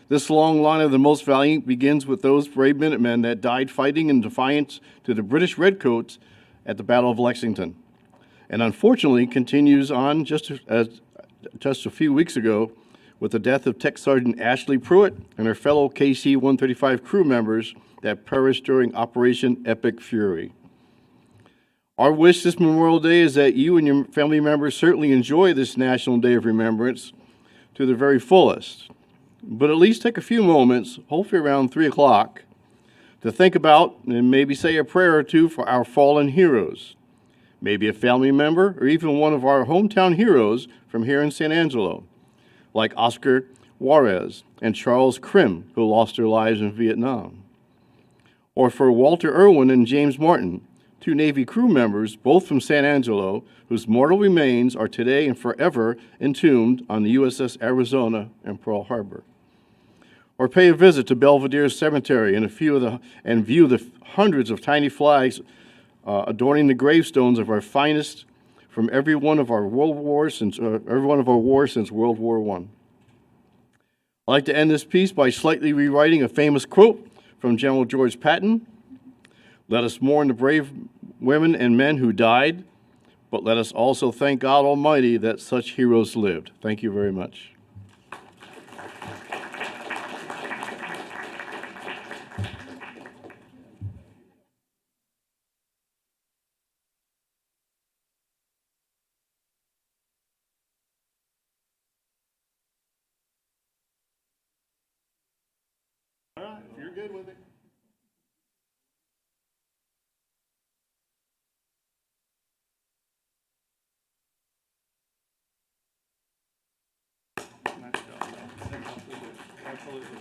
This long line of the most valiant begins with those brave Minutemen that died fighting in defiance to the British Redcoats at the Battle of Lexington, and unfortunately continues on just a few weeks ago with the death of Tech Sergeant Ashley Pruitt and her fellow KC-135 crew members that perished during Operation Epic Fury. Our wish this Memorial Day is that you and your family members certainly enjoy this National Day of Remembrance to the very fullest, but at least take a few moments, hopefully around 3 o'clock, to think about and maybe say a prayer or two for our fallen heroes. Maybe a family member or even one of our hometown heroes from here in San Angelo, like Oscar Juarez and Charles Krim, who lost their lives in Vietnam. Or for Walter Irwin and James Martin, 2 Navy crew members, both from San Angelo, whose mortal remains are today and forever entombed on the USS Arizona in Pearl Harbor. Or pay a visit to Belvedere Cemetery and view the hundreds of tiny flags adorning the gravestones of our finest from every one of our wars since World War I. I'd like to end this piece by slightly rewriting a famous quote from General George Patton. Let us mourn the brave women and men who died, but let us also thank God Almighty that such heroes lived. Thank you very much. All right, if you're good with it. Nice job. Absolutely.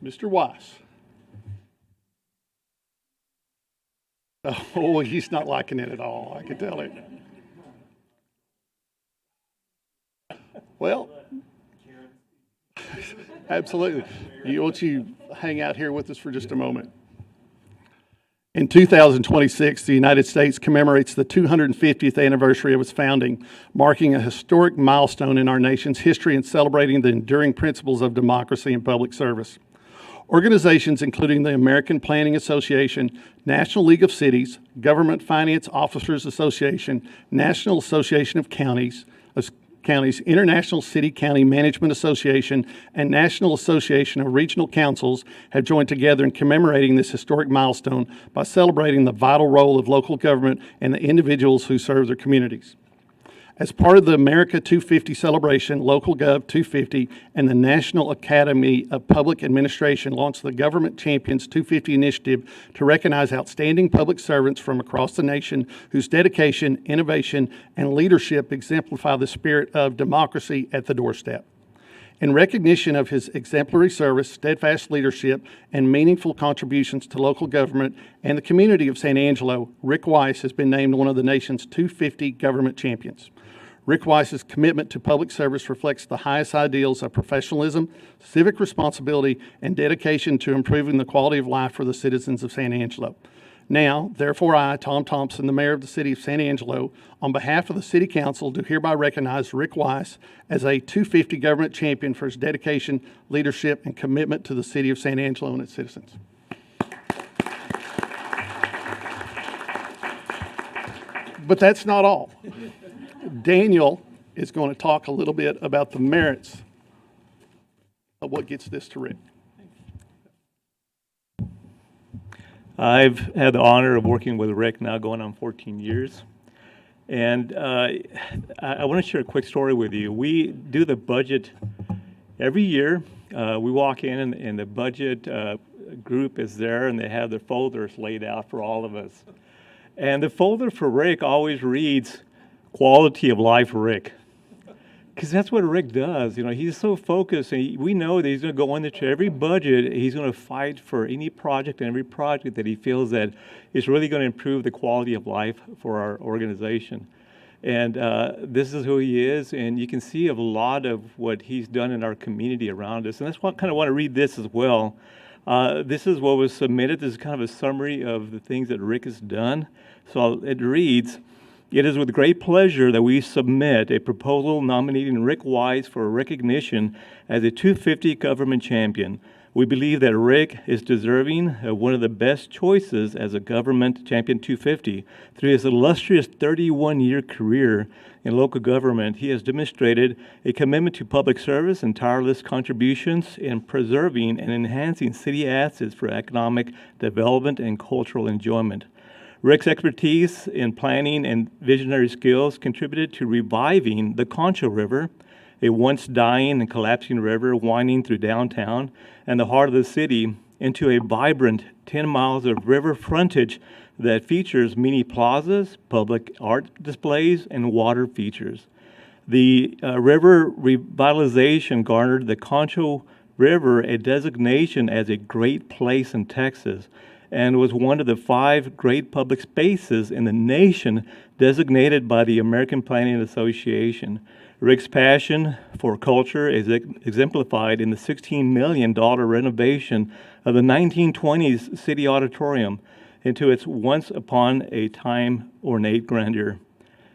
Mr. Weiss. Oh, he's not liking it at all, I can tell it. Well, absolutely. Won't you hang out here with us for just a moment? In 2026, the United States commemorates the 250th anniversary of its founding, marking a historic milestone in our nation's history and celebrating the enduring principles of democracy and public service. Organizations including the American Planning Association, National League of Cities, Government Finance Officers Association, National Association of Counties, International City-County Management Association, and National Association of Regional Councils have joined together in commemorating this historic milestone by celebrating the vital role of local government and the individuals who serve their communities. As part of the America 250 celebration, Local Gov 250 and the National Academy of Public Administration launched the Government Champions 250 initiative to recognize outstanding public servants from across the nation whose dedication, innovation, and leadership exemplify the spirit of democracy at the doorstep. In recognition of his exemplary service, steadfast leadership, and meaningful contributions to local government and the community of San Angelo, Rick Weiss has been named one of the nation's 250 government champions. Rick Weiss's commitment to public service reflects the highest ideals of professionalism, civic responsibility, and dedication to improving the quality of life for the citizens of San Angelo. Now, therefore, I, Tom Thompson, the mayor of the city of San Angelo, on behalf of the City Council, do hereby recognize Rick Weiss as a 250 government champion for his dedication, leadership, and commitment to the city of San Angelo and its citizens. But that's not all. Daniel is going to talk a little bit about the merits of what gets this to Rick. I've had the honor of working with Rick now going on 14 years. And I want to share a quick story with you. We do the budget every year. We walk in and the budget group is there and they have their folders laid out for all of us. And the folder for Rick always reads, Quality of Life Rick. Because that's what Rick does. You know, he's so focused, and we know that he's going to go into every budget. He's going to fight for any project and every project that he feels that is really going to improve the quality of life for our organization. And this is who he is, and you can see a lot of what he's done in our community around us. And that's why I kind of want to read this as well. This is what was submitted. This is kind of a summary of the things that Rick has done. So it reads, It is with great pleasure that we submit a proposal nominating Rick Weiss for recognition as a 250 government champion. We believe that Rick is deserving of one of the best choices as a government champion 250. Through his illustrious 31-year career in local government, he has demonstrated a commitment to public service and tireless contributions in preserving and enhancing city assets for economic development and cultural enjoyment. Rick's expertise in planning and visionary skills contributed to reviving the Concho River, a once dying and collapsing river winding through downtown and the heart of the city, into a vibrant 10 miles of river frontage that features mini plazas, public art displays, and water features. The river revitalization garnered the Concho River a designation as a Great Place in Texas, and was one of the 5 great public spaces in the nation designated by the American Planning Association. Rick's passion for culture is exemplified in the $16 million renovation of the 1920s City Auditorium into its once-upon-a-time ornate grandeur.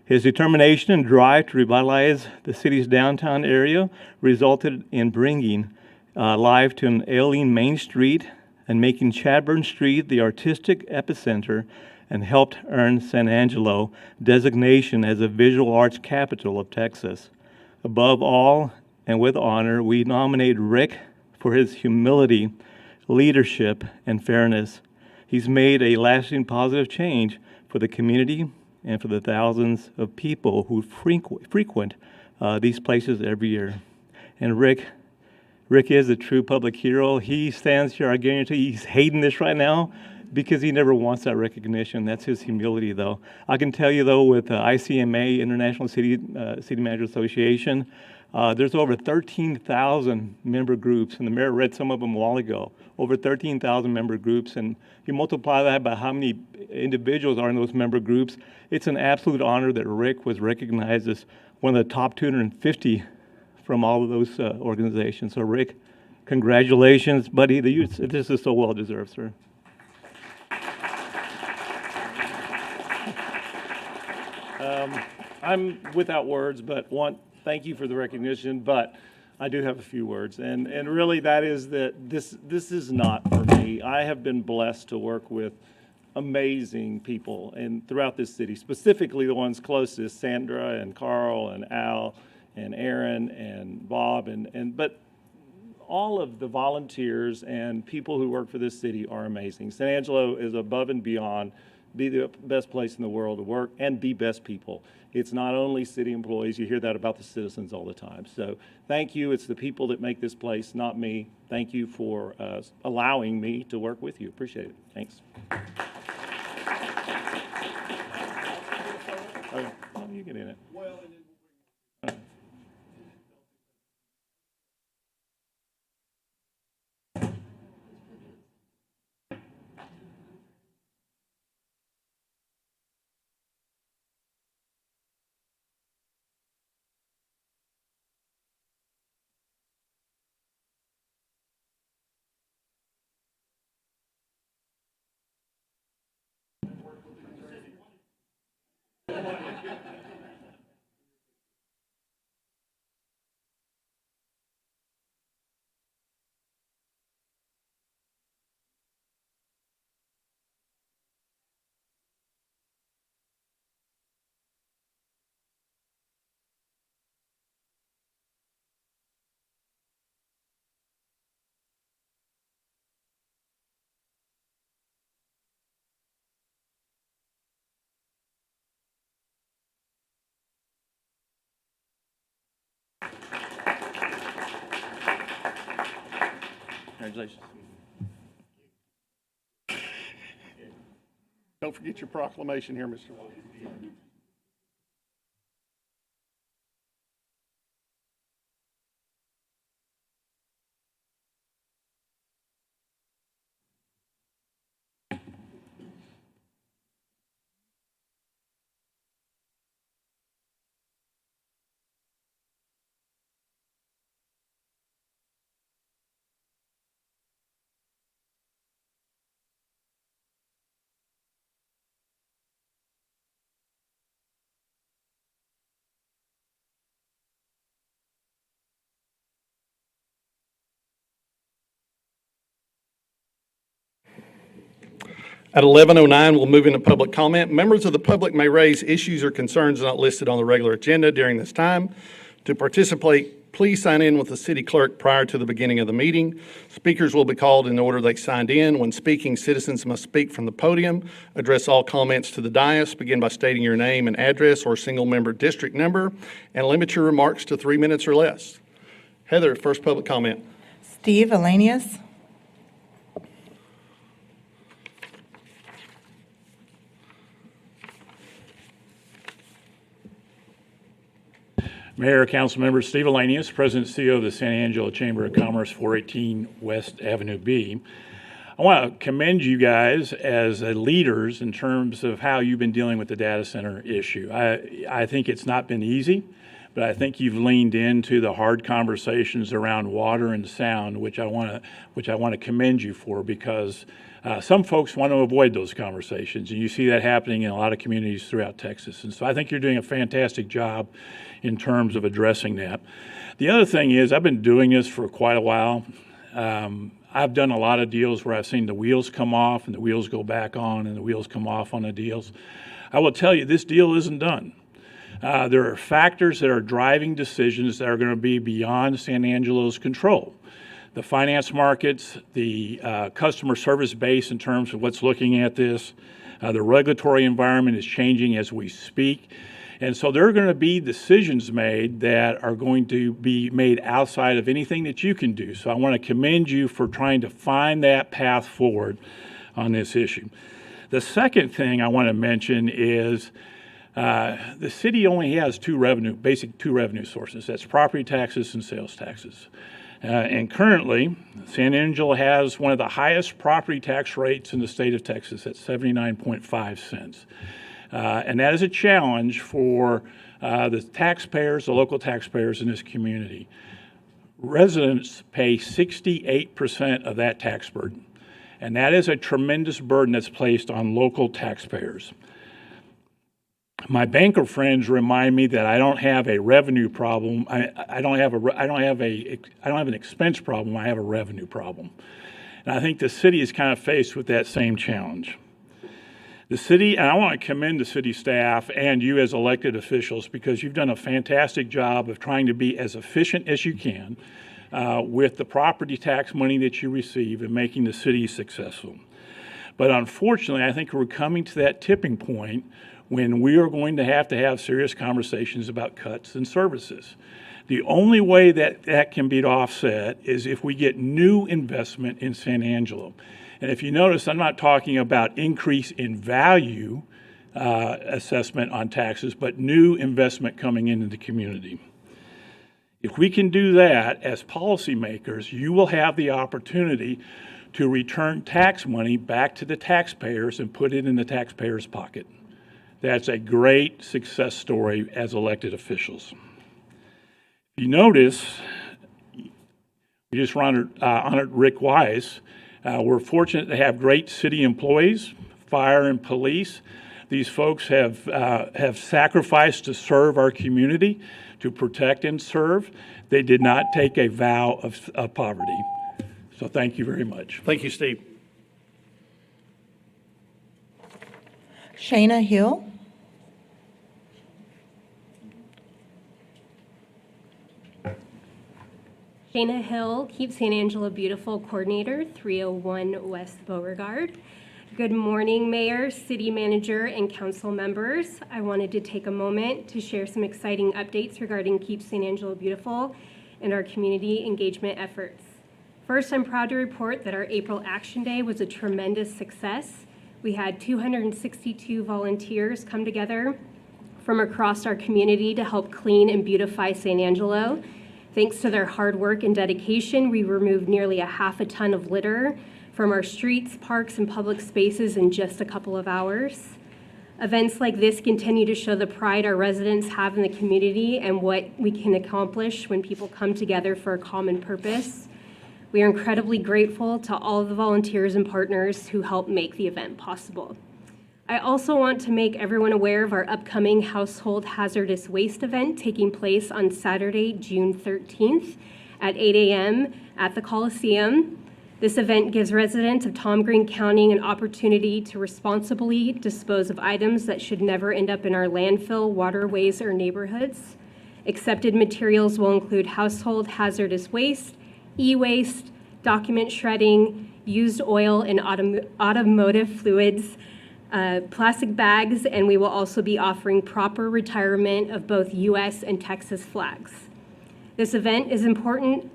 His determination and drive to revitalize the city's downtown area resulted in bringing life to an ailing Main Street and making Chadbourn Street the artistic epicenter, and helped earn San Angelo designation as a visual arts capital of Texas. Above all, and with honor, we nominate Rick for his humility, leadership, and fairness. He's made a lasting positive change for the community and for the thousands of people who frequent these places every year. And Rick is a true public hero. He stands here, I guarantee he's hating this right now because he never wants that recognition. That's his humility, though. I can tell you, though, with ICMA, International City Manager Association, There's over 13,000 member groups, and the mayor read some of them a while ago. Over 13,000 member groups, and if you multiply that by how many individuals are in those member groups, it's an absolute honor that Rick was recognized as one of the top 250 from all of those organizations. So Rick, congratulations, buddy. This is so well deserved, sir. I'm without words, but thank you for the recognition, but I do have a few words. And really that is that this is not for me. I have been blessed to work with amazing people throughout this city, specifically the ones closest, Sandra and Carl and Al and Aaron and Bob, but all of the volunteers and people who work for this city are amazing. San Angelo is above and beyond, be the best place in the world to work and be best people. It's not only city employees, you hear that about the citizens all the time. So thank you, it's the people that make this place, not me. Thank you for allowing me to work with you, appreciate it, thanks. Oh, you get in it. Congratulations. Don't forget your proclamation here, Mr. Williams. At 11:09, we'll move into public comment. Members of the public may raise issues or concerns not listed on the regular agenda during this time. To participate, please sign in with the city clerk prior to the beginning of the meeting. Speakers will be called in the order they signed in. When speaking, citizens must speak from the podium. Address all comments to the dais. Begin by stating your name and address or single-member district number, and limit your remarks to 3 minutes or less. Heather, first public comment. Steve Elanius. Mayor, council members, Steve Elanius, President and CEO of the San Angelo Chamber of Commerce, 418 West Avenue B. I want to commend you guys as leaders in terms of how you've been dealing with the data center issue. I think it's not been easy, but I think you've leaned into the hard conversations around water and sound, which I want to commend you for, because some folks want to avoid those conversations, and you see that happening in a lot of communities throughout Texas. And so I think you're doing a fantastic job in terms of addressing that. The other thing is, I've been doing this for quite a while. I've done a lot of deals where I've seen the wheels come off and the wheels go back on and the wheels come off on the deals. I will tell you, this deal isn't done. There are factors that are driving decisions that are going to be beyond San Angelo's control. The finance markets, the customer service base in terms of what's looking at this, the regulatory environment is changing as we speak. And so there are going to be decisions made that are going to be made outside of anything that you can do. So I want to commend you for trying to find that path forward on this issue. The second thing I want to mention is The city only has basic two revenue sources. That's property taxes and sales taxes. And currently, San Angelo has one of the highest property tax rates in the state of Texas at 79.5 cents. And that is a challenge for the taxpayers, the local taxpayers in this community. Residents pay 68% of that tax burden. And that is a tremendous burden that's placed on local taxpayers. My banker friends remind me that I don't have a revenue problem. I don't have an expense problem. I have a revenue problem. And I think the city is kind of faced with that same challenge. The city, and I want to commend the city staff and you as elected officials because you've done a fantastic job of trying to be as efficient as you can with the property tax money that you receive and making the city successful. But unfortunately, I think we're coming to that tipping point when we are going to have serious conversations about cuts in services. The only way that that can be offset is if we get new investment in San Angelo. And if you notice, I'm not talking about increase in value assessment on taxes, but new investment coming into the community. If we can do that as policymakers, you will have the opportunity to return tax money back to the taxpayers and put it in the taxpayers' pocket. That's a great success story as elected officials. If you notice, we just honored Rick Wise. We're fortunate to have great city employees, fire and police. These folks have sacrificed to serve our community, to protect and serve. They did not take a vow of poverty. So thank you very much. Thank you, Steve. Shayna Hill. Shayna Hill, Keep San Angelo Beautiful Coordinator, 301 West Beauregard. Good morning, Mayor, City Manager, and Council members. I wanted to take a moment to share some exciting updates regarding Keep San Angelo Beautiful and our community engagement efforts. First, I'm proud to report that our April Action Day was a tremendous success. We had 262 volunteers come together from across our community to help clean and beautify San Angelo. Thanks to their hard work and dedication, we removed nearly a half a ton of litter from our streets, parks, and public spaces in just a couple of hours. Events like this continue to show the pride our residents have in the community and what we can accomplish when people come together for a common purpose. We are incredibly grateful to all of the volunteers and partners who helped make the event possible. I also want to make everyone aware of our upcoming Household Hazardous Waste event taking place on Saturday, June 13th at 8 a.m. at the Coliseum. This event gives residents of Tom Green County an opportunity to responsibly dispose of items that should never end up in our landfill, waterways, or neighborhoods. Accepted materials will include household hazardous waste, e-waste, document shredding, used oil and automotive fluids, plastic bags, and we will also be offering proper retirement of both U.S. and Texas flags. This event is an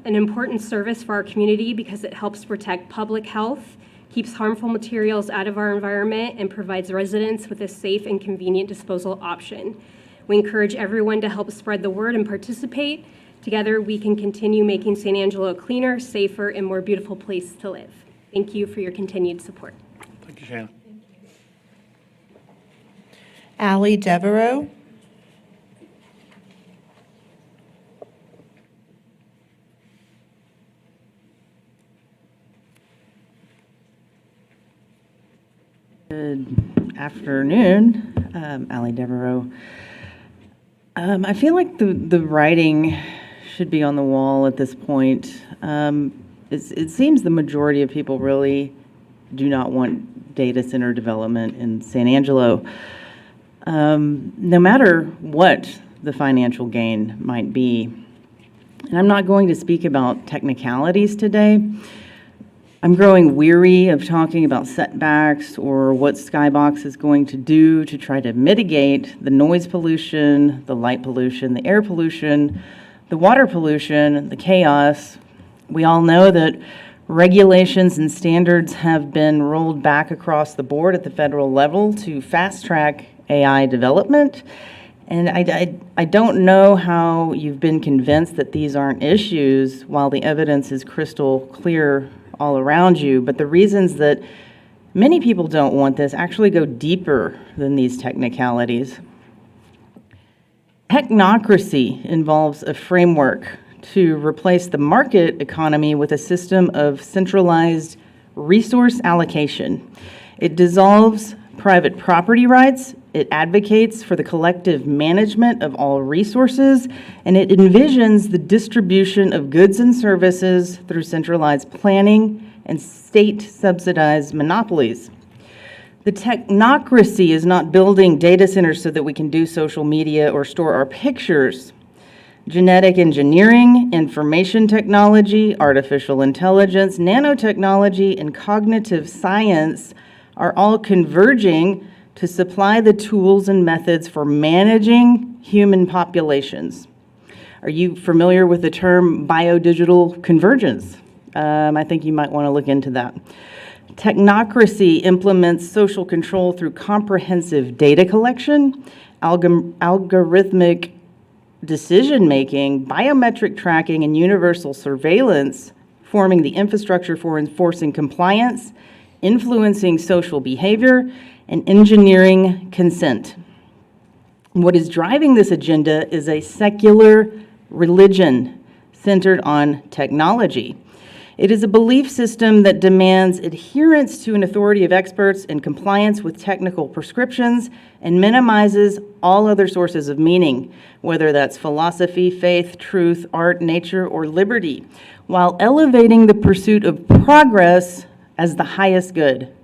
important service for our community because it helps protect public health, keeps harmful materials out of our environment, and provides residents with a safe and convenient disposal option. We encourage everyone to help spread the word and participate. Together, we can continue making San Angelo a cleaner, safer, and more beautiful place to live. Thank you for your continued support. Thank you, Shannon. Allie Devereaux. Good afternoon, Allie Devereaux. I feel like the writing should be on the wall at this point. It seems the majority of people really do not want data center development in San Angelo. No matter what the financial gain might be. And I'm not going to speak about technicalities today. I'm growing weary of talking about setbacks or what Skybox is going to do to try to mitigate the noise pollution, the light pollution, the air pollution, the water pollution, the chaos. We all know that regulations and standards have been rolled back across the board at the federal level to fast track AI development. And I don't know how you've been convinced that these aren't issues while the evidence is crystal clear all around you. But the reasons that many people don't want this actually go deeper than these technicalities. Technocracy involves a framework to replace the market economy with a system of centralized resource allocation. It dissolves private property rights, it advocates for the collective management of all resources, and it envisions the distribution of goods and services through centralized planning and state-subsidized monopolies. The technocracy is not building data centers so that we can do social media or store our pictures. Genetic engineering, information technology, artificial intelligence, nanotechnology, and cognitive science are all converging to supply the tools and methods for managing human populations. Are you familiar with the term biodigital convergence? I think you might want to look into that. Technocracy implements social control through comprehensive data collection, algorithmic decision-making, biometric tracking, and universal surveillance, forming the infrastructure for enforcing compliance, influencing social behavior, and engineering consent. What is driving this agenda is a secular religion centered on technology. It is a belief system that demands adherence to an authority of experts and compliance with technical prescriptions and minimizes all other sources of meaning, whether that's philosophy, faith, truth, art, nature, or liberty, while elevating the pursuit of progress as the highest good.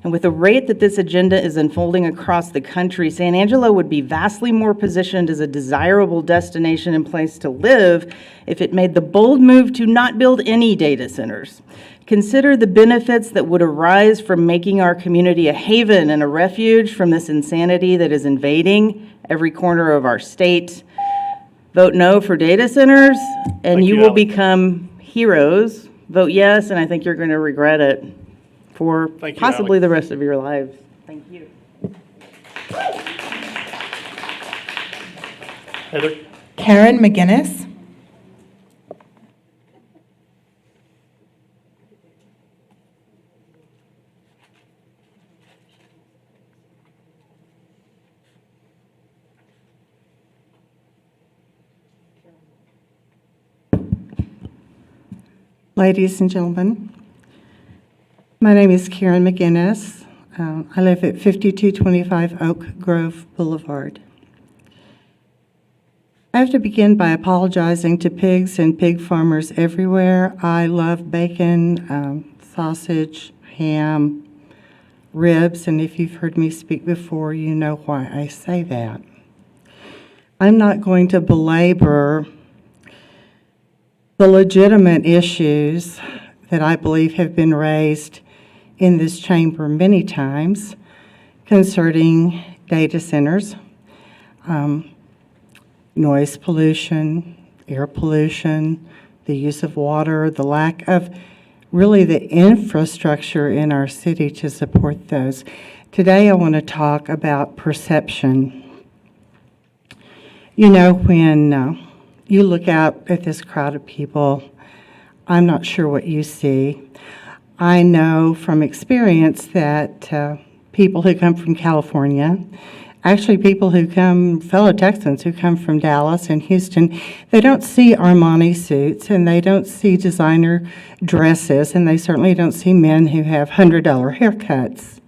And with the rate that this agenda is unfolding across the country, San Angelo would be vastly more positioned as a desirable destination and place to live if it made the bold move to not build any data centers. Consider the benefits that would arise from making our community a haven and a refuge from this insanity that is invading every corner of our state. Vote no for data centers, and you will become heroes. Vote yes, and I think you're going to regret it for possibly the rest of your lives. Thank you. Heather? Karen McGinnis. Ladies and gentlemen, my name is Karen McGinnis. I live at 5225 Oak Grove Boulevard. I have to begin by apologizing to pigs and pig farmers everywhere. I love bacon, sausage, ham, ribs, and if you've heard me speak before, you know why I say that. I'm not going to belabor the legitimate issues that I believe have been raised in this chamber many times concerning data centers, noise pollution, air pollution, the use of water, the lack of really the infrastructure in our city to support those. Today I want to talk about perception. You know, when you look out at this crowd of people, I'm not sure what you see. I know from experience that people who come from California, actually people who come, fellow Texans who come from Dallas and Houston, they don't see Armani suits and they don't see designer dresses and they certainly don't see men who have $100 haircuts.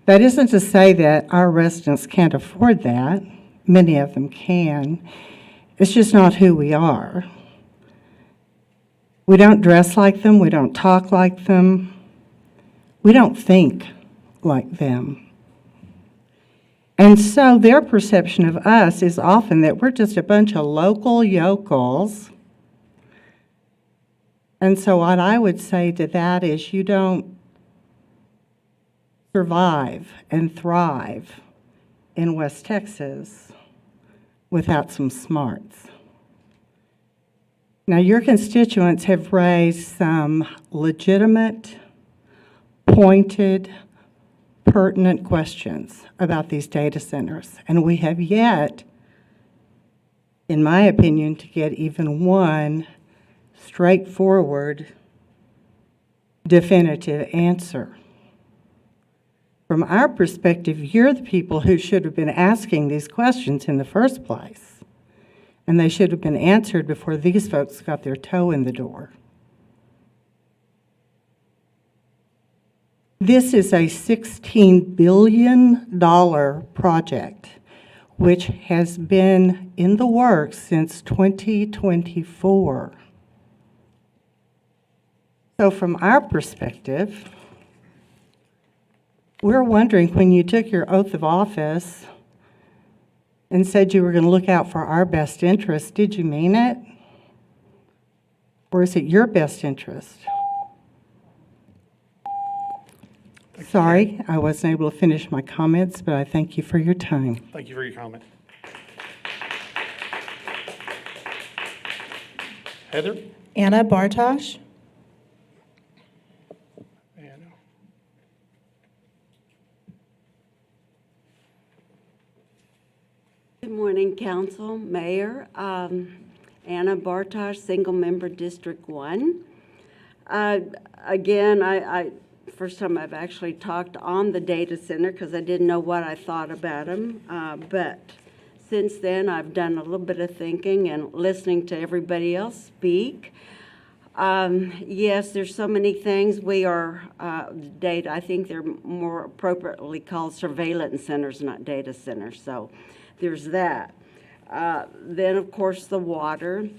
That isn't to say that our residents can't afford that. Many of them can. It's just not who we are. We don't dress like them. We don't talk like them. We don't think like them. And so their perception of us is often that we're just a bunch of local yokels. And so what I would say to that is you don't survive and thrive in West Texas without some smarts. Now, your constituents have raised some legitimate, pointed, pertinent questions about these data centers, and we have yet, in my opinion, to get even one straightforward, definitive answer. From our perspective, you're the people who should have been asking these questions in the first place, and they should have been answered before these folks got their toe in the door. This is a $16 billion project, which has been in the works since 2024. So from our perspective, we're wondering, when you took your oath of office and said you were going to look out for our best interest, did you mean it? Or is it your best interest? Sorry, I wasn't able to finish my comments, but I thank you for your time. Thank you for your comment. Heather? Anna Bartosh. Good morning, Council, Mayor. Anna Bartosh, Single Member District 1. Again, first time I've actually talked on the data center because I didn't know what I thought about them. But since then, I've done a little bit of thinking and listening to everybody else speak. Yes, there's so many things. We are data. I think they're more appropriately called surveillance centers, not data centers. So there's that. Then, of course, the water.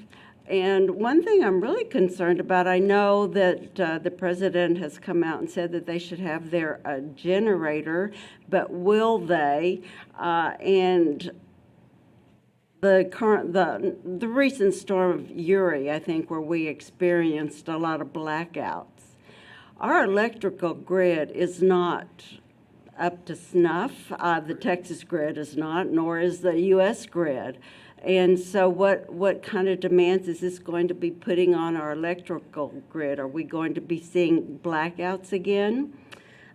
And one thing I'm really concerned about, I know that the president has come out and said that they should have their generator, but will they? And the recent storm of Uri, I think, where we experienced a lot of blackouts. Our electrical grid is not up to snuff. The Texas grid is not, nor is the U.S. grid. And so what kind of demands is this going to be putting on our electrical grid? Are we going to be seeing blackouts again?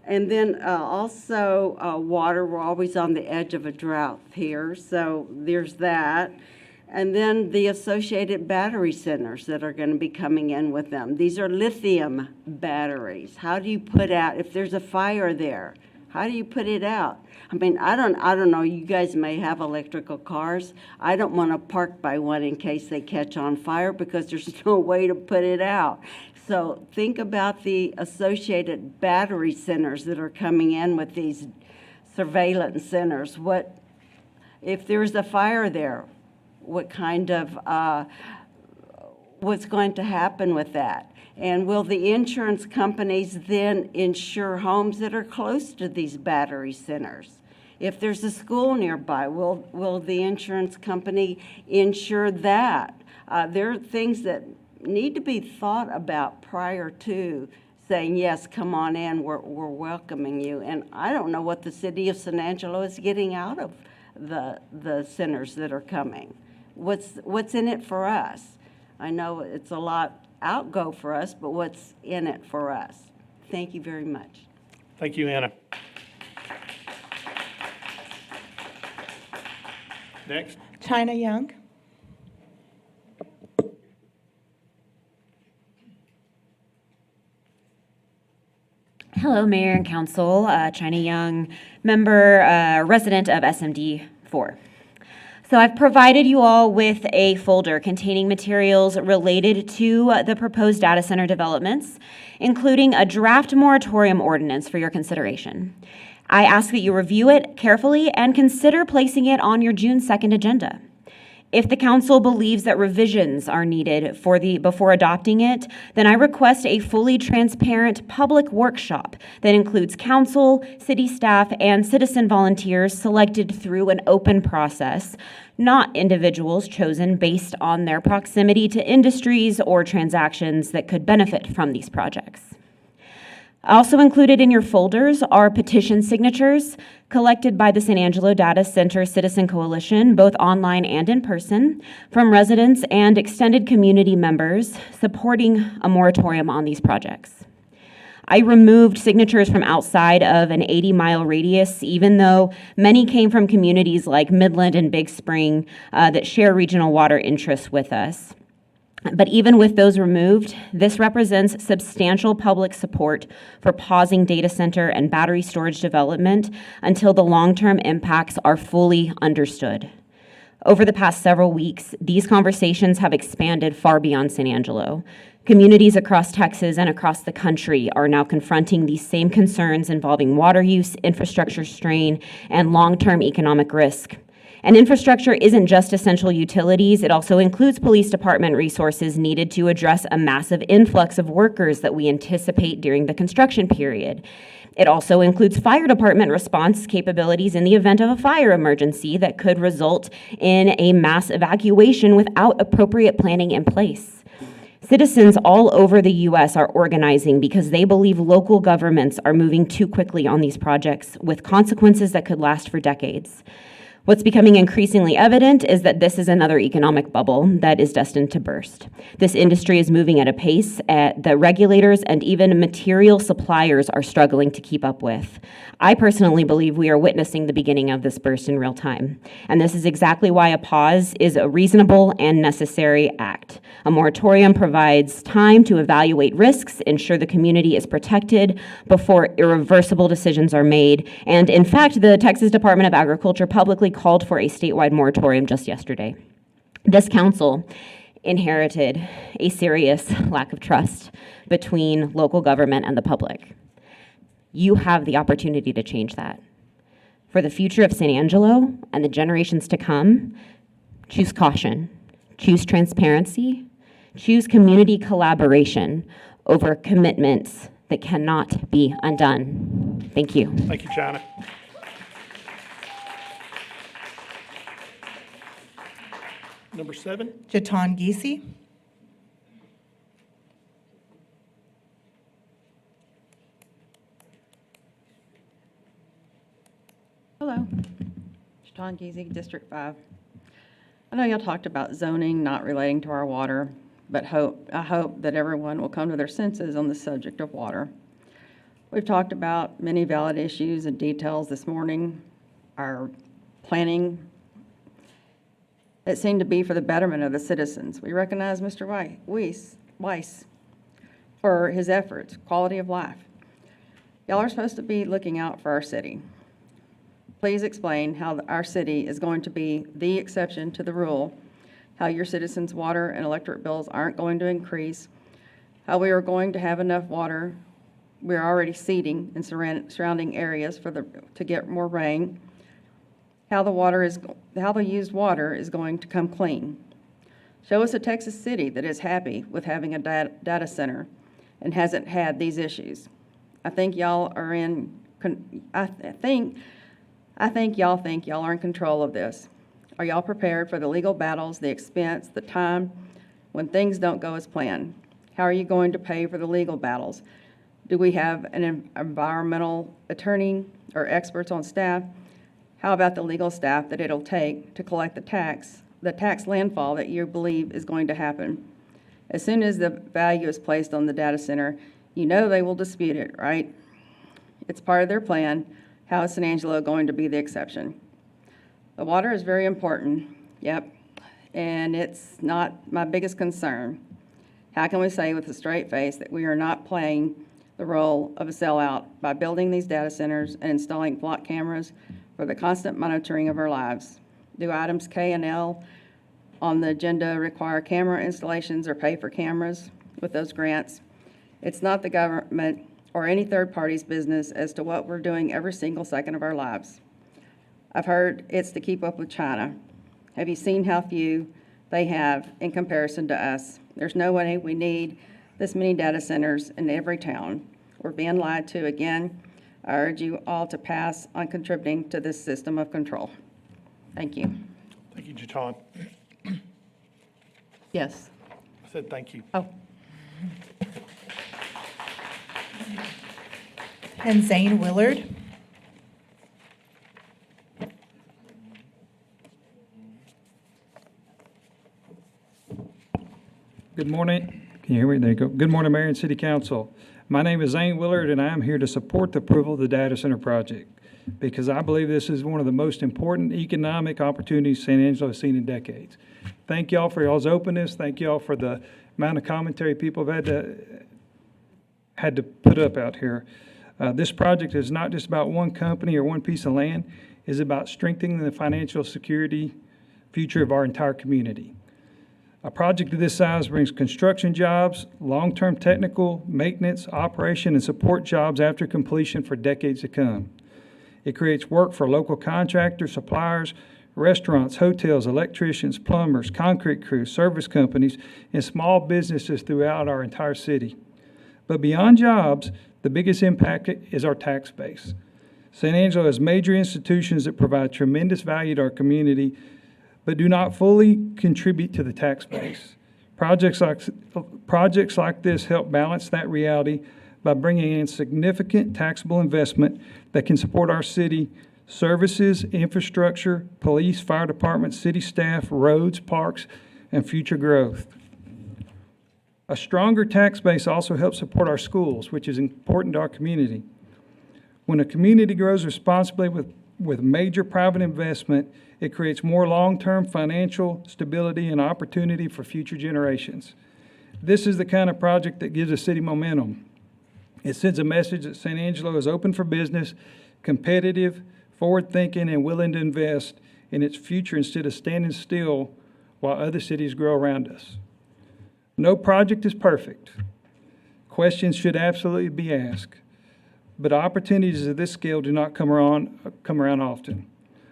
And then also water, we're always on the edge of a drought here, so there's that. And then the associated battery centers that are going to be coming in with them. These are lithium batteries. How do you put out, if there's a fire there, how do you put it out? I mean, I don't know, you guys may have electrical cars. I don't want to park by one in case they catch on fire because there's no way to put it out. So think about the associated battery centers that are coming in with these surveillance centers. What, if there's a fire there, what kind of, what's going to happen with that? And will the insurance companies then insure homes that are close to these battery centers? If there's a school nearby, will the insurance company insure that? There are things that need to be thought about prior to saying, yes, come on in, we're welcoming you. And I don't know what the city of San Angelo is getting out of the centers that are coming. What's in it for us? I know it's a lot outgo for us, but what's in it for us? Thank you very much. Thank you, Anna. Next. China Young. Hello, Mayor and Council. China Young, member, resident of SMD 4. So I've provided you all with a folder containing materials related to the proposed data center developments, including a draft moratorium ordinance for your consideration. I ask that you review it carefully and consider placing it on your June 2nd agenda. If the council believes that revisions are needed before adopting it, then I request a fully transparent public workshop that includes council, city staff, and citizen volunteers selected through an open process, not individuals chosen based on their proximity to industries or transactions that could benefit from these projects. Also included in your folders are petition signatures collected by the San Angelo Data Center Citizen Coalition, both online and in person, from residents and extended community members supporting a moratorium on these projects. I removed signatures from outside of an 80-mile radius, even though many came from communities like Midland and Big Spring that share regional water interests with us. But even with those removed, this represents substantial public support for pausing data center and battery storage development until the long-term impacts are fully understood. Over the past several weeks, these conversations have expanded far beyond San Angelo. Communities across Texas and across the country are now confronting these same concerns involving water use, infrastructure strain, and long-term economic risk. And infrastructure isn't just essential utilities, it also includes police department resources needed to address a massive influx of workers that we anticipate during the construction period. It also includes fire department response capabilities in the event of a fire emergency that could result in a mass evacuation without appropriate planning in place. Citizens all over the U.S. are organizing because they believe local governments are moving too quickly on these projects with consequences that could last for decades. What's becoming increasingly evident is that this is another economic bubble that is destined to burst. This industry is moving at a pace that regulators and even material suppliers are struggling to keep up with. I personally believe we are witnessing the beginning of this burst in real time. And this is exactly why a pause is a reasonable and necessary act. A moratorium provides time to evaluate risks, ensure the community is protected before irreversible decisions are made. And in fact, the Texas Department of Agriculture publicly called for a statewide moratorium just yesterday. This council inherited a serious lack of trust between local government and the public. You have the opportunity to change that. For the future of San Angelo and the generations to come, choose caution, choose transparency, choose community collaboration over commitments that cannot be undone. Thank you. Thank you, China. Number 7. Jatan Geesey. Hello, Jatan Geesey, District 5. I know y'all talked about zoning not relating to our water, but I hope that everyone will come to their senses on the subject of water. We've talked about many valid issues and details this morning. Our planning, it seemed to be for the betterment of the citizens. We recognize Mr. Weiss for his efforts, quality of life. Y'all are supposed to be looking out for our city. Please explain how our city is going to be the exception to the rule, how your citizens' water and electric bills aren't going to increase, how we are going to have enough water. We're already seeding in surrounding areas to get more rain, how the used water is going to come clean. Show us a Texas city that is happy with having a data center and hasn't had these issues. I think y'all are in control of this. Are y'all prepared for the legal battles, the expense, the time when things don't go as planned? How are you going to pay for the legal battles? Do we have an environmental attorney or experts on staff? How about the legal staff that it'll take to collect the tax landfall that you believe is going to happen? As soon as the value is placed on the data center, you know they will dispute it, right? It's part of their plan. How is San Angelo going to be the exception? The water is very important, yep, and it's not my biggest concern. How can we say with a straight face that we are not playing the role of a sellout by building these data centers and installing flock cameras for the constant monitoring of our lives? Do items K and L on the agenda require camera installations or pay for cameras with those grants? It's not the government or any third party's business as to what we're doing every single second of our lives. I've heard it's to keep up with China. Have you seen how few they have in comparison to us? There's no way we need this many data centers in every town. We're being lied to again. I urge you all to pass on contributing to this system of control. Thank you. Thank you, Jatan. Yes. I said thank you. Oh. And Zane Willard. Good morning. Can you hear me? There you go. Good morning, Mayor and City Council. My name is Zane Willard, and I am here to support the approval of the data center project because I believe this is one of the most important economic opportunities San Angelo has seen in decades. Thank y'all for y'all's openness. Thank y'all for the amount of commentary people have had to put up out here. This project is not just about one company or one piece of land. It's about strengthening the financial security future of our entire community. A project of this size brings construction jobs, long-term technical, maintenance, operation, and support jobs after completion for decades to come. It creates work for local contractors, suppliers, restaurants, hotels, electricians, plumbers, concrete crews, service companies, and small businesses throughout our entire city. But beyond jobs, the biggest impact is our tax base. San Angelo has major institutions that provide tremendous value to our community, but do not fully contribute to the tax base. Projects like this help balance that reality by bringing in significant taxable investment that can support our city services, infrastructure, police, fire department, city staff, roads, parks, and future growth. A stronger tax base also helps support our schools, which is important to our community. When a community grows responsibly with major private investment, it creates more long-term financial stability and opportunity for future generations. This is the kind of project that gives a city momentum. It sends a message that San Angelo is open for business, competitive, forward-thinking, and willing to invest in its future instead of standing still while other cities grow around us. No project is perfect. Questions should absolutely be asked, but opportunities of this scale do not come around often.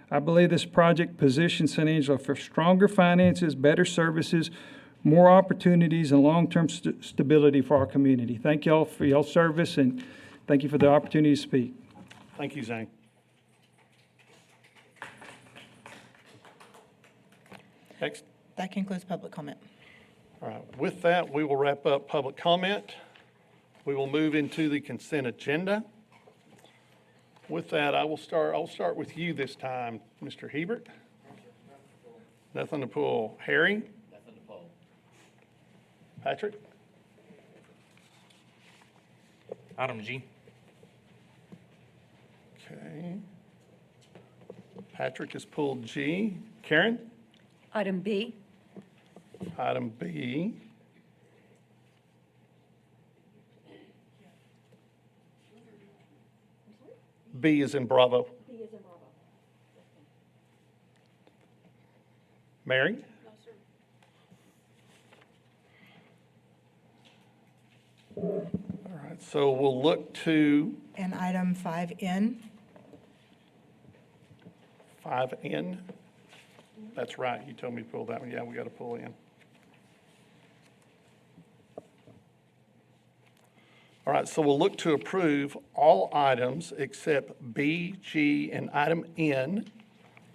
I believe this project positions San Angelo for stronger finances, better services, more opportunities, and long-term stability for our community. Thank y'all for y'all's service, and thank you for the opportunity to speak. Thank you, Zane. Next. That concludes public comment. All right, with that, we will wrap up public comment. We will move into the consent agenda. With that, I'll start with you this time, Mr. Hebert. Nothing to pull. Harry? Nothing to pull. Patrick? Item G. Okay. Patrick has pulled G. Karen? Item B. Item B. B is in Bravo. B is in Bravo. Mary? No, sir. All right, so we'll look to And item 5N. 5N. That's right, you told me to pull that one. Yeah, we got to pull in. All right, so we'll look to approve all items except B, G, and item N.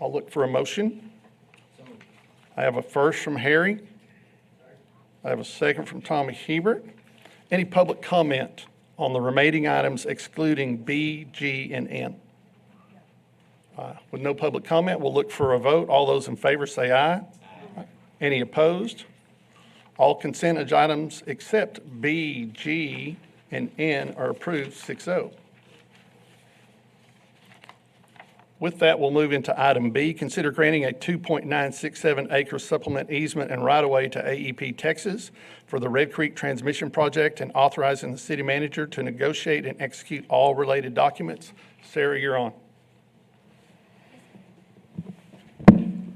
I'll look for a motion. I have a first from Harry. I have a second from Tommy Hebert. Any public comment on the remaining items excluding B, G, and N? With no public comment, we'll look for a vote. All those in favor say aye. Any opposed? All consent items except B, G, and N are approved 6-0. With that, we'll move into item B. Consider granting a 2.967 acre supplement easement and right-of-way to AEP Texas for the Red Creek Transmission Project and authorizing the city manager to negotiate and execute all related documents. Sarah, you're on.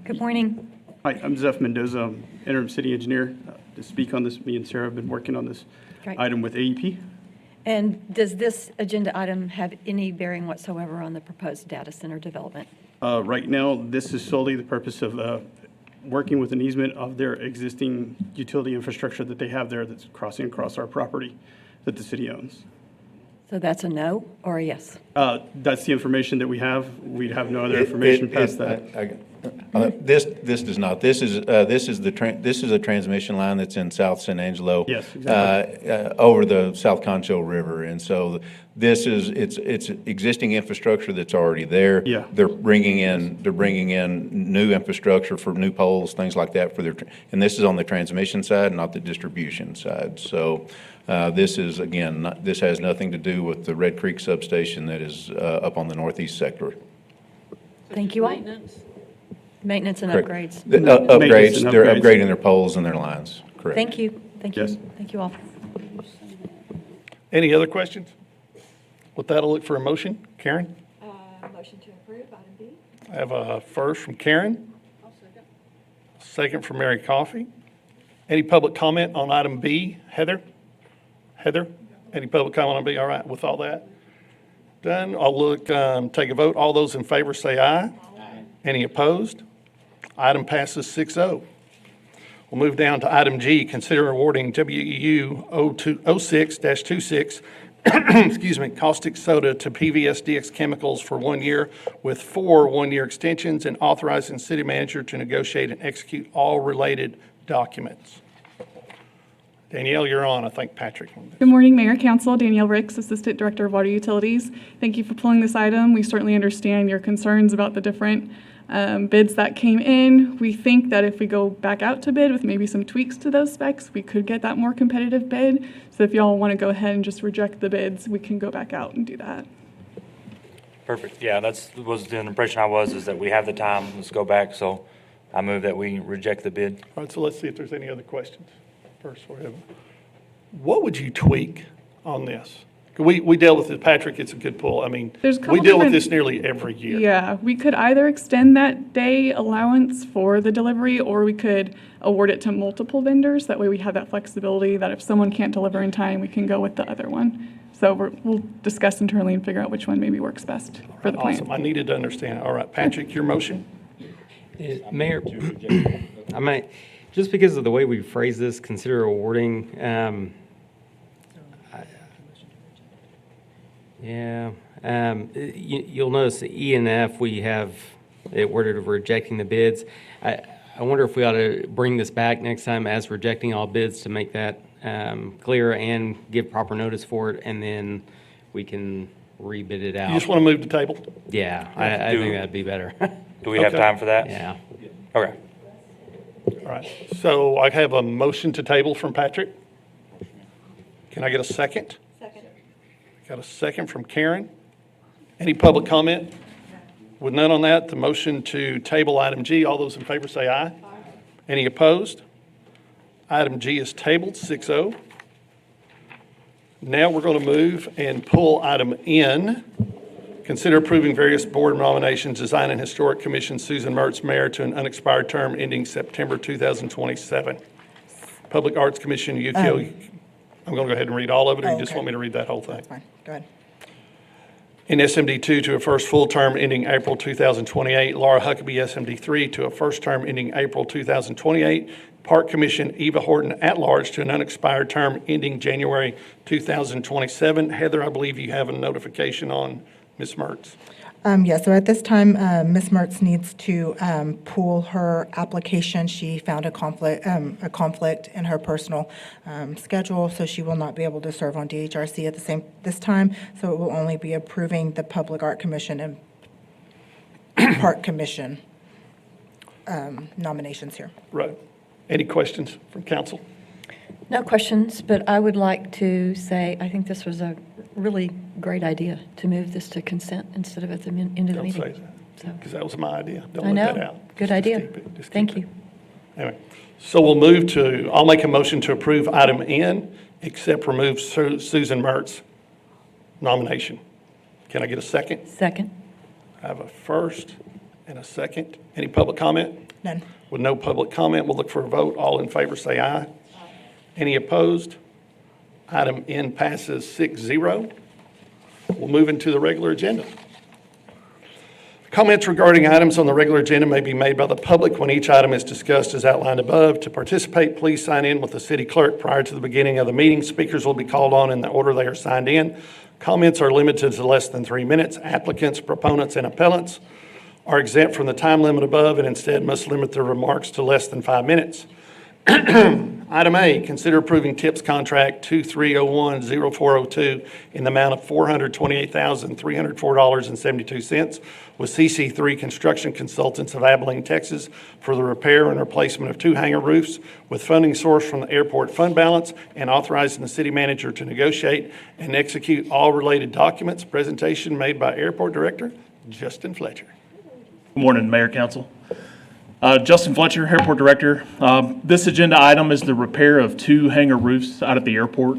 Good morning. Hi, I'm Zeph Mendoza, I'm interim city engineer. To speak on this, me and Sarah have been working on this Great. item with AEP. And does this agenda item have any bearing whatsoever on the proposed data center development? Right now, this is solely the purpose of working with an easement of their existing utility infrastructure that they have there that's crossing across our property that the city owns. So that's a no or a yes? That's the information that we have. We'd have no other information past that. This does not. This is a transmission line that's in South San Angelo. Yes, exactly. Over the South Concho River, and so it's existing infrastructure that's already there. Yeah. They're bringing in new infrastructure for new poles, things like that and this is on the transmission side, not the distribution side. So This is, again, this has nothing to do with the Red Creek substation that is up on the northeast sector. Thank you all. Maintenance and Correct. upgrades. Upgrades, they're upgrades. upgrading their poles and their lines, correct. Thank you, thank you, Yes. thank you all. Any other questions? With that, I'll look for a motion. Karen? Motion to approve, item B. I have a first from Karen. Second from Mary Coffey. Any public comment on item B? Heather? Heather? Any public comment on B? All right, with all that done, I'll look, take a vote. All those in favor say aye. Any opposed? Item passes 6-0. We'll move down to item G, consider awarding WEU 06-26, excuse me, caustic soda to PVSDX Chemicals for 1 year with 4 one-year extensions and authorizing city manager to negotiate and execute all related documents. Danielle, you're on. I think Patrick. Good morning, Mayor, Council. Danielle Ricks, Assistant Director of Water Utilities. Thank you for pulling this item. We certainly understand your concerns about the different bids that came in. We think that if we go back out to bid with maybe some tweaks to those specs, we could get that more competitive bid. So if y'all want to go ahead and just reject the bids, we can go back out and do that. Perfect. Yeah, was the impression I was, is that we have the time. Let's go back. So I move that we reject the bid. All right, so let's see if there's any other questions. First, what would you tweak on this? We dealt with it, Patrick, it's a good pull. I mean, There's a couple we deal with different- this nearly every year. Yeah, we could either extend that day allowance for the delivery, or we could award it to multiple vendors. That way we have that flexibility that if someone can't deliver in time, we can go with the other one. So we'll discuss internally and figure out which one maybe works best for the plant. Awesome, I needed to understand. All right, Patrick, your motion? Mayor, I might, just because of the way we phrase this, consider awarding, you'll notice the E and F, we have it worded of rejecting the bids. I wonder if we ought to bring this back next time as rejecting all bids to make that clear and give proper notice for it, and then we can rebid it out. You just want to move the table? Yeah, I think that'd be better. Do we have Okay. time for that? Yeah. Okay. All right, so I have a motion to table from Patrick. Can I get a second? Second. Got a second from Karen. Any public comment? With none on that, the motion to table item G, all those in favor say aye. Any opposed? Item G is tabled, 6-0. Now we're going to move and pull item N. Consider approving various board nominations, Design and Historic Commission, Susan Mertz, Mayor, to an unexpired term ending September 2027. Public Arts Commission, UKO, I'm going to go ahead and read all of it, or you just okay. want me to read that whole thing? That's fine, go ahead. In SMD 2 to a first full term ending April 2028, Laura Huckabee, SMD 3 to a first term ending April 2028, Park Commission, Eva Horton at large to an unexpired term ending January 2027. Heather, I believe you have a notification on Ms. Mertz. Yes, so at this time, Ms. Mertz needs to pull her application. She found a conflict in her personal schedule, so she will not be able to serve on DHRC at this time. So it will only be approving the Public Art Commission and Park Commission nominations here. Right. Any questions from council? No questions, but I would like to say, I think this was a really great idea to move this to consent instead of at the end of the Don't meeting. say that, because that was my idea. Don't I let that know. out. Good Just idea. keep it. Just Thank keep you. it. Anyway, so we'll move to, I'll make a motion to approve item N, except remove Susan Mertz nomination. Can I get a second? Second. I have a first and a second. Any public comment? None. With no public comment, we'll look for a vote. All in favor say aye. Any opposed? Item N passes 6-0. We'll move into the regular agenda. Comments regarding items on the regular agenda may be made by the public when each item is discussed as outlined above. To participate, please sign in with the city clerk prior to the beginning of the meeting. Speakers will be called on in the order they are signed in. Comments are limited to less than 3 minutes. Applicants, proponents, and appellants are exempt from the time limit above and instead must limit their remarks to less than 5 minutes. Item A, consider approving TIPS contract 2301-0402 in the amount of $428,304.72 with CC3 Construction Consultants of Abilene, Texas for the repair and replacement of 2 hangar roofs with funding sourced from the airport fund balance and authorizing the city manager to negotiate and execute all related documents. Presentation made by Airport Director Justin Fletcher. Good morning, Mayor, Council. Justin Fletcher, Airport Director. This agenda item is the repair of 2 hangar roofs out at the airport,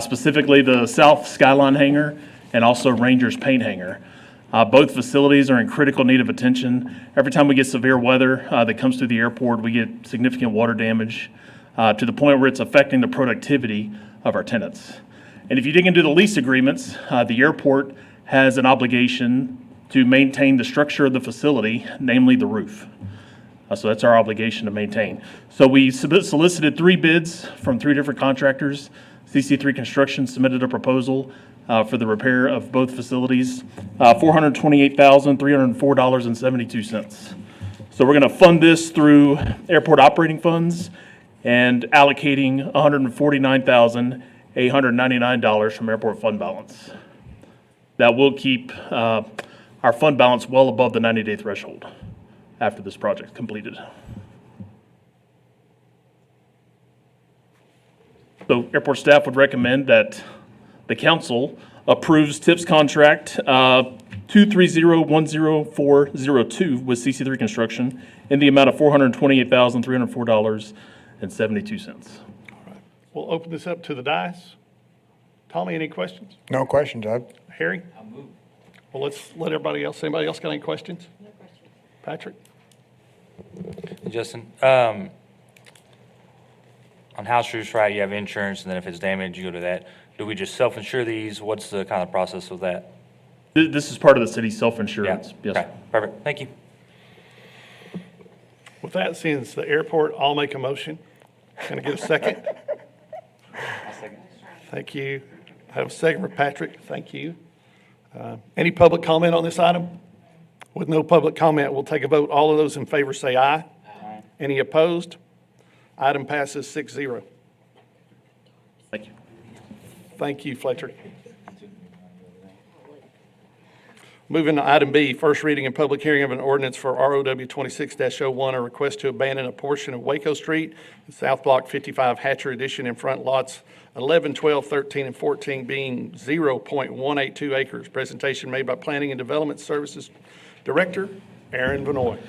specifically the South Skyline hangar and also Rangers Paint hangar. Both facilities are in critical need of attention. Every time we get severe weather that comes through the airport, we get significant water damage to the point where it's affecting the productivity of our tenants. And if you dig into the lease agreements, the airport has an obligation to maintain the structure of the facility, namely the roof. So that's our obligation to maintain. So we solicited 3 bids from 3 different contractors. CC3 Construction submitted a proposal for the repair of both facilities, $428,304.72. So we're going to fund this through airport operating funds and allocating $149,899 from airport fund balance. That will keep our fund balance well above the 90-day threshold after this project is completed. So airport staff would recommend that the council approves TIPS contract 230-10402 with CC3 Construction in the amount of $428,304.72. We'll open this up to the dais. Tommy, any questions? No questions. Harry? Well, let's let everybody else. Anybody else got any questions? No questions. Patrick? Justin, on house roofs, right, you have insurance, and then if it's damaged, you go to that. Do we just self-insure these? What's the kind of process with that? This is part of the city's self-insurance. Yeah. Yes. Okay. Perfect. Thank you. With that, since the airport, I'll make a motion. Can I get a second? Thank you. I have a second for Patrick. Thank you. Any public comment on this item? With no public comment, we'll take a vote. All of those in favor say aye. Aye. Any opposed? Item passes 6-0. Thank you. Thank you, Fletcher. Moving to item B, first reading and public hearing of an ordinance for ROW 26-01, a request to abandon a portion of Waco Street, South Block 55 Hatcher Addition in front lots 11, 12, 13, and 14 being 0.182 acres. Presentation made by Planning and Development Services Director Aaron Vanoy.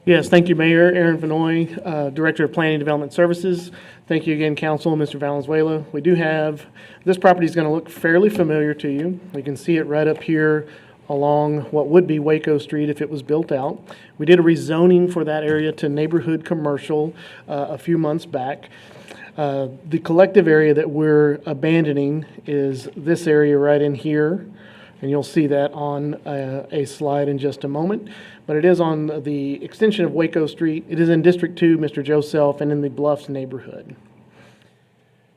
Yes, thank you, Mayor. Aaron Vanoy, Director of Planning and Development Services. Thank you again, Council, Mr. Valenzuela. We do have, this property is going to look fairly familiar to you. You can see it right up here along what would be Waco Street if it was built out. We did a rezoning for that area to neighborhood commercial a few months back. The collective area that we're abandoning is this area right in here, and you'll see that on a slide in just a moment. But it is on the extension of Waco Street. It is in District 2, Mr. Joe Self, and in the Bluffs neighborhood.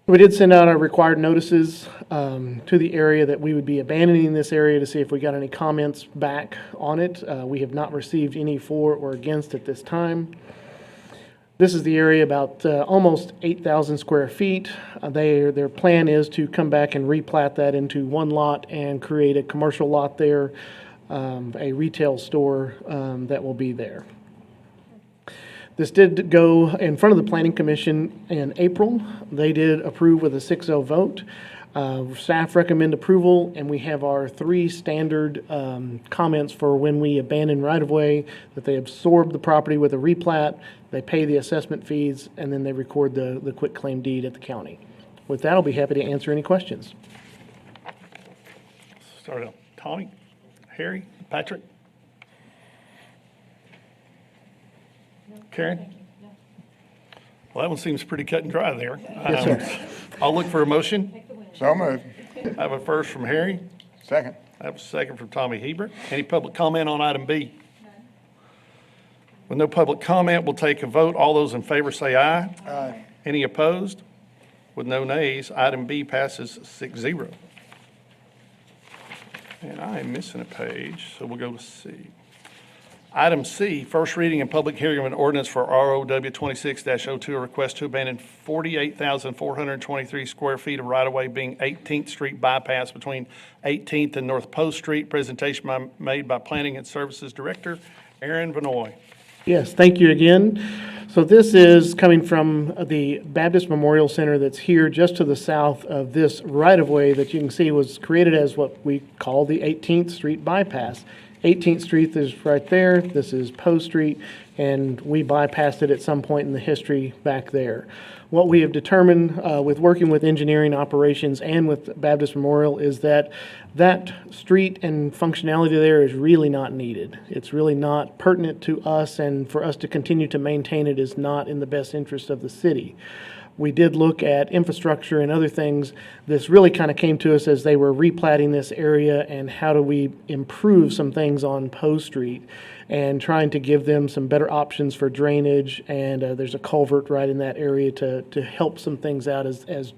We did send out our required notices to the area that we would be abandoning this area to see if we got any comments back on it. We have not received any for or against at this time. This is the area about almost 8,000 square feet. Their plan is to come back and replat that into one lot and create a commercial lot there, a retail store that will be there. This did go in front of the Planning Commission in April. They did approve with a 6-0 vote. Staff recommend approval, and we have our 3 standard comments for when we abandon right-of-way, that they absorb the property with a replat, they pay the assessment fees, and then they record the quitclaim deed at the county. With that, I'll be happy to answer any questions. Start out. Tommy, Harry, Patrick? Karen? Well, that one seems pretty cut and dry there. Yes, sir. I'll look for a motion. So moved. I have a first from Harry. Second. I have a second from Tommy Hebert. Any public comment on item B? With no public comment, we'll take a vote. All those in favor say aye. Aye. Any opposed? With no nays, item B passes 6-0. And I am missing a page, so we'll go to C. Item C, first reading and public hearing of an ordinance for ROW 26-02, a request to abandon 48,423 square feet of right-of-way being 18th Street bypass between 18th and North Post Street. Presentation made by Planning and Services Director Aaron Vanoy. Yes, thank you again. So this is coming from the Baptist Memorial Center that's here just to the south of this right-of-way that you can see was created as what we call the 18th Street bypass. 18th Street is right there, this is Post Street, and we bypassed it at some point in the history back there. What we have determined with working with engineering operations and with Baptist Memorial is that that street and functionality there is really not needed. It's really not pertinent to us, and for us to continue to maintain it is not in the best interest of the city. We did look at infrastructure and other things. This really kind of came to us as they were replatting this area and how do we improve some things on Post Street and trying to give them some better options for drainage. And there's a culvert right in that area to help some things out as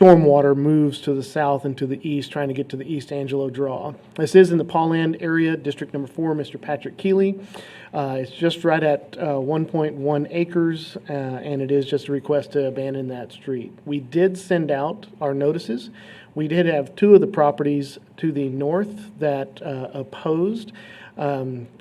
stormwater moves to the south and to the east, trying to get to the East Angelo draw. This is in the Pauland area, District Number 4, Mr. Patrick Keeley. It's just right at 1.1 acres, and it is just a request to abandon that street. We did send out our notices. We did have two of the properties to the north that opposed.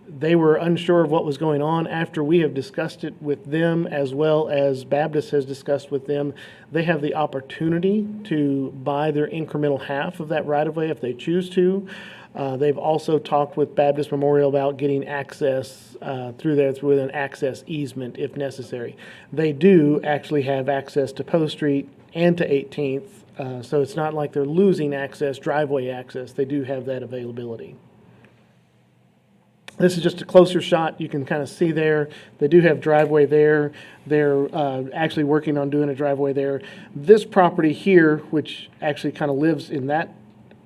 They were unsure of what was going on. After we have discussed it with them, as well as Baptist has discussed with them, they have the opportunity to buy their incremental half of that right-of-way if they choose to. They've also talked with Baptist Memorial about getting access through there through an access easement if necessary. They do actually have access to Post Street and to 18th, so it's not like they're losing access, driveway access. They do have that availability. This is just a closer shot. You can kind of see there. They do have driveway there. They're actually working on doing a driveway there. This property here, which actually kind of lives in that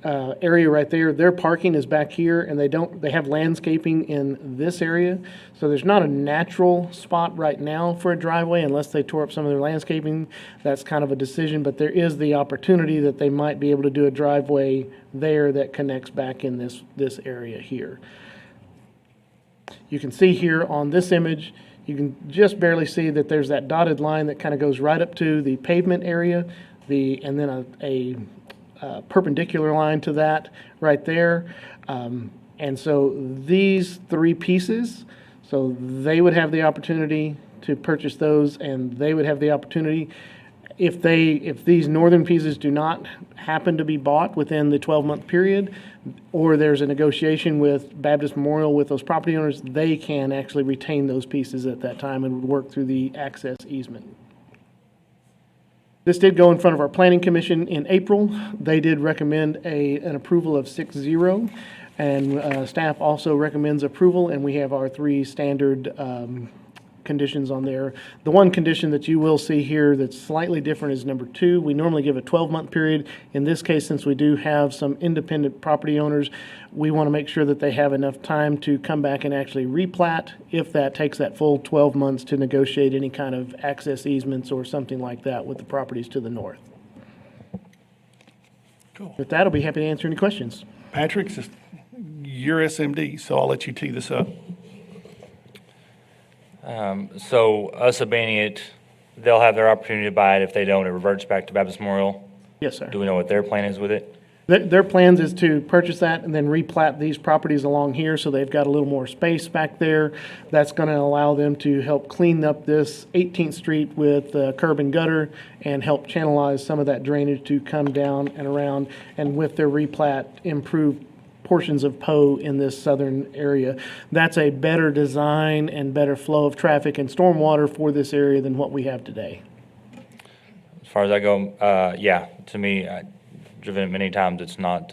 area right there, their parking is back here, and they have landscaping in this area. So there's not a natural spot right now for a driveway unless they tore up some of their landscaping. That's kind of a decision, but there is the opportunity that they might be able to do a driveway there that connects back in this area here. You can see here on this image, you can just barely see that there's that dotted line that kind of goes right up to the pavement area, and then a perpendicular line to that right there. And so these three pieces, so they would have the opportunity to purchase those, and they would have the opportunity, if these northern pieces do not happen to be bought within the 12-month period, or there's a negotiation with Baptist Memorial with those property owners, they can actually retain those pieces at that time and would work through the access easement. This did go in front of our Planning Commission in April. They did recommend an approval of 6-0, and staff also recommends approval, and we have our three standard conditions on there. The one condition that you will see here that's slightly different is number 2. We normally give a 12-month period. In this case, since we do have some independent property owners, we want to make sure that they have enough time to come back and actually replat if that takes that full 12 months to negotiate any kind of access easements or something like that with the properties to the north. Cool. With that, I'll be happy to answer any questions. Patrick, you're SMD, so I'll let you tee this up. So us abandoning it, they'll have their opportunity to buy it. If they don't, it reverts back to Baptist Memorial. Yes, sir. Do we know what their plan is with it? Their plans is to purchase that and then replat these properties along here, so they've got a little more space back there. That's going to allow them to help clean up this 18th Street with curb and gutter and help channelize some of that drainage to come down and around, and with their replat, improve portions of Poe in this southern area. That's a better design and better flow of traffic and stormwater for this area than what we have today. As far as I go, yeah, to me, I've driven it many times. It's not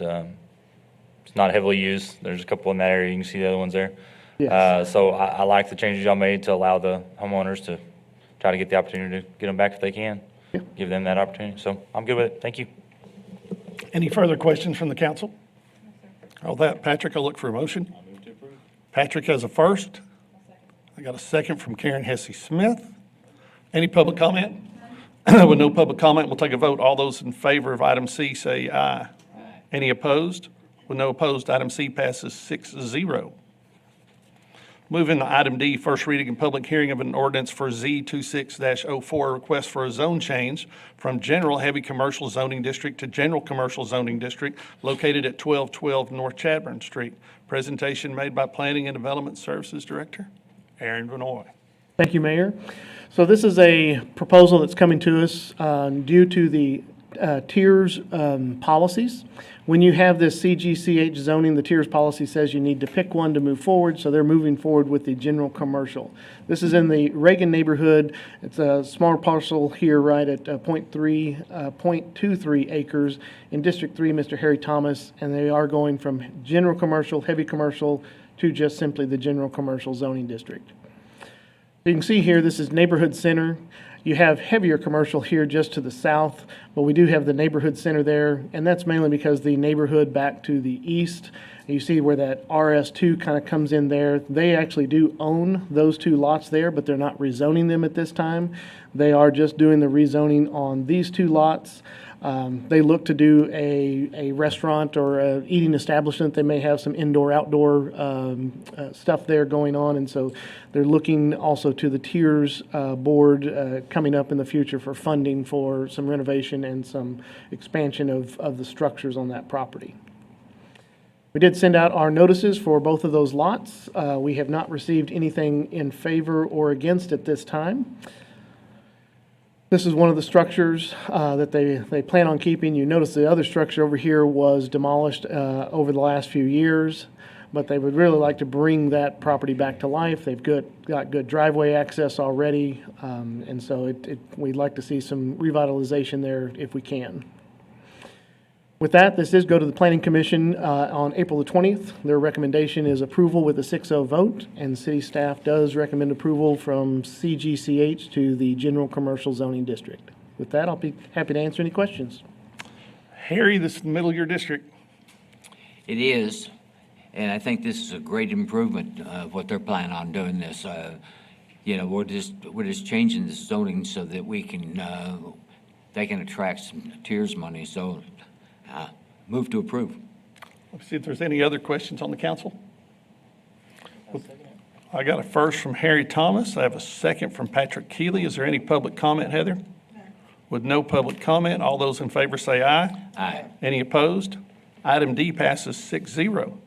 heavily used. There's a couple in that area. You can see the other ones there. Yes. So I like the changes y'all made to allow the homeowners to try to get the opportunity to get them back if they can. Yeah. Give them that opportunity. So I'm good with it. Thank you. Any further questions from the council? All that, Patrick, I'll look for a motion. Patrick has a first. I got a second from Karen Hesse-Smith. Any public comment? With no public comment, we'll take a vote. All those in favor of item C say aye. Any opposed? With no opposed, item C passes 6-0. Moving to item D, first reading and public hearing of an ordinance for Z26-04, request for a zone change from general heavy commercial zoning district to general commercial zoning district located at 1212 North Chadbourne Street. Presentation made by Planning and Development Services Director Aaron Vanoy. Thank you, Mayor. So this is a proposal that's coming to us due to the tiers policies. When you have this CGCH zoning, the tiers policy says you need to pick one to move forward, so they're moving forward with the general commercial. This is in the Reagan neighborhood. It's a small parcel here right at 0.23 acres in District 3, Mr. Harry Thomas, and they are going from general commercial, heavy commercial, to just simply the general commercial zoning district. You can see here, this is neighborhood center. You have heavier commercial here just to the south, but we do have the neighborhood center there, and that's mainly because the neighborhood back to the east, you see where that RS2 kind of comes in there. They actually do own those two lots there, but they're not rezoning them at this time. They are just doing the rezoning on these two lots. They look to do a restaurant or a eating establishment. They may have some indoor-outdoor stuff there going on, and so they're looking also to the tiers board coming up in the future for funding for some renovation and some expansion of the structures on that property. We did send out our notices for both of those lots. We have not received anything in favor or against at this time. This is one of the structures that they plan on keeping. You notice the other structure over here was demolished over the last few years, but they would really like to bring that property back to life. They've got good driveway access already, and so we'd like to see some revitalization there if we can. With that, this does go to the Planning Commission on April the 20th. Their recommendation is approval with a 6-0 vote, and city staff does recommend approval from CGCH to the General Commercial Zoning District. With that, I'll be happy to answer any questions. Harry, this is the middle of your district. It is, and I think this is a great improvement of what they're planning on doing this. We're just changing the zoning so that we can, they can attract some tiers money. So move to approve. Let's see if there's any other questions on the council. I got a first from Harry Thomas. I have a second from Patrick Keeley. Is there any public comment, Heather? No. With no public comment, all those in favor say aye. Aye. Any opposed? Item D passes 6-0.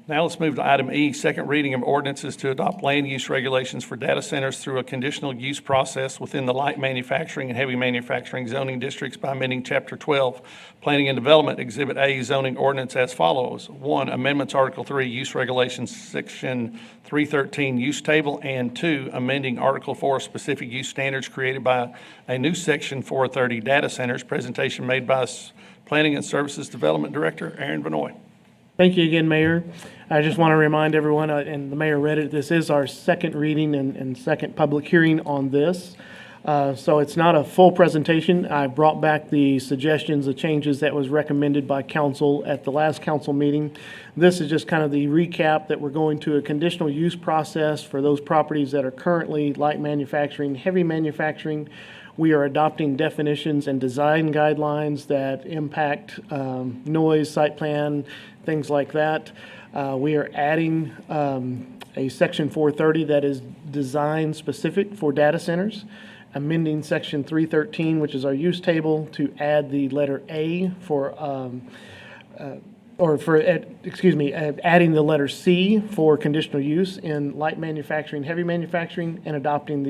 Now let's move to item E, second reading of ordinances to adopt land use regulations for data centers through a conditional use process within the light manufacturing and heavy manufacturing zoning districts by amending Chapter 12, Planning and Development, Exhibit A, zoning ordinance as follows. 1, amendments Article 3, use regulations, Section 313, use table, and 2, amending Article 4, specific use standards created by a new Section 430, data centers. Presentation made by Planning and Services Development Director Aaron Vanoy. Thank you again, Mayor. I just want to remind everyone, and the Mayor read it, this is our second reading and second public hearing on this. So it's not a full presentation. I brought back the suggestions, the changes that was recommended by council at the last council meeting. This is just kind of the recap that we're going to a conditional use process for those properties that are currently light manufacturing, heavy manufacturing. We are adopting definitions and design guidelines that impact noise, site plan, things like that. We are adding a Section 430 that is design specific for data centers, amending Section 313, which is our use table, to add the letter A for, adding the letter C for conditional use in light manufacturing, heavy manufacturing, and adopting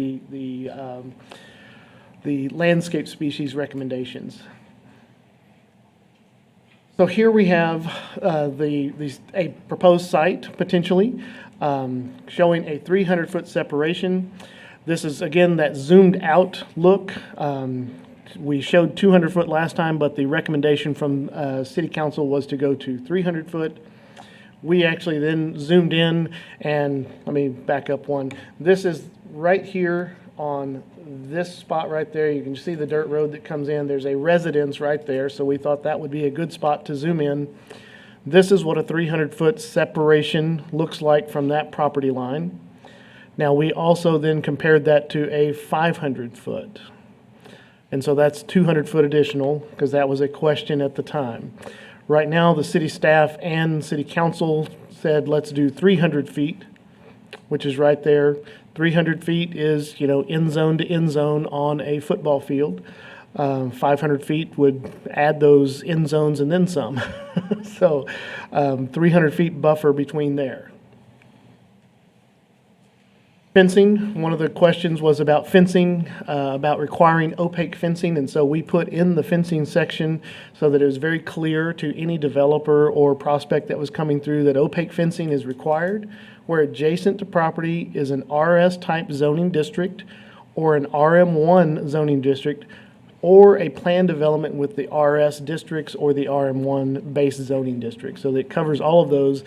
the landscape species recommendations. So here we have a proposed site, potentially, showing a 300-foot separation. This is, again, that zoomed out look. We showed 200-foot last time, but the recommendation from City Council was to go to 300-foot. We actually then zoomed in, and let me back up one. This is right here on this spot right there. You can see the dirt road that comes in. There's a residence right there, so we thought that would be a good spot to zoom in. This is what a 300-foot separation looks like from that property line. Now, we also then compared that to a 500-foot. And so that's 200-foot additional, because that was a question at the time. Right now, the city staff and city council said, let's do 300 feet, which is right there. 300 feet is, end zone to end zone on a football field. 500 feet would add those end zones and then some. So 300 feet buffer between there. Fencing, one of the questions was about fencing, about requiring opaque fencing, and so we put in the fencing section so that it was very clear to any developer or prospect that was coming through that opaque fencing is required, where adjacent to property is an RS-type zoning district or an RM1 zoning district, or a planned development with the RS districts or the RM1 base zoning district. So that covers all of those.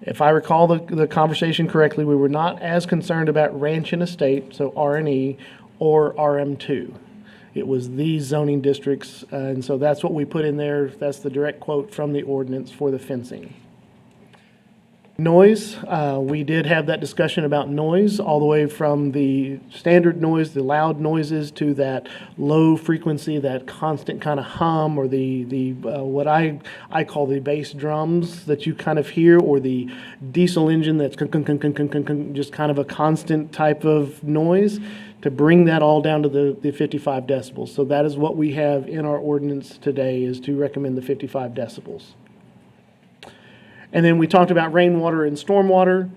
If I recall the conversation correctly, we were not as concerned about ranch and estate, so R&E, or RM2. It was these zoning districts, and so that's what we put in there. That's the direct quote from the ordinance for the fencing. Noise, we did have that discussion about noise, all the way from the standard noise, the loud noises, to that low frequency, that constant kind of hum, or the what I call the bass drums that you kind of hear, or the diesel engine that's just kind of a constant type of noise, to bring that all down to the 55 decibels. So that is what we have in our ordinance today, is to recommend the 55 decibels. And then we talked about rainwater and stormwater.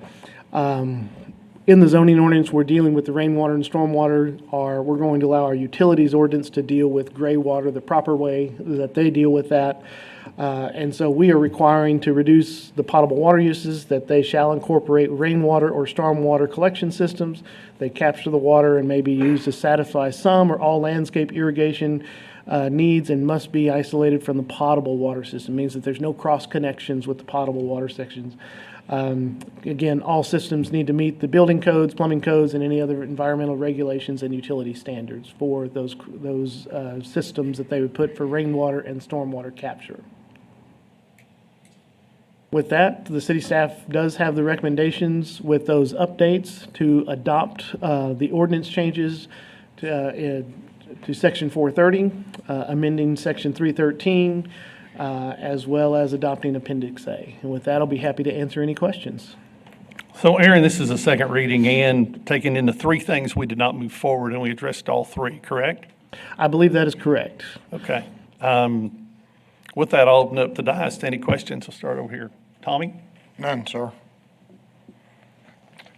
In the zoning ordinance, we're dealing with the rainwater and stormwater. We're going to allow our utilities ordinance to deal with gray water the proper way that they deal with that. And so we are requiring to reduce the potable water uses, that they shall incorporate rainwater or stormwater collection systems. They capture the water and may be used to satisfy some or all landscape irrigation needs, and must be isolated from the potable water system. It means that there's no cross connections with the potable water sections. Again, all systems need to meet the building codes, plumbing codes, and any other environmental regulations and utility standards for those systems that they would put for rainwater and stormwater capture. With that, the city staff does have the recommendations with those updates to adopt the ordinance changes to Section 430, amending Section 313, as well as adopting Appendix A. And with that, I'll be happy to answer any questions. So Aaron, this is a second reading and taking into three things we did not move forward, and we addressed all three, correct? I believe that is correct. Okay. With that, I'll open up the dais to any questions. I'll start over here. Tommy? None, sir.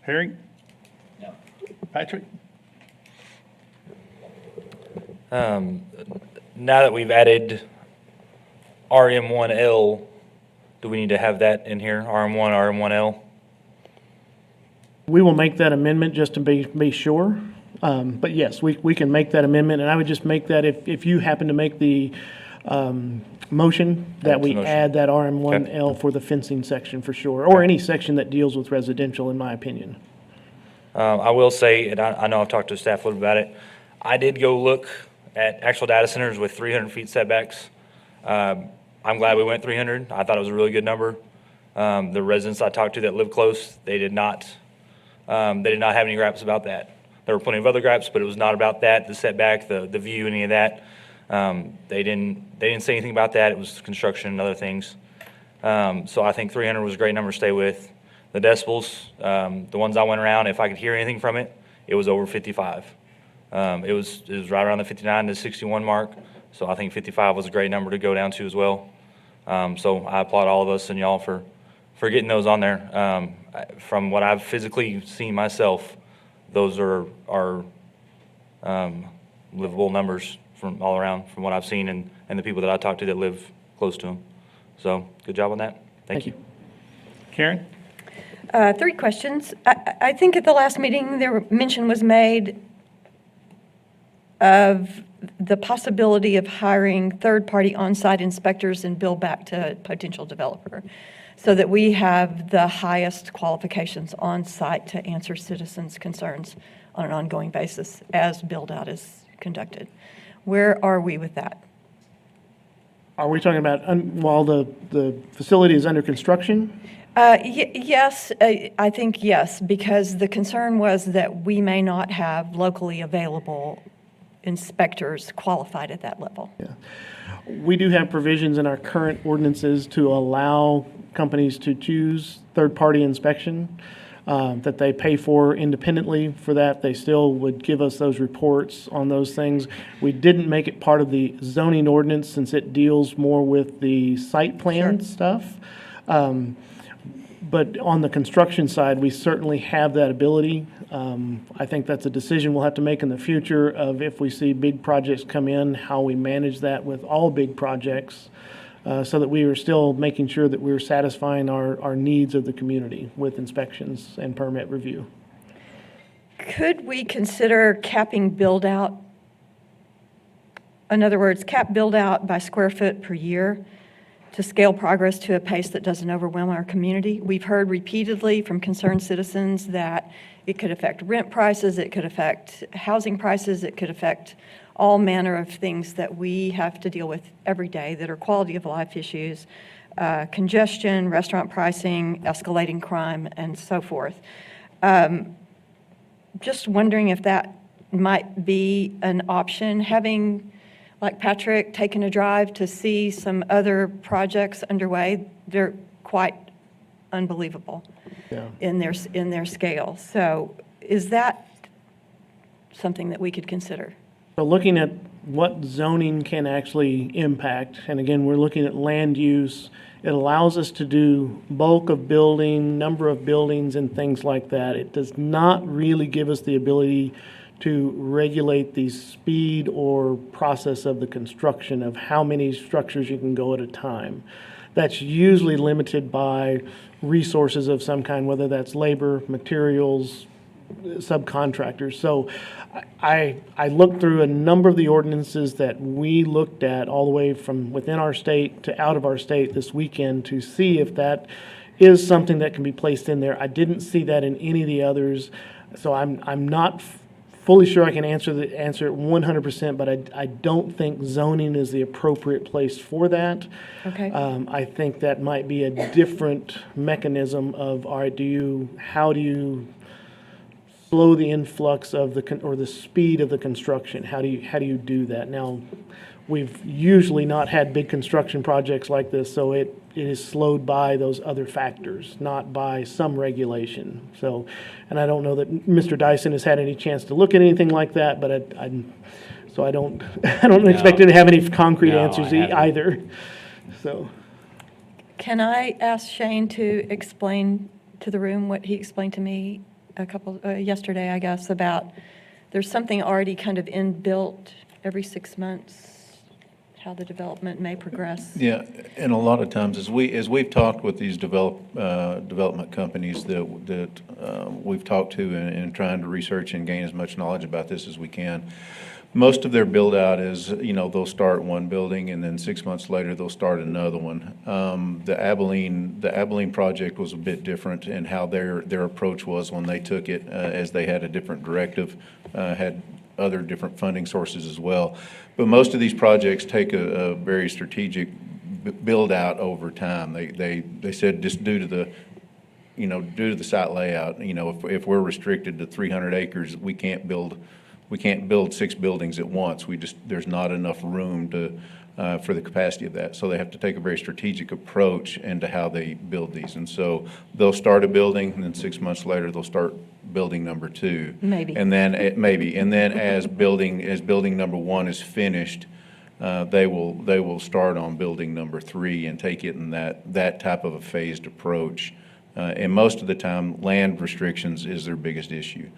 Harry? No. Patrick? Now that we've added RM1L, do we need to have that in here, RM1, RM1L? We will make that amendment just to be sure. But yes, we can make that amendment, and I would just make that if you happen to make the motion, that we add that RM1L for the fencing section for sure, or any section that deals with residential, in my opinion. I will say, and I know I've talked to staff a little about it, I did go look at actual data centers with 300 feet setbacks. I'm glad we went 300. I thought it was a really good number. The residents I talked to that live close, they did not have any gripes about that. There were plenty of other gripes, but it was not about that, the setback, the view, any of that. They didn't say anything about that. It was construction and other things. So I think 300 was a great number to stay with. The decibels, the ones I went around, if I could hear anything from it, it was over 55. It was right around the 59 to 61 mark. So I think 55 was a great number to go down to as well. So I applaud all of us and y'all for getting those on there. From what I've physically seen myself, those are livable numbers from all around, from what I've seen and the people that I talk to that live close to them. So good job on that. Thank you. Karen? Three questions. I think at the last meeting, mention was made of the possibility of hiring third-party on-site inspectors and bill back to potential developer, so that we have the highest qualifications on-site to answer citizens' concerns on an ongoing basis as build-out is conducted. Where are we with that? Are we talking about while the facility is under construction? Yes, I think yes, because the concern was that we may not have locally available inspectors qualified at that level. We do have provisions in our current ordinances to allow companies to choose third-party inspection that they pay for independently for that. They still would give us those reports on those things. We didn't make it part of the zoning ordinance since it deals more with the site plan stuff. But on the construction side, we certainly have that ability. I think that's a decision we'll have to make in the future of if we see big projects come in, how we manage that with all big projects, so that we are still making sure that we're satisfying our needs of the community with inspections and permit review. Could we consider capping build-out? In other words, cap build-out by square foot per year to scale progress to a pace that doesn't overwhelm our community? We've heard repeatedly from concerned citizens that it could affect rent prices, it could affect housing prices, it could affect all manner of things that we have to deal with every day that are quality of life issues, congestion, restaurant pricing, escalating crime, and so forth. Just wondering if that might be an option, having, like Patrick, taken a drive to see some other projects underway. They're quite unbelievable in their scale. So is that something that we could consider? So looking at what zoning can actually impact, and again, we're looking at land use, it allows us to do bulk of building, number of buildings, and things like that. It does not really give us the ability to regulate the speed or process of the construction of how many structures you can go at a time. That's usually limited by resources of some kind, whether that's labor, materials, subcontractors. So I looked through a number of the ordinances that we looked at all the way from within our state to out of our state this weekend to see if that is something that can be placed in there. I didn't see that in any of the others, so I'm not fully sure I can answer it 100%, but I don't think zoning is the appropriate place for that. Okay. I think that might be a different mechanism of, all right, how do you slow the influx of or the speed of the construction? How do you do that? Now, we've usually not had big construction projects like this, so it is slowed by those other factors, not by some regulation. So, and I don't know that Mr. Dyson has had any chance to look at anything like that, but I don't expect him to have any concrete answers either. So, can I ask Shane to explain to the room what he explained to me yesterday, I guess, about there's something already kind of inbuilt every 6 months, how the development may progress? Yeah, and a lot of times, as we've talked with these development companies that we've talked to and trying to research and gain as much knowledge about this as we can, most of their build out is, they'll start one building and then 6 months later they'll start another one. The Abilene project was a bit different in how their approach was when they took it, as they had a different directive, had other different funding sources as well. But most of these projects take a very strategic build out over time. They said just due to the site layout, if we're restricted to 300 acres, we can't build 6 buildings at once. There's not enough room for the capacity of that. So they have to take a very strategic approach into how they build these. And so they'll start a building, and then 6 months later they'll start building number 2. Maybe. And then as building number 1 is finished, they will start on building number 3 and take it in that type of a phased approach. And most of the time, land restrictions is their biggest issue.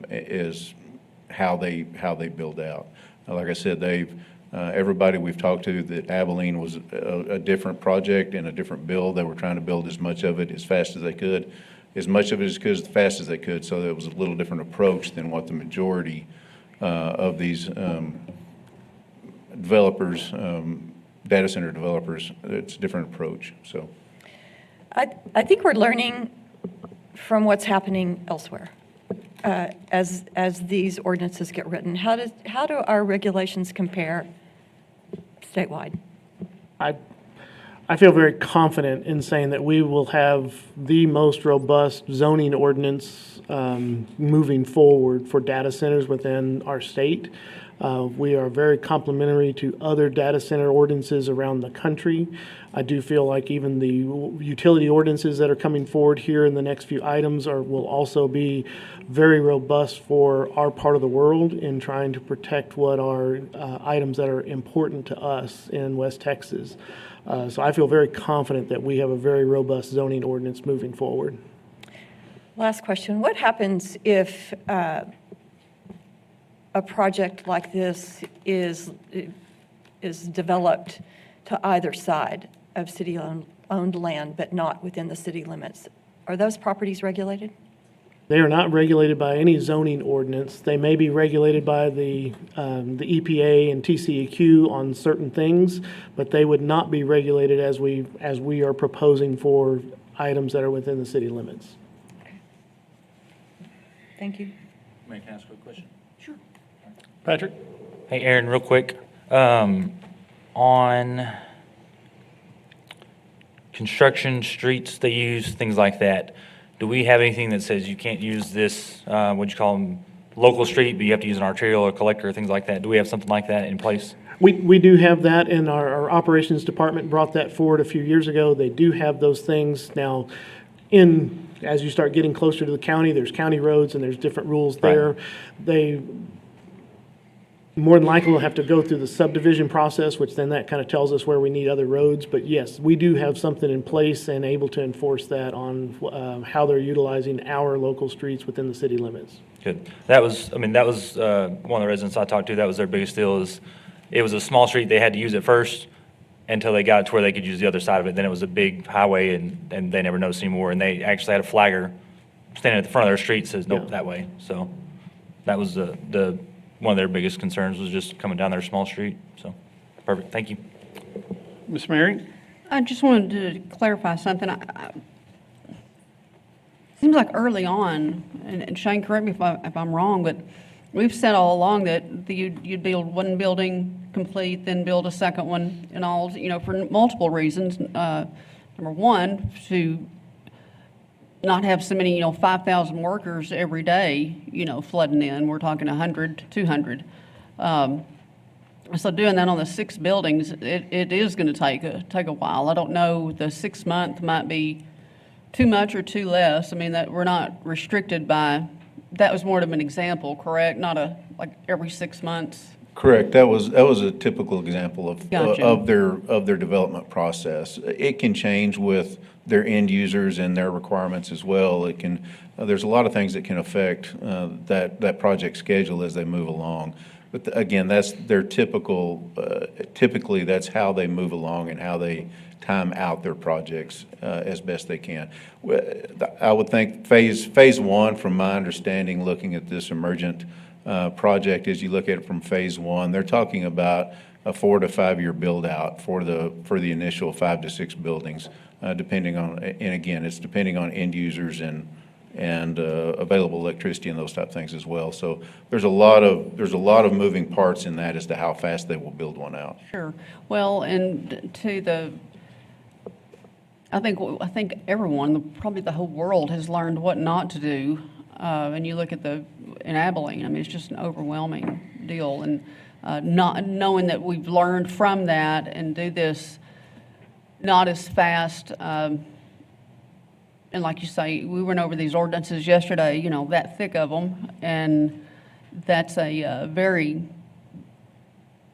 Is how they build out. Like I said, everybody we've talked to, that Abilene was a different project and a different build. They were trying to build as much of it as fast as they could, as fast as they could. So it was a little different approach than what the majority of these developers, data center developers, it's a different approach. So I think we're learning from what's happening elsewhere. As these ordinances get written, how do our regulations compare statewide? I feel very confident in saying that we will have the most robust zoning ordinance moving forward for data centers within our state. We are very complementary to other data center ordinances around the country. I do feel like even the utility ordinances that are coming forward here in the next few items will also be very robust for our part of the world in trying to protect what are items that are important to us in West Texas. So I feel very confident that we have a very robust zoning ordinance moving forward. Last question. What happens if a project like this is developed to either side of city-owned land, but not within the city limits? Are those properties regulated? They are not regulated by any zoning ordinance. They may be regulated by the EPA and TCEQ on certain things, but they would not be regulated as we are proposing for items that are within the city limits. Thank you. May I ask a quick question? Sure. Patrick? Hey, Aaron, real quick. On construction, streets they use, things like that, do we have anything that says you can't use this, what'd you call them, local street, but you have to use an arterial or collector, things like that? Do we have something like that in place? We do have that, and our operations department brought that forward a few years ago. They do have those things. Now, as you start getting closer to the county, there's county roads and there's different rules there. They more than likely will have to go through the subdivision process, which then that kind of tells us where we need other roads. But yes, we do have something in place and able to enforce that on how they're utilizing our local streets within the city limits. Good. That was one of the residents I talked to, that was their biggest deal is it was a small street, they had to use it first until they got it to where they could use the other side of it. Then it was a big highway and they never noticed anymore. And they actually had a flagger standing at the front of their street says, nope, that way. So that was the one of their biggest concerns was just coming down their small street. So, perfect. Thank you. Ms. Mary? I just wanted to clarify something. Seems like early on, and Shane, correct me if I'm wrong, but we've said all along that you'd build one building complete, then build a second one, and all, for multiple reasons. Number one, to not have so many, 5,000 workers every day, flooding in. We're talking 100, 200. So doing that on the 6 buildings, it is going to take a while. I don't know, the 6 month might be too much or too less. I mean, that we're not restricted by, that was more of an example, correct? Not like every 6 months. Correct. That was a typical example of Gotcha. of their development process. It can change with their end users and their requirements as well. It can there's a lot of things that can affect that project schedule as they move along. But again, that's their typical. Typically, that's how they move along and how they time out their projects as best they can. I would think phase one, from my understanding, looking at this emergent project, as you look at it from phase one, they're talking about a 4 to 5 year build out for the initial 5 to 6 buildings, depending on, and again, it's depending on end users and available electricity and those type of things as well. So there's a lot of moving parts in that as to how fast they will build one out. Sure. Well, and I think everyone, probably the whole world, has learned what not to do. And you look at in Abilene, I mean, it's just an overwhelming deal. And not knowing that we've learned from that and do this not as fast. And like you say, we went over these ordinances yesterday, that thick of them. And that's a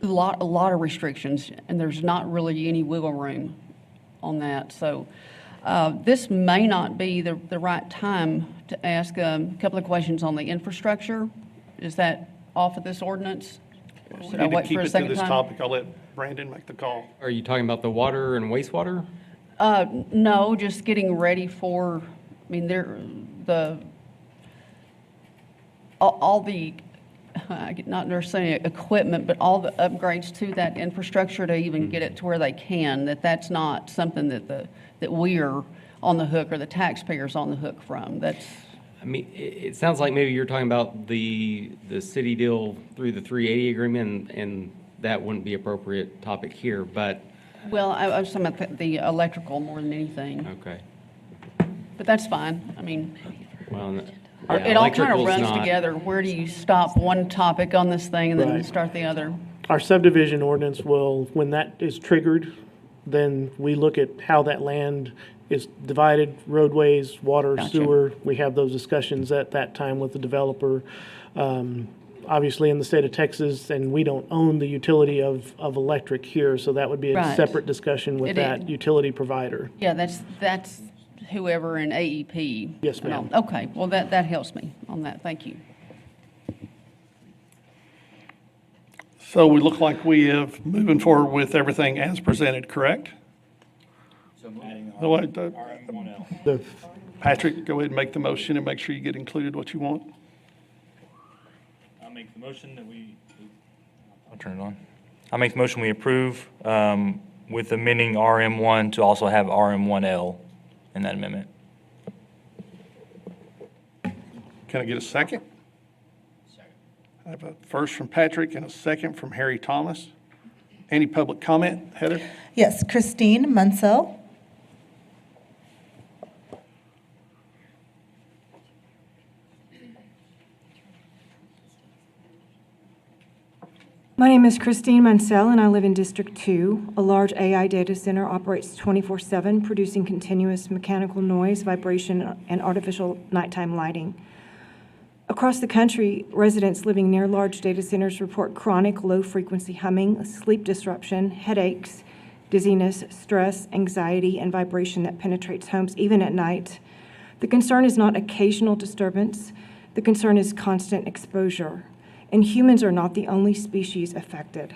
lot of restrictions. And there's not really any wiggle room on that. So this may not be the right time to ask a couple of questions on the infrastructure. Is that off of this ordinance? We need to keep it to this topic. I'll let Brandon make the call. Are you talking about the water and wastewater? No, just getting ready for, all the, not necessarily equipment, but all the upgrades to that infrastructure to even get it to where they can, that's not something that we're on the hook or the taxpayers on the hook from. It sounds like maybe you're talking about the city deal through the 380 agreement, and that wouldn't be appropriate topic here, but. Well, I was talking about the electrical more than anything. Okay. But that's fine. Well, Or Yeah, it all kind of electrical's runs not- together. Where do you stop one topic on this thing and then Right. start the other? Our subdivision ordinance will, when that is triggered, then we look at how that land is divided, roadways, water, Gotcha. sewer. We have those discussions at that time with the developer. Obviously, in the state of Texas, and we don't own the utility of electric here, so that would be a Right. separate discussion with It that is. utility provider. Yeah, that's whoever in AEP. Yes, and all. ma'am. Okay, well, that helps me on that. Thank you. So we look like we have moving forward with everything as presented, correct? The Patrick, go ahead and make the motion and make sure you get included what you want. I'll make the motion that I'll turn it on. I'll make the motion we approve with amending RM1 to also have RM1L in that amendment. Can I get a second? I have a first from Patrick and a second from Harry Thomas. Any public comment, Heather? Yes, Christine Munsell. My name is Christine Mansell, and I live in District 2. A large AI data center operates 24/7, producing continuous mechanical noise, vibration, and artificial nighttime lighting. Across the country, residents living near large data centers report chronic low-frequency humming, sleep disruption, headaches, dizziness, stress, anxiety, and vibration that penetrates homes even at night. The concern is not occasional disturbance. The concern is constant exposure. And humans are not the only species affected.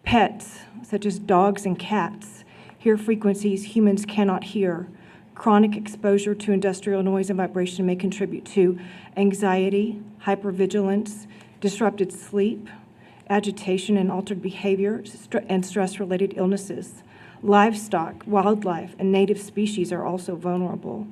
Pets, such as dogs and cats, hear frequencies humans cannot hear. Chronic exposure to industrial noise and vibration may contribute to anxiety, hypervigilance, disrupted sleep, agitation and altered behavior, and stress-related illnesses. Livestock, wildlife, and native species are also vulnerable.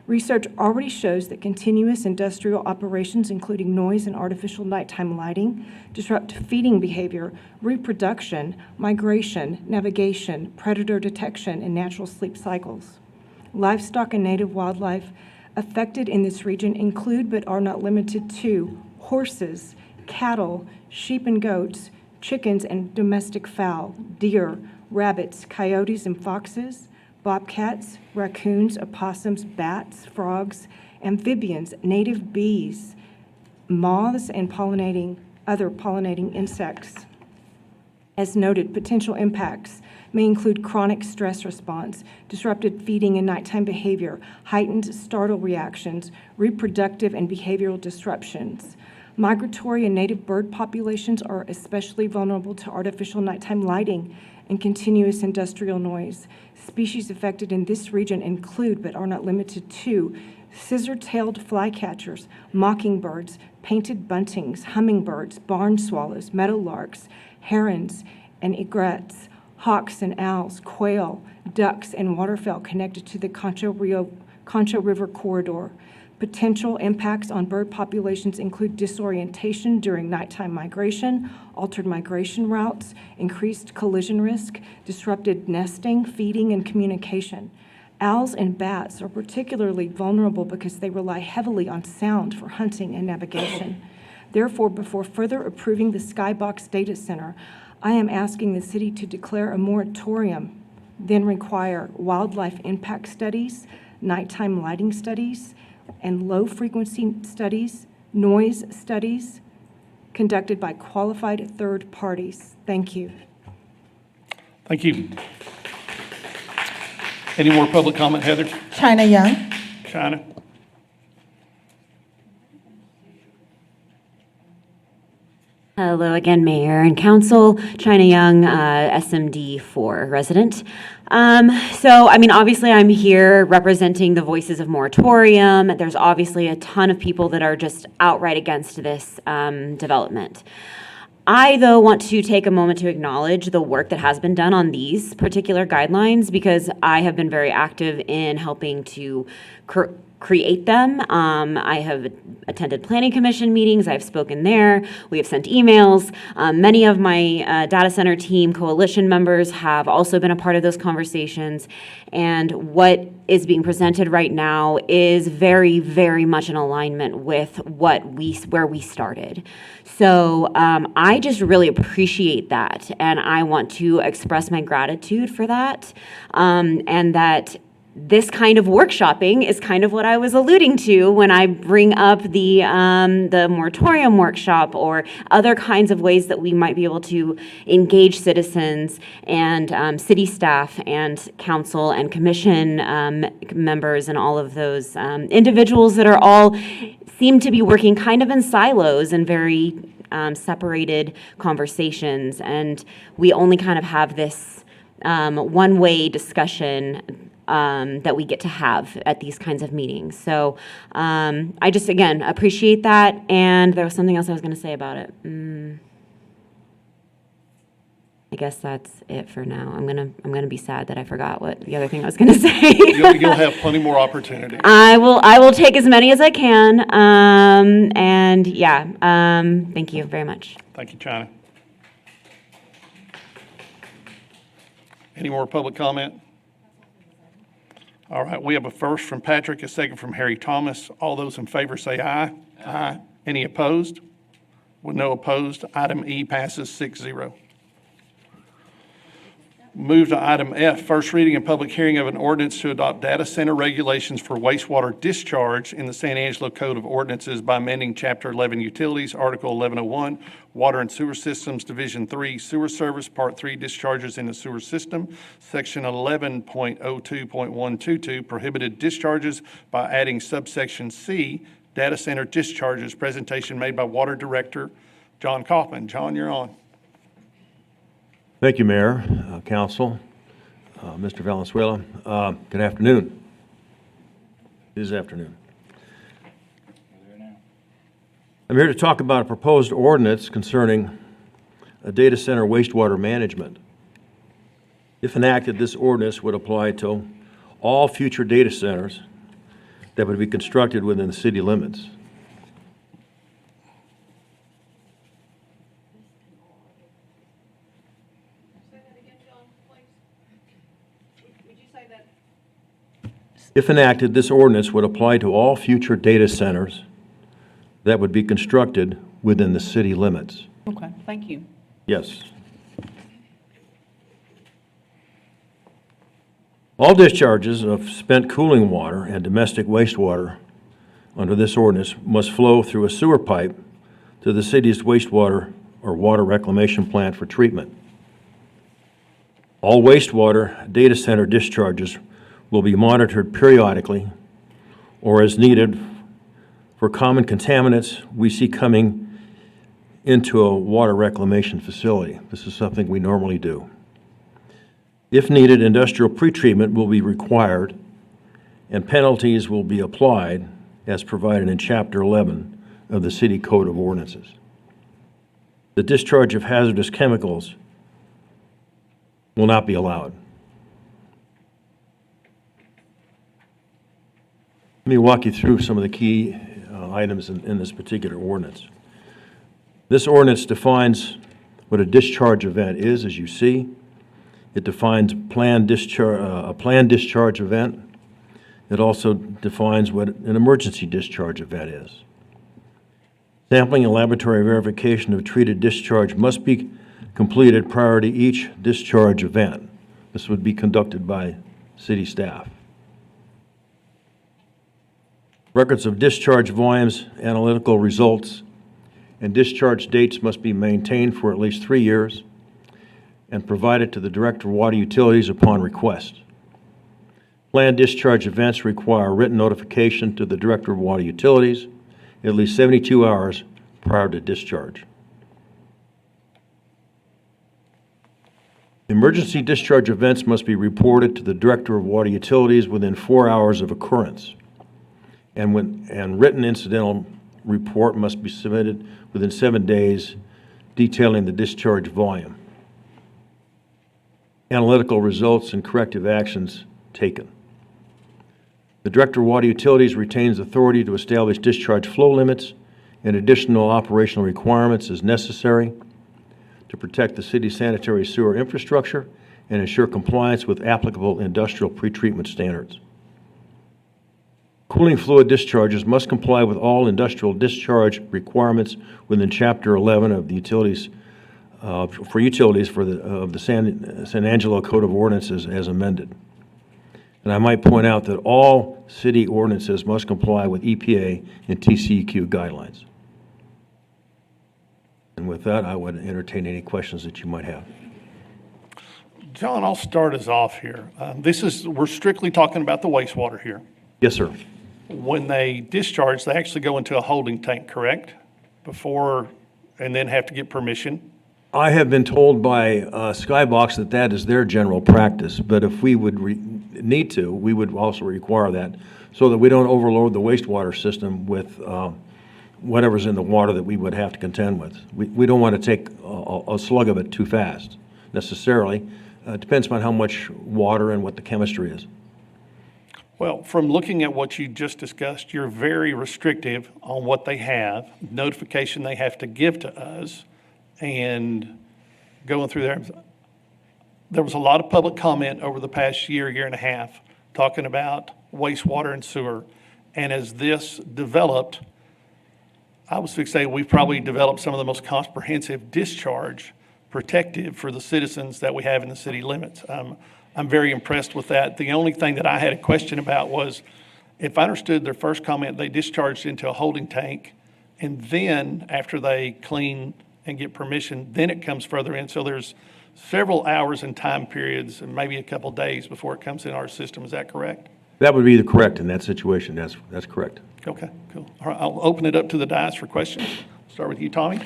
Research already shows that continuous industrial operations, including noise and artificial nighttime lighting, disrupt feeding behavior, reproduction, migration, navigation, predator detection, and natural sleep cycles. Livestock and native wildlife affected in this region include but are not limited to horses, cattle, sheep and goats, chickens and domestic fowl, deer, rabbits, coyotes and foxes, bobcats, raccoons, opossums, bats, frogs, amphibians, native bees, moths, and other pollinating insects. As noted, potential impacts may include chronic stress response, disrupted feeding and nighttime behavior, heightened startle reactions, reproductive and behavioral disruptions. Migratory and native bird populations are especially vulnerable to artificial nighttime lighting and continuous industrial noise. Species affected in this region include, but are not limited to, scissor-tailed flycatchers, mockingbirds, painted buntings, hummingbirds, barn swallows, meadowlarks, herons and egrets, hawks and owls, quail, ducks, and waterfowl connected to the Concho River corridor. Potential impacts on bird populations include disorientation during nighttime migration, altered migration routes, increased collision risk, disrupted nesting, feeding, and communication. Owls and bats are particularly vulnerable because they rely heavily on sound for hunting and navigation. Therefore, before further approving the Skybox Data Center, I am asking the city to declare a moratorium, then require wildlife impact studies, nighttime lighting studies, and low-frequency studies, noise studies conducted by qualified third parties. Thank you. Thank you. Any more public comment, Heather? China Young. China? Hello again, Mayor and Council. China Young, SMD 4 resident. Obviously I'm here representing the voices of moratorium. There's obviously a ton of people that are just outright against this development. I, though, want to take a moment to acknowledge the work that has been done on these particular guidelines because I have been very active in helping to create them. I have attended planning commission meetings. I've spoken there. We have sent emails. Many of my data center team coalition members have also been a part of those conversations. And what is being presented right now is very, very much in alignment with where we started. So I just really appreciate that, and I want to express my gratitude for that, and that this kind of workshopping is kind of what I was alluding to when I bring up the moratorium workshop or other kinds of ways that we might be able to engage citizens and city staff and council and commission members and all of those individuals that are all seem to be working kind of in silos and very separated conversations. And we only kind of have this one-way discussion that we get to have at these kinds of meetings. So I just, again, appreciate that. And there was something else I was going to say about it. I guess that's it for now. I'm gonna be sad that I forgot what the other thing I was gonna say. You'll have plenty more opportunity. I will take as many as I can. And yeah, thank you very much. Thank you, China. Any more public comment? All right, we have a first from Patrick, a second from Harry Thomas. All those in favor say aye. Aye. Any opposed? With no opposed, item E passes 6-0. Move to item F, first reading and public hearing of an ordinance to adopt data center regulations for wastewater discharge in the San Angelo Code of Ordinances by amending Chapter 11 Utilities, Article 1101, Water and Sewer Systems, Division 3, Sewer Service, Part 3, Discharges in the Sewer System, Section 11.02.122, Prohibited Discharges by adding subsection C, Data Center Discharges. Presentation made by Water Director John Kaufman. John, you're on. Thank you, Mayor, Council, Mr. Valenzuela. Good afternoon. It is afternoon. I'm here to talk about a proposed ordinance concerning a data center wastewater management. If enacted, this ordinance would apply to all future data centers that would be constructed within the city limits. If enacted, this ordinance would apply to all future data centers that would be constructed within the city limits. Okay, thank you. Yes. All discharges of spent cooling water and domestic wastewater under this ordinance must flow through a sewer pipe to the city's wastewater or water reclamation plant for treatment. All wastewater data center discharges will be monitored periodically or as needed for common contaminants we see coming into a water reclamation facility. This is something we normally do. If needed, industrial pretreatment will be required and penalties will be applied as provided in Chapter 11 of the City Code of Ordinances. The discharge of hazardous chemicals will not be allowed. Let me walk you through some of the key items in this particular ordinance. This ordinance defines what a discharge event is, as you see. It defines a planned discharge event. It also defines what an emergency discharge event is. Sampling and laboratory verification of treated discharge must be completed prior to each discharge event. This would be conducted by city staff. Records of discharge volumes, analytical results, and discharge dates must be maintained for at least 3 years and provided to the Director of Water Utilities upon request. Planned discharge events require written notification to the Director of Water Utilities at least 72 hours prior to discharge. Emergency discharge events must be reported to the Director of Water Utilities within 4 hours of occurrence. And written incidental report must be submitted within 7 days detailing the discharge volume, analytical results, and corrective actions taken. The Director of Water Utilities retains authority to establish discharge flow limits and additional operational requirements as necessary to protect the city's sanitary sewer infrastructure and ensure compliance with applicable industrial pretreatment standards. Cooling fluid discharges must comply with all industrial discharge requirements within Chapter 11 of the utilities, for utilities of the San Angelo Code of Ordinances as amended. And I might point out that all city ordinances must comply with EPA and TCEQ guidelines. And with that, I would entertain any questions that you might have. John, I'll start us off here. We're strictly talking about the wastewater here. Yes, sir. When they discharge, they actually go into a holding tank, correct? And then have to get permission? I have been told by Skybox that that is their general practice, but if we would need to, we would also require that so that we don't overload the wastewater system with whatever's in the water that we would have to contend with. We don't want to take a slug of it too fast, necessarily. It depends on how much water and what the chemistry is. Well, from looking at what you just discussed, you're very restrictive on what they have, notification they have to give to us, and going through there. There was a lot of public comment over the past year and a half, talking about wastewater and sewer. And as this developed, I was to say we've probably developed some of the most comprehensive discharge protective for the citizens that we have in the city limits. I'm very impressed with that. The only thing that I had a question about was, if I understood their first comment, they discharged into a holding tank, and then after they clean and get permission, then it comes further in. So there's several hours and time periods and maybe a couple days before it comes in our system. Is that correct? That would be correct in that situation. That's correct. Okay, cool. All right, I'll open it up to the dais for questions. Start with you, Tommy.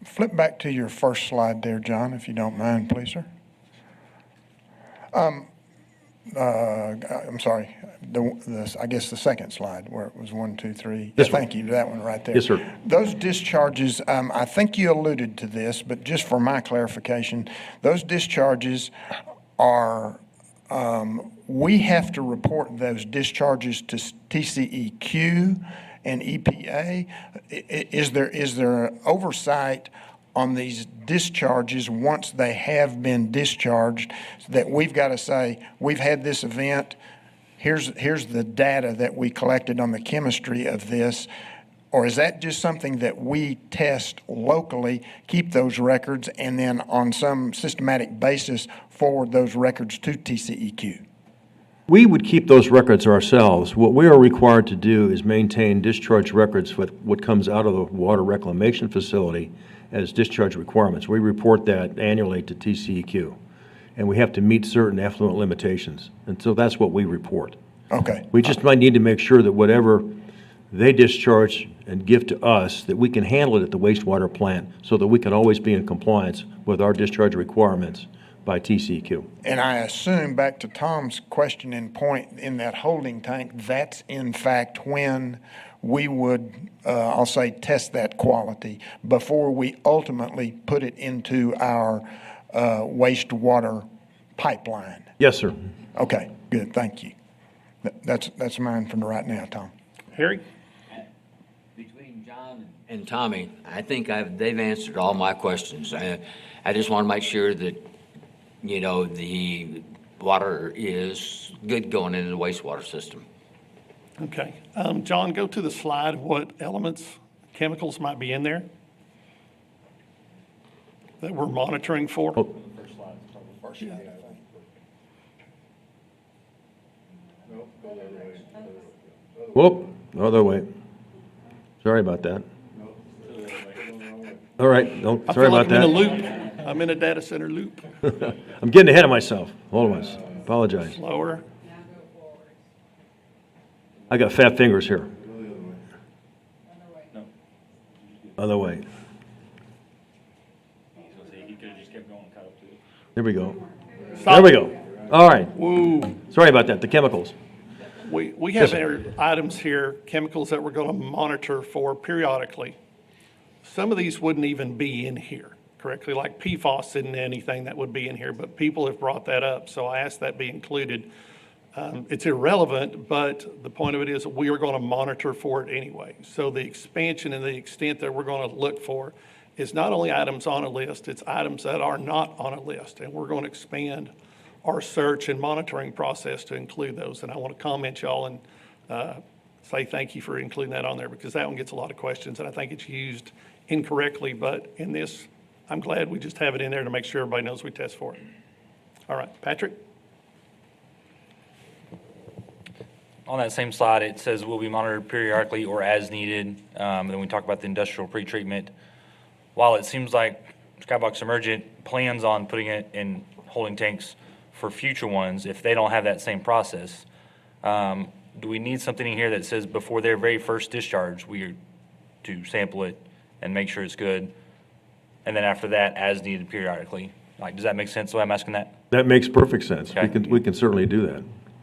Flip back to your first slide there, John, if you don't mind, please, sir. I'm sorry, I guess the second slide where it was 1, 2, 3. Yes, sir. Thank you, that one right there. Yes, sir. Those discharges, I think you alluded to this, but just for my clarification, those discharges are, we have to report those discharges to TCEQ and EPA. Is there oversight on these discharges once they have been discharged, that we've got to say, we've had this event, here's the data that we collected on the chemistry of this? Or is that just something that we test locally, keep those records, and then on some systematic basis forward those records to TCEQ? We would keep those records ourselves. What we are required to do is maintain discharge records with what comes out of the water reclamation facility as discharge requirements. We report that annually to TCEQ, and we have to meet certain effluent limitations. And so that's what we report. Okay. We just might need to make sure that whatever they discharge and give to us, that we can handle it at the wastewater plant so that we can always be in compliance with our discharge requirements by TCEQ. And I assume, back to Tom's question and point, in that holding tank, that's in fact when we would, I'll say, test that quality before we ultimately put it into our wastewater pipeline. Yes, sir. Okay, good, thank you. That's mine for right now, Tom. Harry? Between John and Tommy, I think they've answered all my questions. I just want to make sure that, you know, the water is good going into the wastewater system. Okay. John, go to the slide of what elements, chemicals might be in there that we're monitoring for. Oh. Whoop, other way. Sorry about that. All right, no, I sorry feel like about I'm that. in a loop. I'm in a data center loop. I'm getting ahead of myself. Hold on, apologize. Slower. I got fat fingers here. Other way. There we go. There we go. All right. Whoa. Sorry about that, the chemicals. We Yes, have sir. items here, chemicals that we're going to monitor for periodically. Some of these wouldn't even be in here, correctly, like PFAS isn't anything that would be in here, but people have brought that up, so I asked that be included. It's irrelevant, but the point of it is we are going to monitor for it anyway. So the expansion and the extent that we're going to look for is not only items on a list, it's items that are not on a list. And we're going to expand our search and monitoring process to include those. And I want to comment y'all and say thank you for including that on there, because that one gets a lot of questions and I think it's used incorrectly. But in this, I'm glad we just have it in there to make sure everybody knows we test for it. All right, Patrick? On that same slide, it says will be monitored periodically or as needed. Then we talk about the industrial pretreatment. While it seems like Skybox Emergent plans on putting it in holding tanks for future ones, if they don't have that same process, do we need something in here that says before their very first discharge, we are to sample it and make sure it's good, and then after that, as needed periodically? Like, does that make sense the way I'm asking that? That makes perfect sense. Okay. We can certainly do that.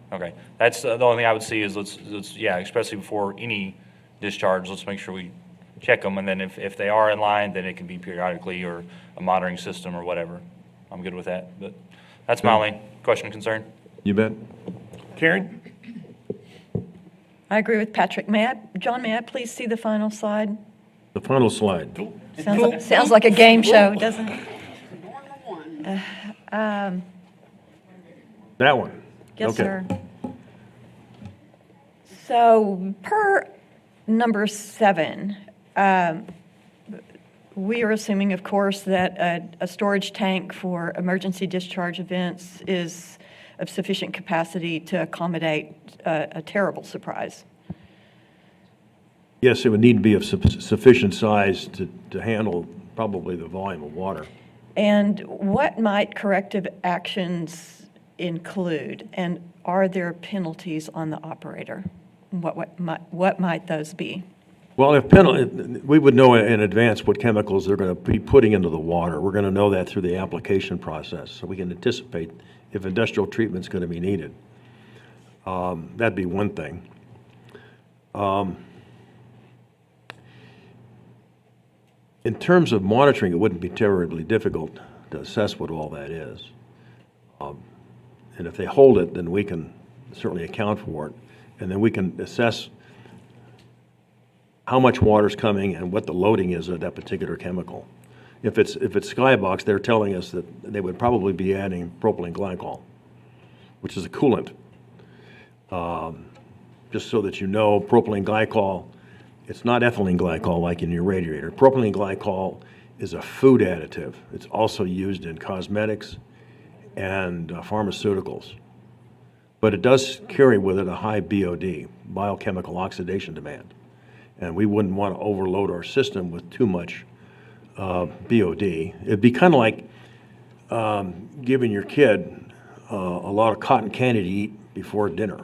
Okay, that's the only thing I would see is let's yeah, especially before any discharge, let's make sure we check them, and then if they are in line, then it can be periodically or a monitoring system or whatever. I'm good with that, but that's my only question, concern. You bet. Karen? I agree with Patrick. John, may I please see the final slide? The final slide. Sounds like a game show, doesn't it? That one. Yes, Okay. sir. So per number 7, we are assuming, of course, that a storage tank for emergency discharge events is of sufficient capacity to accommodate a terrible surprise. Yes, it would need to be of sufficient size to handle probably the volume of water. And what might corrective actions include? And are there penalties on the operator? What might those be? Well, we would know in advance what chemicals they're going to be putting into the water. We're going to know that through the application process, so we can anticipate if industrial treatment's going to be needed. That'd be one thing. In terms of monitoring, it wouldn't be terribly difficult to assess what all that is. And if they hold it, then we can certainly account for it. And then we can assess how much water's coming and what the loading is of that particular chemical. If it's Skybox, they're telling us that they would probably be adding propylene glycol, which is a coolant. Just so that you know, propylene glycol, it's not ethylene glycol like in your radiator. Propylene glycol is a food additive. It's also used in cosmetics and pharmaceuticals. But it does carry with it a high BOD, biochemical oxidation demand. And we wouldn't want to overload our system with too much BOD. It'd be kind of like giving your kid a lot of cotton candy to eat before dinner.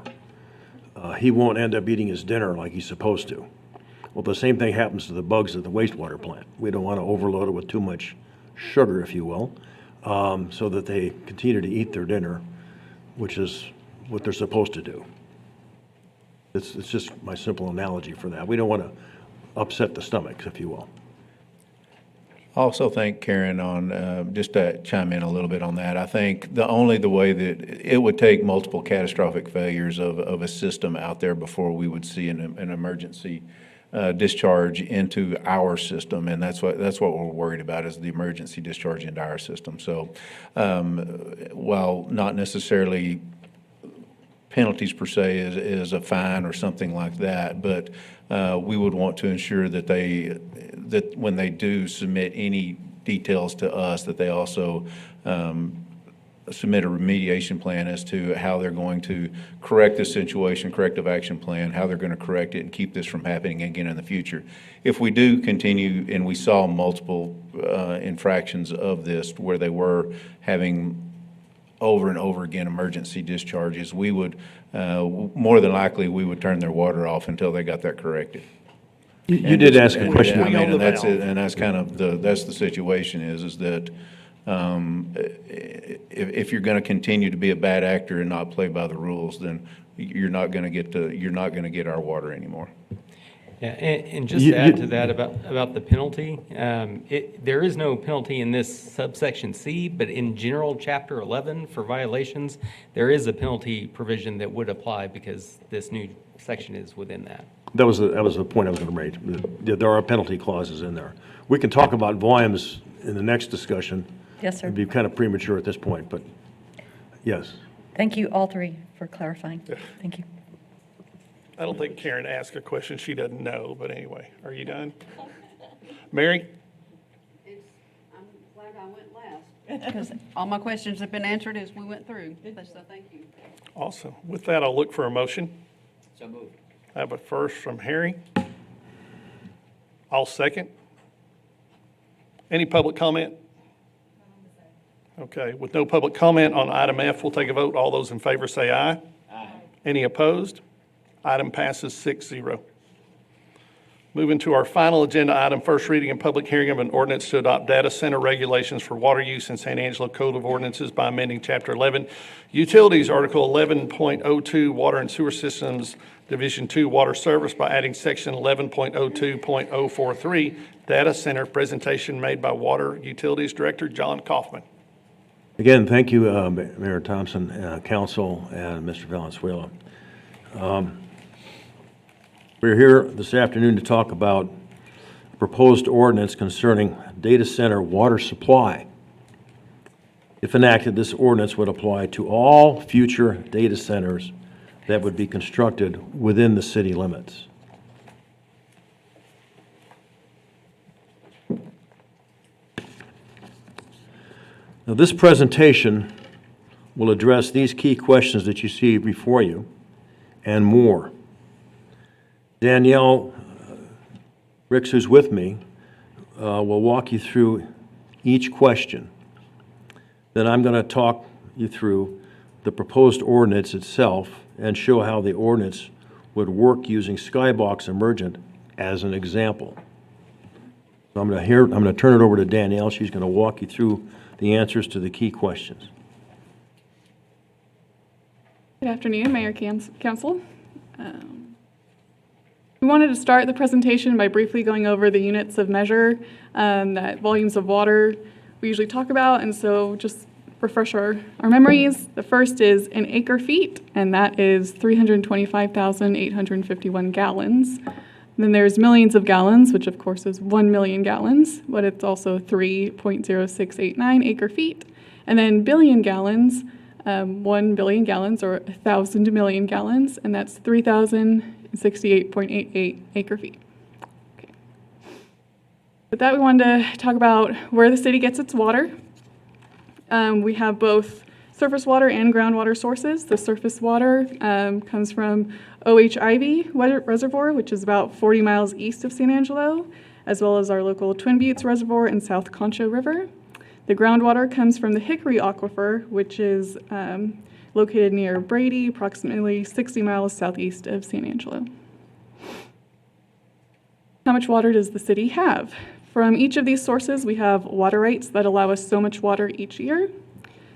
He won't end up eating his dinner like he's supposed to. Well, the same thing happens to the bugs at the wastewater plant. We don't want to overload it with too much sugar, if you will, so that they continue to eat their dinner, which is what they're supposed to do. It's just my simple analogy for that. We don't want to upset the stomachs, if you will. I also think, Karen, on just to chime in a little bit on that, I think the way that it would take multiple catastrophic failures of a system out there before we would see an emergency discharge into our system, and that's what we're worried about, is the emergency discharge into our system. So while not necessarily penalties per se is a fine or something like that, but we would want to ensure that that when they do submit any details to us, that they also submit a remediation plan as to how they're going to correct this situation, corrective action plan, how they're going to correct it and keep this from happening again in the future. If we do continue, and we saw multiple infractions of this where they were having over and over again emergency discharges, we would, more than likely, we would turn their water off until they got that corrected. You did ask a question. I mean, and that's it, and that's kind of that's the situation is that if you're going to continue to be a bad actor and not play by the rules, then you're not going to get our water anymore. Yeah, and just to add to that about the penalty, there is no penalty in this subsection C, but in general, Chapter 11 for violations, there is a penalty provision that would apply because this new section is within that. That was the point I was going to make. There are penalty clauses in there. We can talk about volumes in the next discussion. Yes, sir. It'd be kind of premature at this point, but yes. Thank you, all three, for clarifying. Thank you. I don't think Karen asked a question she doesn't know, but anyway, are you done? Mary? I'm glad I went last. Because all my questions have been answered as we went through, so thank you. Awesome. With that, I'll look for a motion. So moved. I have a first from Harry. I'll second. Any public comment? Okay, with no public comment on item F, we'll take a vote. All those in favor say aye. Aye. Any opposed? Item passes 6-0. Moving to our final agenda item, first reading and public hearing of an ordinance to adopt data center regulations for water use in San Angelo Code of Ordinances by amending Chapter 11, Utilities, Article 11.02, Water and Sewer Systems, Division 2, Water Service, by adding Section 11.02.043, Data Center. Presentation made by Water Utilities Director John Kaufman. Again, thank you, Mayor Thompson, Council, and Mr. Valenzuela. We're here this afternoon to talk about a proposed ordinance concerning data center water supply. If enacted, this ordinance would apply to all future data centers that would be constructed within the city limits. Now, this presentation will address these key questions that you see before you and more. Danielle Ricks, who's with me, will walk you through each question. Then I'm going to talk you through the proposed ordinance itself and show how the ordinance would work using Skybox Emergent as an example. So I'm going to turn it over to Danielle. She's going to walk you through the answers to the key questions. Good afternoon, Mayor, Council. We wanted to start the presentation by briefly going over the units of measure that volumes of water we usually talk about, and so just refresh our memories. The first is an acre feet, and that is 325,851 gallons. And then there's millions of gallons, which of course is 1 million gallons, but it's also 3.0689 acre feet. And then billion gallons, 1 billion gallons, or 1,000 million gallons, and that's 3,068.88 acre feet. Okay. With that, we wanted to talk about where the city gets its water. We have both surface water and groundwater sources. The surface water comes from OHIV Reservoir, which is about 40 miles east of San Angelo, as well as our local Twin Buttes Reservoir and South Concho River. The groundwater comes from the Hickory Aquifer, which is located near Brady, approximately 60 miles southeast of San Angelo. How much water does the city have? From each of these sources, we have water rights that allow us so much water each year.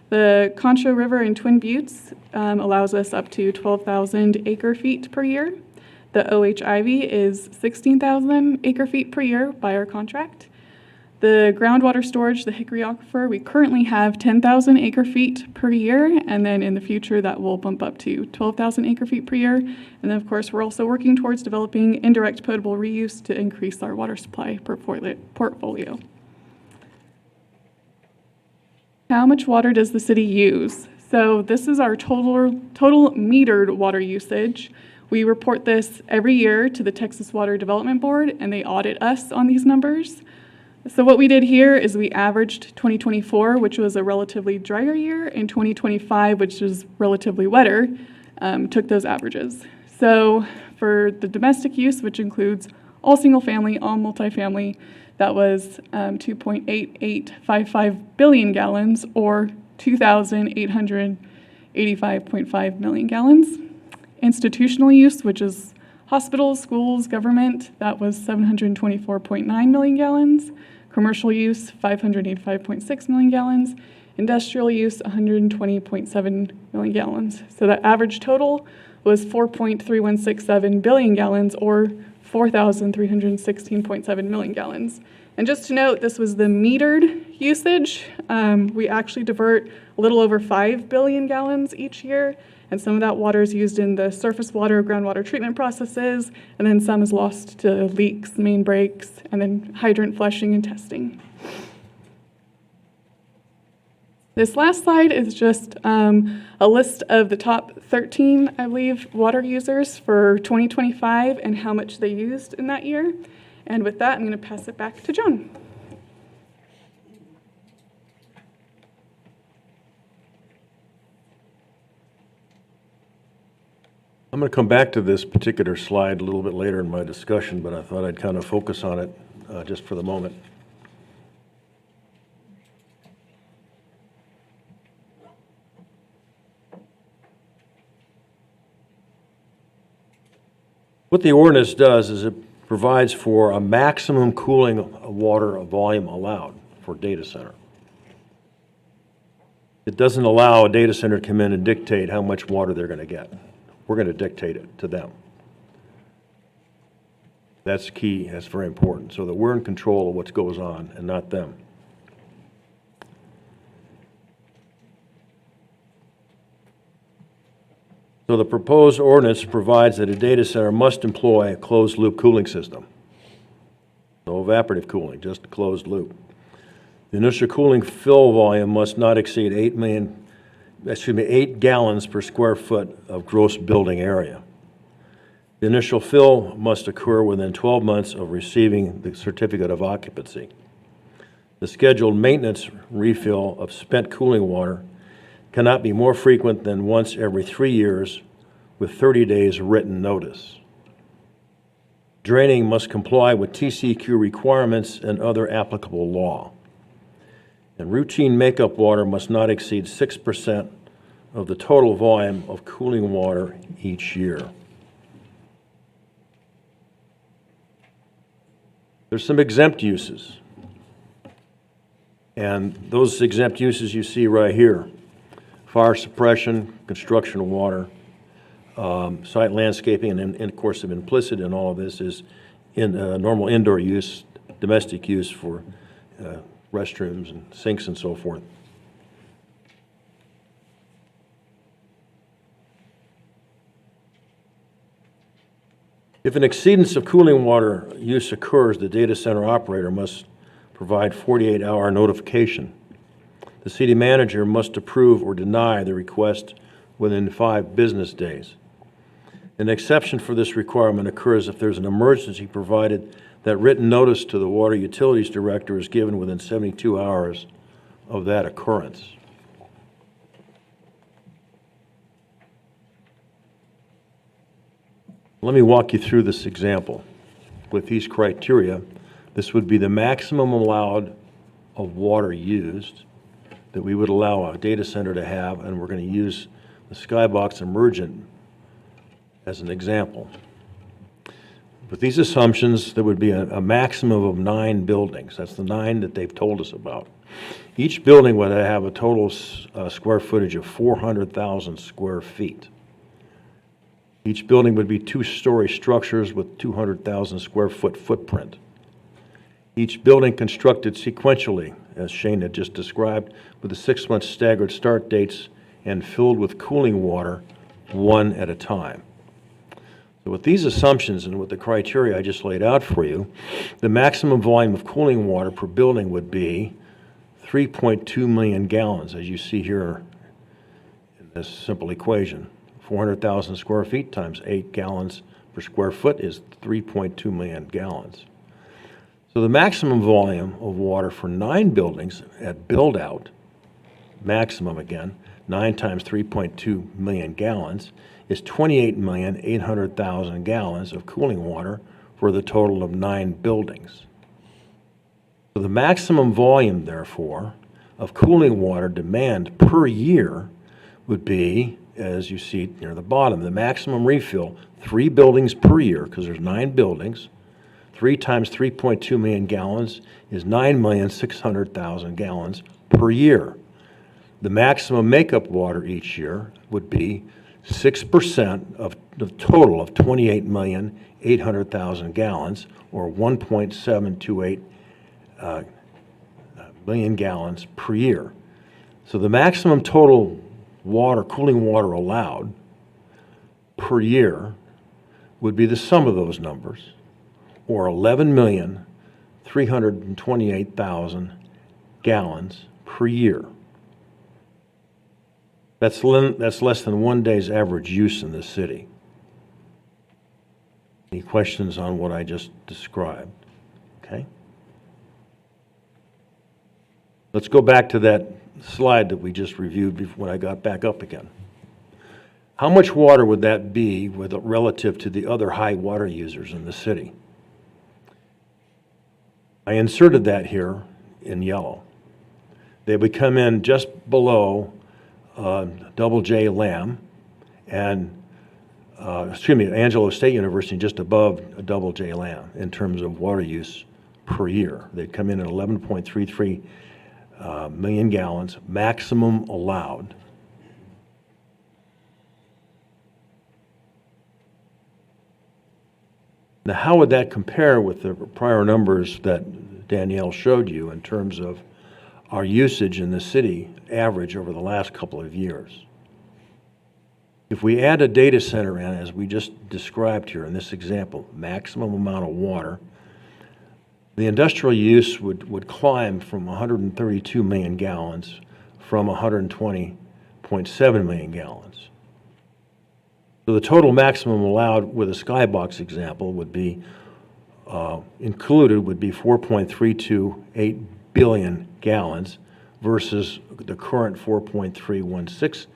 The Concho River in Twin Buttes allows us up to 12,000 acre feet per year. The OHIV is 16,000 acre feet per year by our contract. The groundwater storage, the Hickory Aquifer, we currently have 10,000 acre feet per year, and then in the future that will bump up to 12,000 acre feet per year. And then of course we're also working towards developing indirect potable reuse to increase our water supply portfolio. How much water does the city use? So this is our total metered water usage. We report this every year to the Texas Water Development Board, and they audit us on these numbers. So what we did here is we averaged 2024, which was a relatively drier year, and 2025, which is relatively wetter, took those averages. So for the domestic use, which includes all single family, all multifamily, that was 2.8855 billion gallons, or 2,885.5 million gallons. Institutional use, which is hospitals, schools, government, that was 724.9 million gallons. Commercial use, 585.6 million gallons. Industrial use, 120.7 million gallons. So that average total was 4.3167 billion gallons, or 4,316.7 million gallons. And just to note, this was the metered usage. We actually divert a little over 5 billion gallons each year, and some of that water is used in the surface water, groundwater treatment processes, and then some is lost to leaks, main breaks, and then hydrant flushing and testing. This last slide is just a list of the top 13, I believe, water users for 2025 and how much they used in that year. And with that, I'm going to pass it back to John. I'm going to come back to this particular slide a little bit later in my discussion, but I thought I'd kind of focus on it just for the moment. What the ordinance does is it provides for a maximum cooling of water volume allowed for data center. It doesn't allow a data center to come in and dictate how much water they're going to get. We're going to dictate it to them. That's key. That's very important, so that we're in control of what goes on and not them. So the proposed ordinance provides that a data center must employ a closed-loop cooling system. No evaporative cooling, just closed loop. The initial cooling fill volume must not exceed 8 gallons per square foot of gross building area. The initial fill must occur within 12 months of receiving the certificate of occupancy. The scheduled maintenance refill of spent cooling water cannot be more frequent than once every 3 years with 30 days written notice. Draining must comply with TCEQ requirements and other applicable law. And routine makeup water must not exceed 6% of the total volume of cooling water each year. There's some exempt uses. And those exempt uses you see right here: fire suppression, construction of water, site landscaping, and of course, implicit in all of this is in normal indoor use, domestic use for restrooms and sinks and so forth. If an exceedance of cooling water use occurs, the data center operator must provide 48-hour notification. The city manager must approve or deny the request within 5 business days. An exception for this requirement occurs if there's an emergency, provided that written notice to the Water Utilities Director is given within 72 hours of that occurrence. Let me walk you through this example. With these criteria, this would be the maximum allowed of water used that we would allow a data center to have, and we're going to use the Skybox Emergent as an example. With these assumptions, there would be a maximum of 9 buildings. That's the 9 that they've told us about. Each building would have a total square footage of 400,000 square feet. Each building would be 2-story structures with 200,000 square foot footprint. Each building constructed sequentially, as Shane had just described, with the 6-month staggered start dates and filled with cooling water, one at a time. So with these assumptions and with the criteria I just laid out for you, the maximum volume of cooling water per building would be 3.2 million gallons, as you see here in this simple equation. 400,000 square feet times 8 gallons per square foot is 3.2 million gallons. So the maximum volume of water for 9 buildings at build-out, maximum again, 9 times 3.2 million gallons, is 28,800,000 gallons of cooling water for the total of 9 buildings. So the maximum volume, therefore, of cooling water demand per year would be, as you see near the bottom, the maximum refill, 3 buildings per year, because there's 9 buildings. 3 times 3.2 million gallons is 9,600,000 gallons per year. The maximum makeup water each year would be 6% of the total of 28,800,000 gallons, or 1.728 million gallons per year. So the maximum total water, cooling water allowed per year would be the sum of those numbers, or 11,328,000 gallons per year. That's less than one day's average use in the city. Any questions on what I just described? Okay. Let's go back to that slide that we just reviewed when I got back up again. How much water would that be relative to the other high water users in the city? I inserted that here in yellow. They would come in just below Double J Lamb and, Angelo State University just above Double J Lamb in terms of water use per year. They'd come in at 11.33 million gallons, maximum allowed. Now, how would that compare with the prior numbers that Danielle showed you in terms of our usage in the city average over the last couple of years? If we add a data center in, as we just described here in this example, maximum amount of water, the industrial use would climb from 132 million gallons from 120.7 million gallons. So the total maximum allowed with a skybox example would be included would be 4.328 billion gallons versus the current 4.316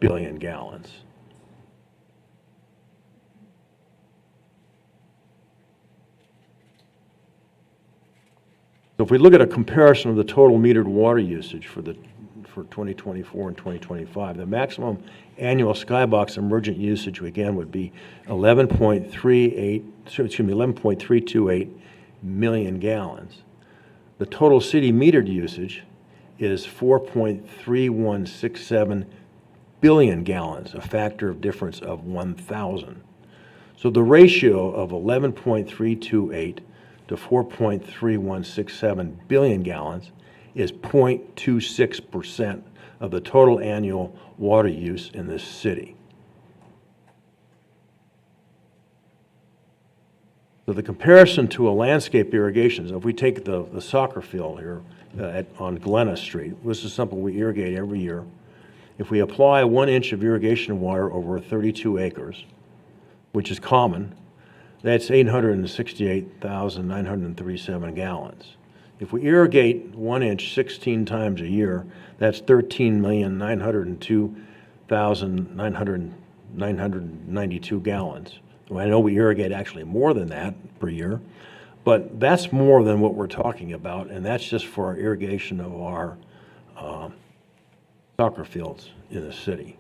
billion gallons. So if we look at a comparison of the total metered water usage for 2024 and 2025, the maximum annual skybox emergent usage again would be 11.328 million gallons. The total city metered usage is 4.3167 billion gallons, a factor of difference of 1,000. So the ratio of 11.328 to 4.3167 billion gallons is 0.26% of the total annual water use in this city. So the comparison to a landscape irrigation, so if we take the soccer field here on Glenna Street, this is something we irrigate every year. If we apply 1 inch of irrigation water over 32 acres, which is common, that's 868,937 gallons. If we irrigate 1 inch 16 times a year, that's 13,902,992 gallons. Well, I know we irrigate actually more than that per year, but that's more than what we're talking about, and that's just for our irrigation of our soccer fields in the city.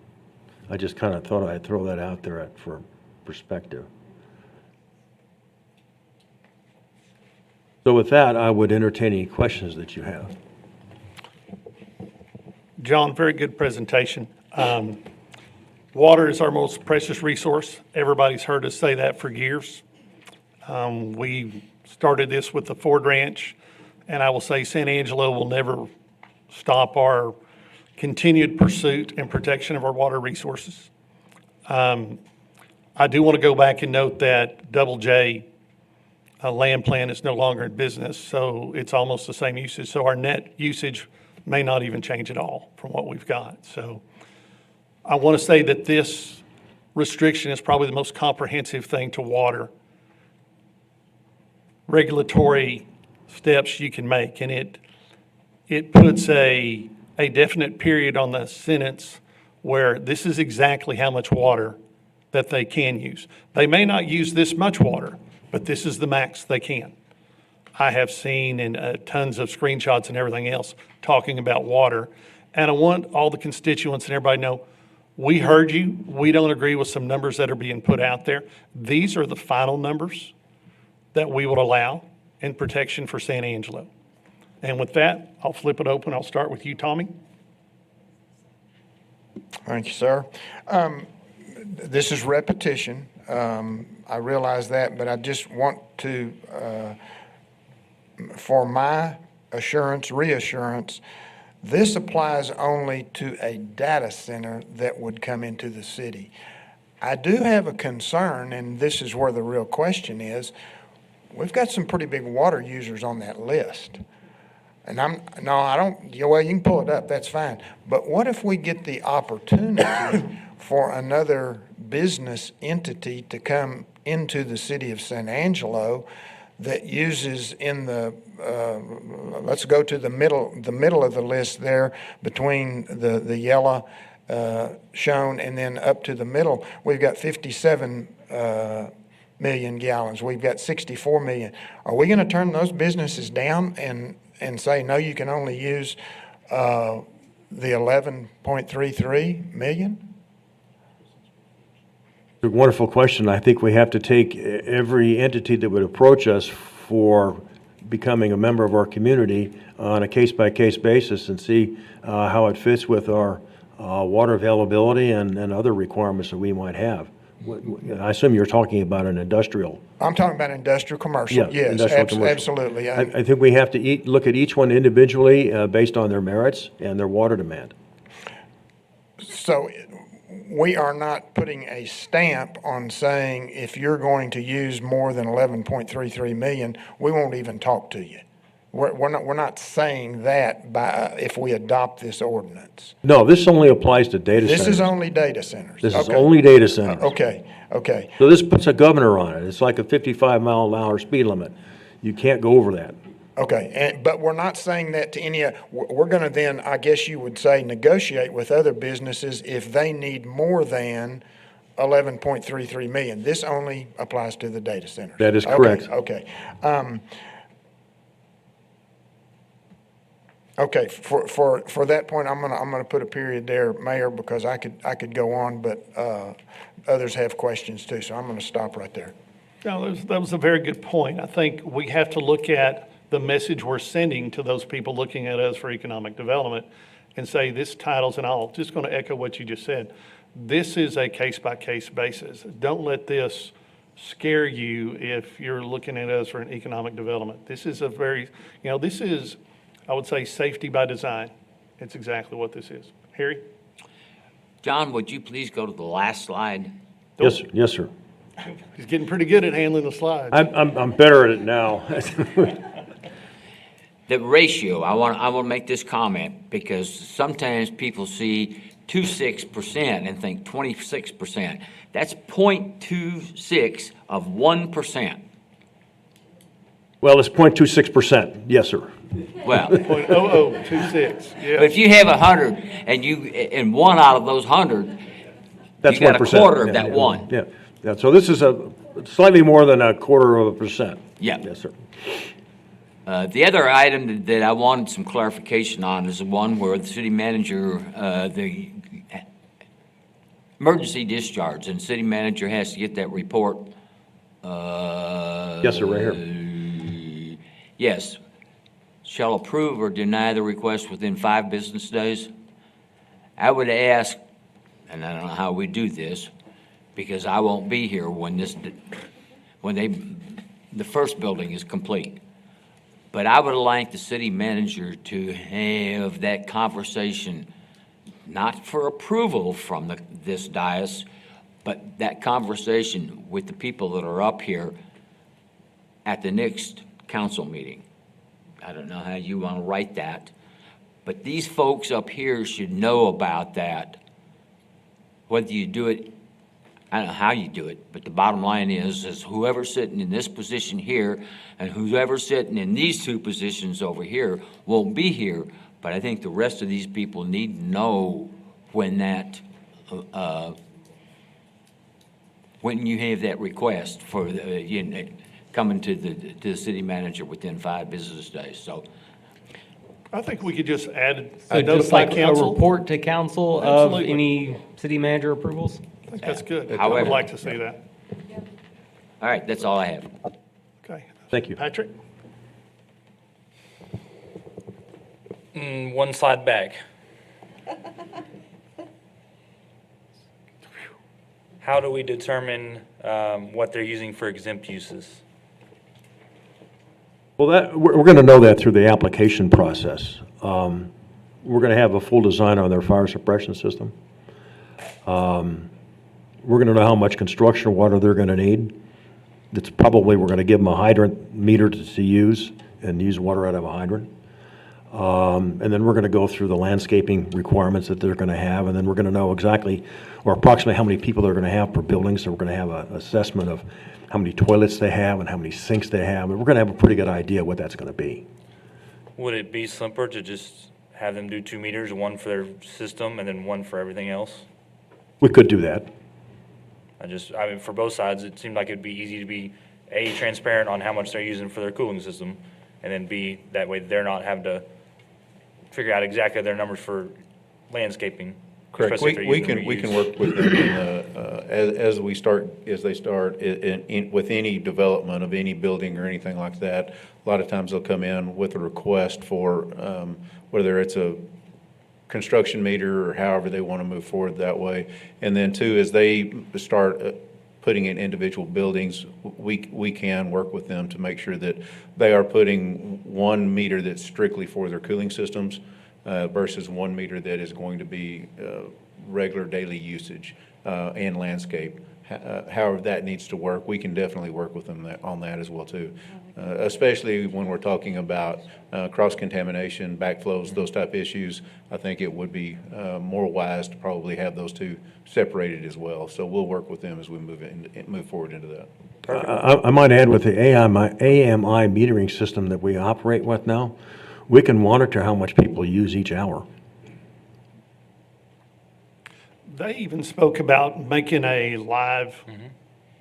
I just kind of thought I'd throw that out there for perspective. So with that, I would entertain any questions that you have. John, very good presentation. Water is our most precious resource. Everybody's heard us say that for years. We started this with the Ford Ranch, and I will say San Angelo will never stop our continued pursuit and protection of our water resources. I do want to go back and note that Double J land plan is no longer in business, so it's almost the same usage. So our net usage may not even change at all from what we've got. So I want to say that this restriction is probably the most comprehensive thing to water regulatory steps you can make, and it puts a definite period on the sentence where this is exactly how much water that they can use. They may not use this much water, but this is the max they can. I have seen in tons of screenshots and everything else talking about water, and I want all the constituents and everybody to know, we heard you. We don't agree with some numbers that are being put out there. These are the final numbers that we will allow in protection for San Angelo. And with that, I'll flip it open. I'll start with you, Tommy. Thank you, sir. this is repetition. I realize that, but I just want to, for my reassurance, this applies only to a data center that would come into the city. I do have a concern, and this is where the real question is. We've got some pretty big water users on that list. And well, you can pull it up, that's fine. But what if we get the opportunity for another business entity to come into the city of San Angelo that uses in the, let's go to the middle of the list there between the yellow shown and then up to the middle, we've got 57 million gallons. We've got 64 million. Are we going to turn those businesses down and say, no, you can only use the 11.33 million? It's a wonderful question. I think we have to take every entity that would approach us for becoming a member of our community on a case-by-case basis and see how it fits with our water availability and other requirements that we might have. I assume you're talking about an industrial. I'm talking about industrial commercial. Yeah, Yes, industrial commercial. absolutely. I think we have to look at each one individually based on their merits and their water demand. So we are not putting a stamp on saying if you're going to use more than 11.33 million, we won't even talk to you. We're not saying that if we adopt this ordinance. No, this only applies to data centers. This is only data centers. This is Okay. only data centers. Okay. So this puts a governor on it. It's like a 55-mile-an-hour speed limit. You can't go over that. Okay, but we're not saying that to any, we're going to then, I guess you would say, negotiate with other businesses if they need more than 11.33 million. This only applies to the data centers. That is correct. Okay. Okay, for that point, I'm gonna put a period there, Mayor, because I could go on, but others have questions too, so I'm gonna stop right there. No, that was a very good point. I think we have to look at the message we're sending to those people looking at us for economic development and say this titles, and I'll just going to echo what you just said. This is a case-by-case basis. Don't let this scare you if you're looking at us for an economic development. This is a very, this is, I would say, safety by design. It's exactly what this is. Harry? John, would you please go to the last slide? Yes, sir. He's getting pretty good at handling the slides. I'm better at it now. The ratio, I want to make this comment because sometimes people see 26% and think 26%. That's 0.26 of 1%. Well, it's 0.26%. Yes, sir. Well, 0.0026. Yeah. But if you have 100 and one out of those 100, that's you got 1%. a quarter of Yeah, that yeah, one. Yeah. So this is a slightly more than a quarter of a percent. Yeah. Yes, sir. The other item that I wanted some clarification on is the one where the city manager, the emergency discharge, and the city manager has to get that report. Yes, sir, right here. Yes. Shall approve or deny the request within 5 business days. I would ask, and I don't know how we do this, because I won't be here when the first building is complete. But I would like the city manager to have that conversation, not for approval from this dais, but that conversation with the people that are up here at the next council meeting. I don't know how you want to write that, but these folks up here should know about that. Whether you do it, I don't know how you do it, but the bottom line is whoever's sitting in this position here and whoever's sitting in these 2 positions over here won't be here, but I think the rest of these people need to know when that, when you have that request for coming to the city manager within 5 business days. So I think we could just add So just like a report to council Absolutely. of any city manager approvals? I think that's good. I However- would like to see that. all right, that's all I have. Okay. Thank you. Patrick? One slide back. how do we determine what they're using for exempt uses? Well, we're going to know that through the application process. We're going to have a full design on their fire suppression system. We're going to know how much construction water they're going to need. We're going to give them a hydrant meter to use and use water out of a hydrant. And then we're going to go through the landscaping requirements that they're going to have, and then we're going to know exactly or approximately how many people they're going to have per building. So we're going to have an assessment of how many toilets they have and how many sinks they have. And we're going to have a pretty good idea what that's going to be. Would it be simpler to just have them do 2 meters, one for their system and then one for everything else? We could do that. I mean, for both sides, it seemed like it'd be easy to be, A, transparent on how much they're using for their cooling system, and then B, that way they're not having to figure out exactly their numbers for landscaping. Correct. especially if they're using We can reuse. work with them as they start with any development of any building or anything like that. A lot of times they'll come in with a request for whether it's a construction meter or however they want to move forward that way. And then two, as they start putting in individual buildings, we can work with them to make sure that they are putting 1 meter that's strictly for their cooling systems versus 1 meter that is going to be regular daily usage and landscape. However that needs to work, we can definitely work with them on that as well too. Especially when we're talking about cross-contamination, backflows, those type issues. I think it would be more wise to probably have those two separated as well. So we'll work with them as we move forward into that. I might add with the AMI metering system that we operate with now, we can monitor how much people use each hour. They even spoke about making a live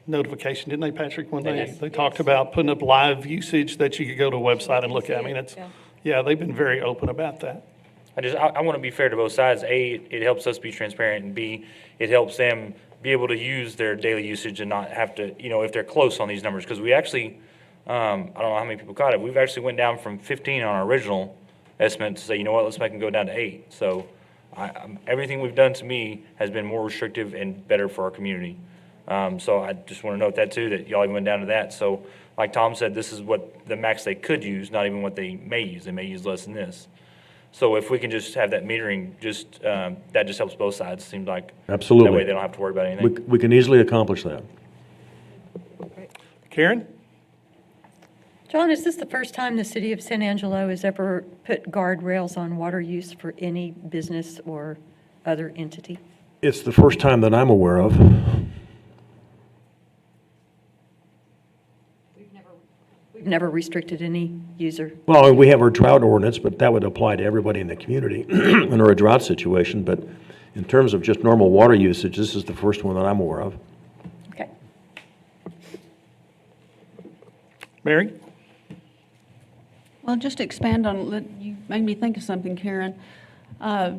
notification, didn't they, Patrick? When they talked about putting up live usage that you could go to a website and look at. I mean, yeah, they've been very open about that. I want to be fair to both sides. A, it helps us be transparent, and B, it helps them be able to use their daily usage and not have to, if they're close on these numbers. Because we actually, I don't know how many people caught it, we've actually went down from 15 on our original estimate to say, you know what, let's make them go down to 8. So everything we've done to me has been more restrictive and better for our community. So I just want to note that too, that y'all even went down to that. So like Tom said, this is what the max they could use, not even what they may use. They may use less than this. So if we can just have that metering, that just helps both sides, seems like. Absolutely. That way they don't have to worry about anything. We can easily accomplish that. Karen? John, is this the first time the city of San Angelo has ever put guardrails on water use for any business or other entity? It's the first time that I'm aware of. We've never restricted any user. Well, we have our drought ordinance, but that would apply to everybody in the community under a drought situation. But in terms of just normal water usage, this is the first one that I'm aware of. Okay. Mary? Well, just to expand on, you made me think of something, Karen.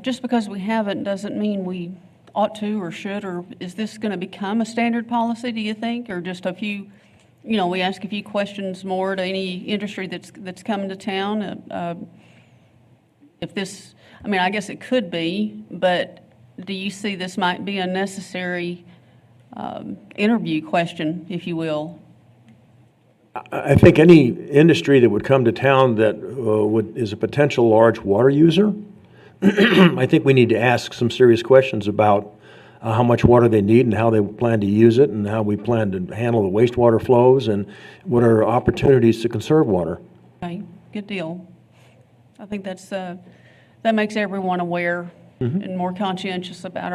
Just because we haven't doesn't mean we ought to or should, or is this going to become a standard policy, do you think? Or just a few, we ask a few questions more to any industry that's coming to town? If this, I guess it could be, but do you see this might be a necessary interview question, if you will? I think any industry that would come to town that is a potential large water user, I think we need to ask some serious questions about how much water they need and how they plan to use it and how we plan to handle the wastewater flows and what are opportunities to conserve water. Okay, good deal. I think that makes everyone aware and more conscientious about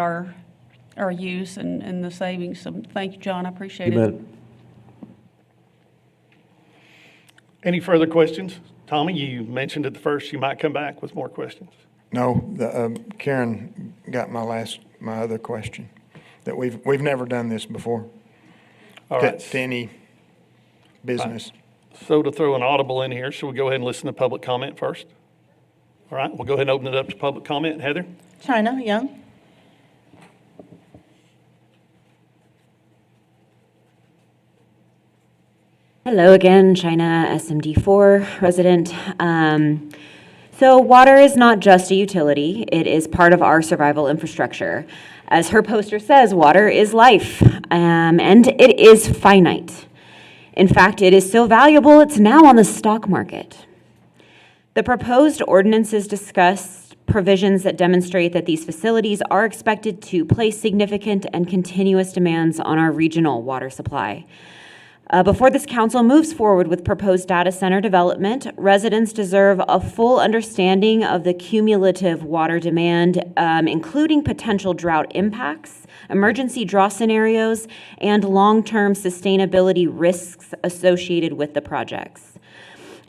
our use and the savings. So thank you, John. I appreciate it. Any further questions? Tommy, you mentioned at the first you might come back with more questions. No, Karen got my other question, that we've never done this before. All right. To any business. So to throw an audible in here, should we go ahead and listen to public comment first? All right, we'll go ahead and open it up to public comment. Heather? China Young. Hello again, China SMD4 resident. So water is not just a utility, it is part of our survival infrastructure. As her poster says, water is life, and it is finite. In fact, it is so valuable, it's now on the stock market. The proposed ordinances discuss provisions that demonstrate that these facilities are expected to place significant and continuous demands on our regional water supply. Before this council moves forward with proposed data center development, residents deserve a full understanding of the cumulative water demand, including potential drought impacts, emergency draw scenarios, and long-term sustainability risks associated with the projects.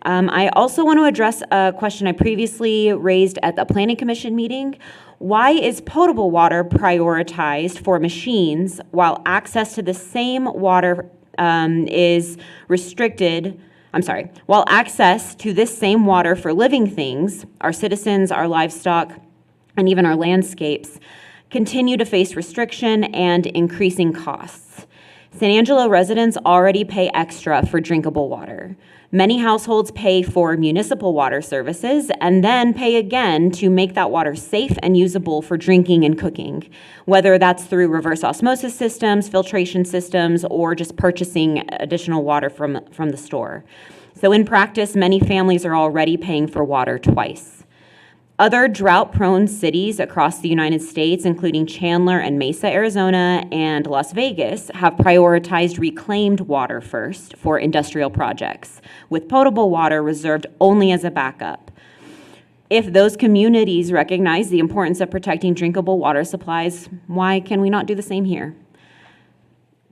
I also want to address a question I previously raised at the Planning Commission meeting. Why is potable water prioritized for machines while access to the same water is restricted? While access to this same water for living things, our citizens, our livestock, and even our landscapes continue to face restriction and increasing costs. San Angelo residents already pay extra for drinkable water. Many households pay for municipal water services and then pay again to make that water safe and usable for drinking and cooking, whether that's through reverse osmosis systems, filtration systems, or just purchasing additional water from the store. So in practice, many families are already paying for water twice. Other drought-prone cities across the United States, including Chandler and Mesa, Arizona, and Las Vegas, have prioritized reclaimed water first for industrial projects, with potable water reserved only as a backup. If those communities recognize the importance of protecting drinkable water supplies, why can we not do the same here?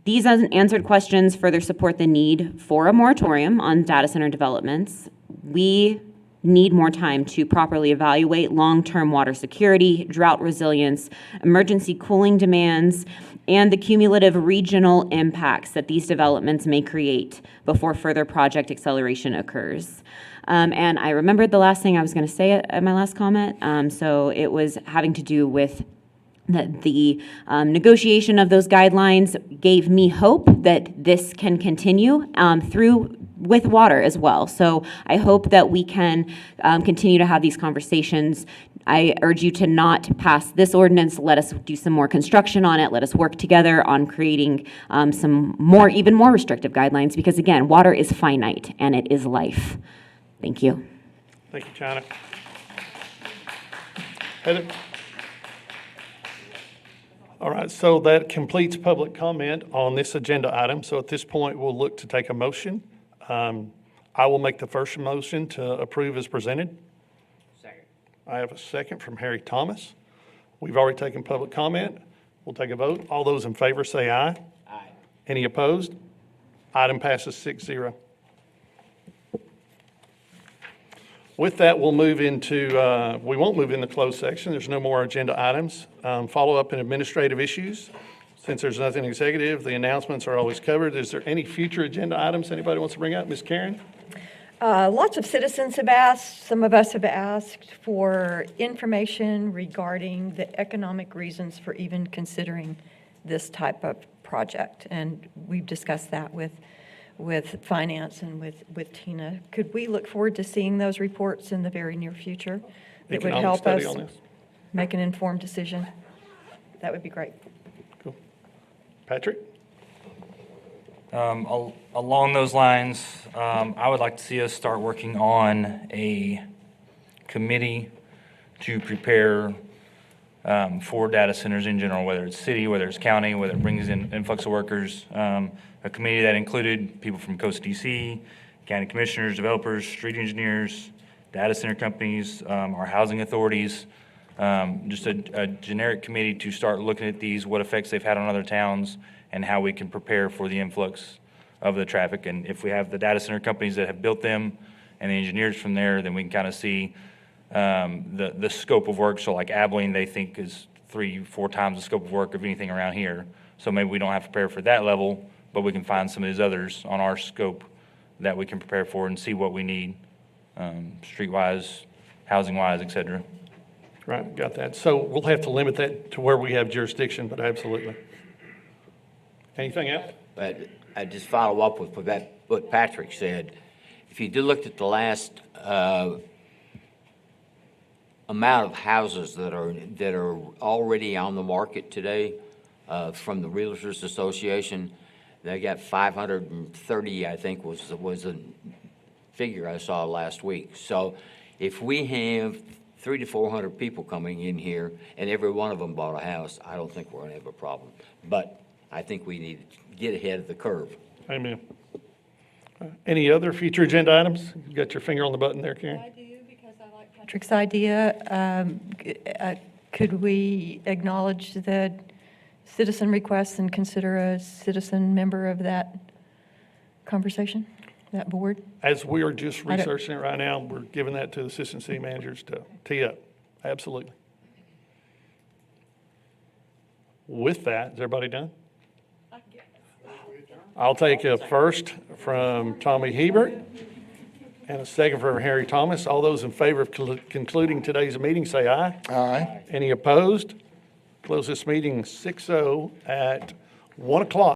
These unanswered questions further support the need for a moratorium on data center developments. We need more time to properly evaluate long-term water security, drought resilience, emergency cooling demands, and the cumulative regional impacts that these developments may create before further project acceleration occurs. And I remembered the last thing I was going to say at my last comment, so it was having to do with the negotiation of those guidelines gave me hope that this can continue through with water as well. So I hope that we can continue to have these conversations. I urge you to not pass this ordinance. Let us do some more construction on it. Let us work together on creating some more, even more restrictive guidelines, because again, water is finite and it is life. Thank you. Thank you, China. Heather? All right, so that completes public comment on this agenda item. So at this point, we'll look to take a motion. I will make the first motion to approve as presented. Second. I have a second from Harry Thomas. We've already taken public comment. We'll take a vote. All those in favor say aye. Aye. Any opposed? Item passes 6-0. With that, we'll move into, we won't move in the closed section. There's no more agenda items. Follow-up and administrative issues. Since there's nothing executive, the announcements are always covered. Is there any future agenda items anybody wants to bring up? Ms. Karen? Lots of citizens have asked, some of us have asked for information regarding the economic reasons for even considering this type of project. And we've discussed that with finance and with Tina. Could we look forward to seeing those reports in the very near future that would help us make an informed decision? That would be great. Cool. Patrick? Along those lines, I would like to see us start working on a committee to prepare for data centers in general, whether it's city, whether it's county, whether it brings in influx of workers. A committee that included people from Coast DC, county commissioners, developers, street engineers, data center companies, our housing authorities, just a generic committee to start looking at these, what effects they've had on other towns, and how we can prepare for the influx of the traffic. And if we have the data center companies that have built them and the engineers from there, then we can kind of see the scope of work. So like Abilene, they think is 3-4 times the scope of work of anything around here. So maybe we don't have to prepare for that level, but we can find some of these others on our scope that we can prepare for and see what we need, street-wise, housing-wise, et cetera. Right, got that. So we'll have to limit that to where we have jurisdiction, but absolutely. Anything else? But I just follow up with what Patrick said. If you do look at the last amount of houses that are already on the market today, from the Realtors Association. They got 530, I think was a figure I saw last week. So if we have 300 to 400 people coming in here and every one of them bought a house, I don't think we're gonna have a problem. But I think we need to get ahead of the curve. Amen. Any other future agenda items? You got your finger on the button there, Karen? Patrick's idea, could we acknowledge the citizen requests and consider a citizen member of that conversation, that board? As we are just I don't- researching it right now, we're giving that to the assistant city managers to tee up. Absolutely. With that, is everybody done? I'll take a first from Tommy Hebert and a second from Harry Thomas. All those in favor of concluding today's meeting, say aye. Aye. Any opposed? Close this meeting 6:0 at 1 o'clock.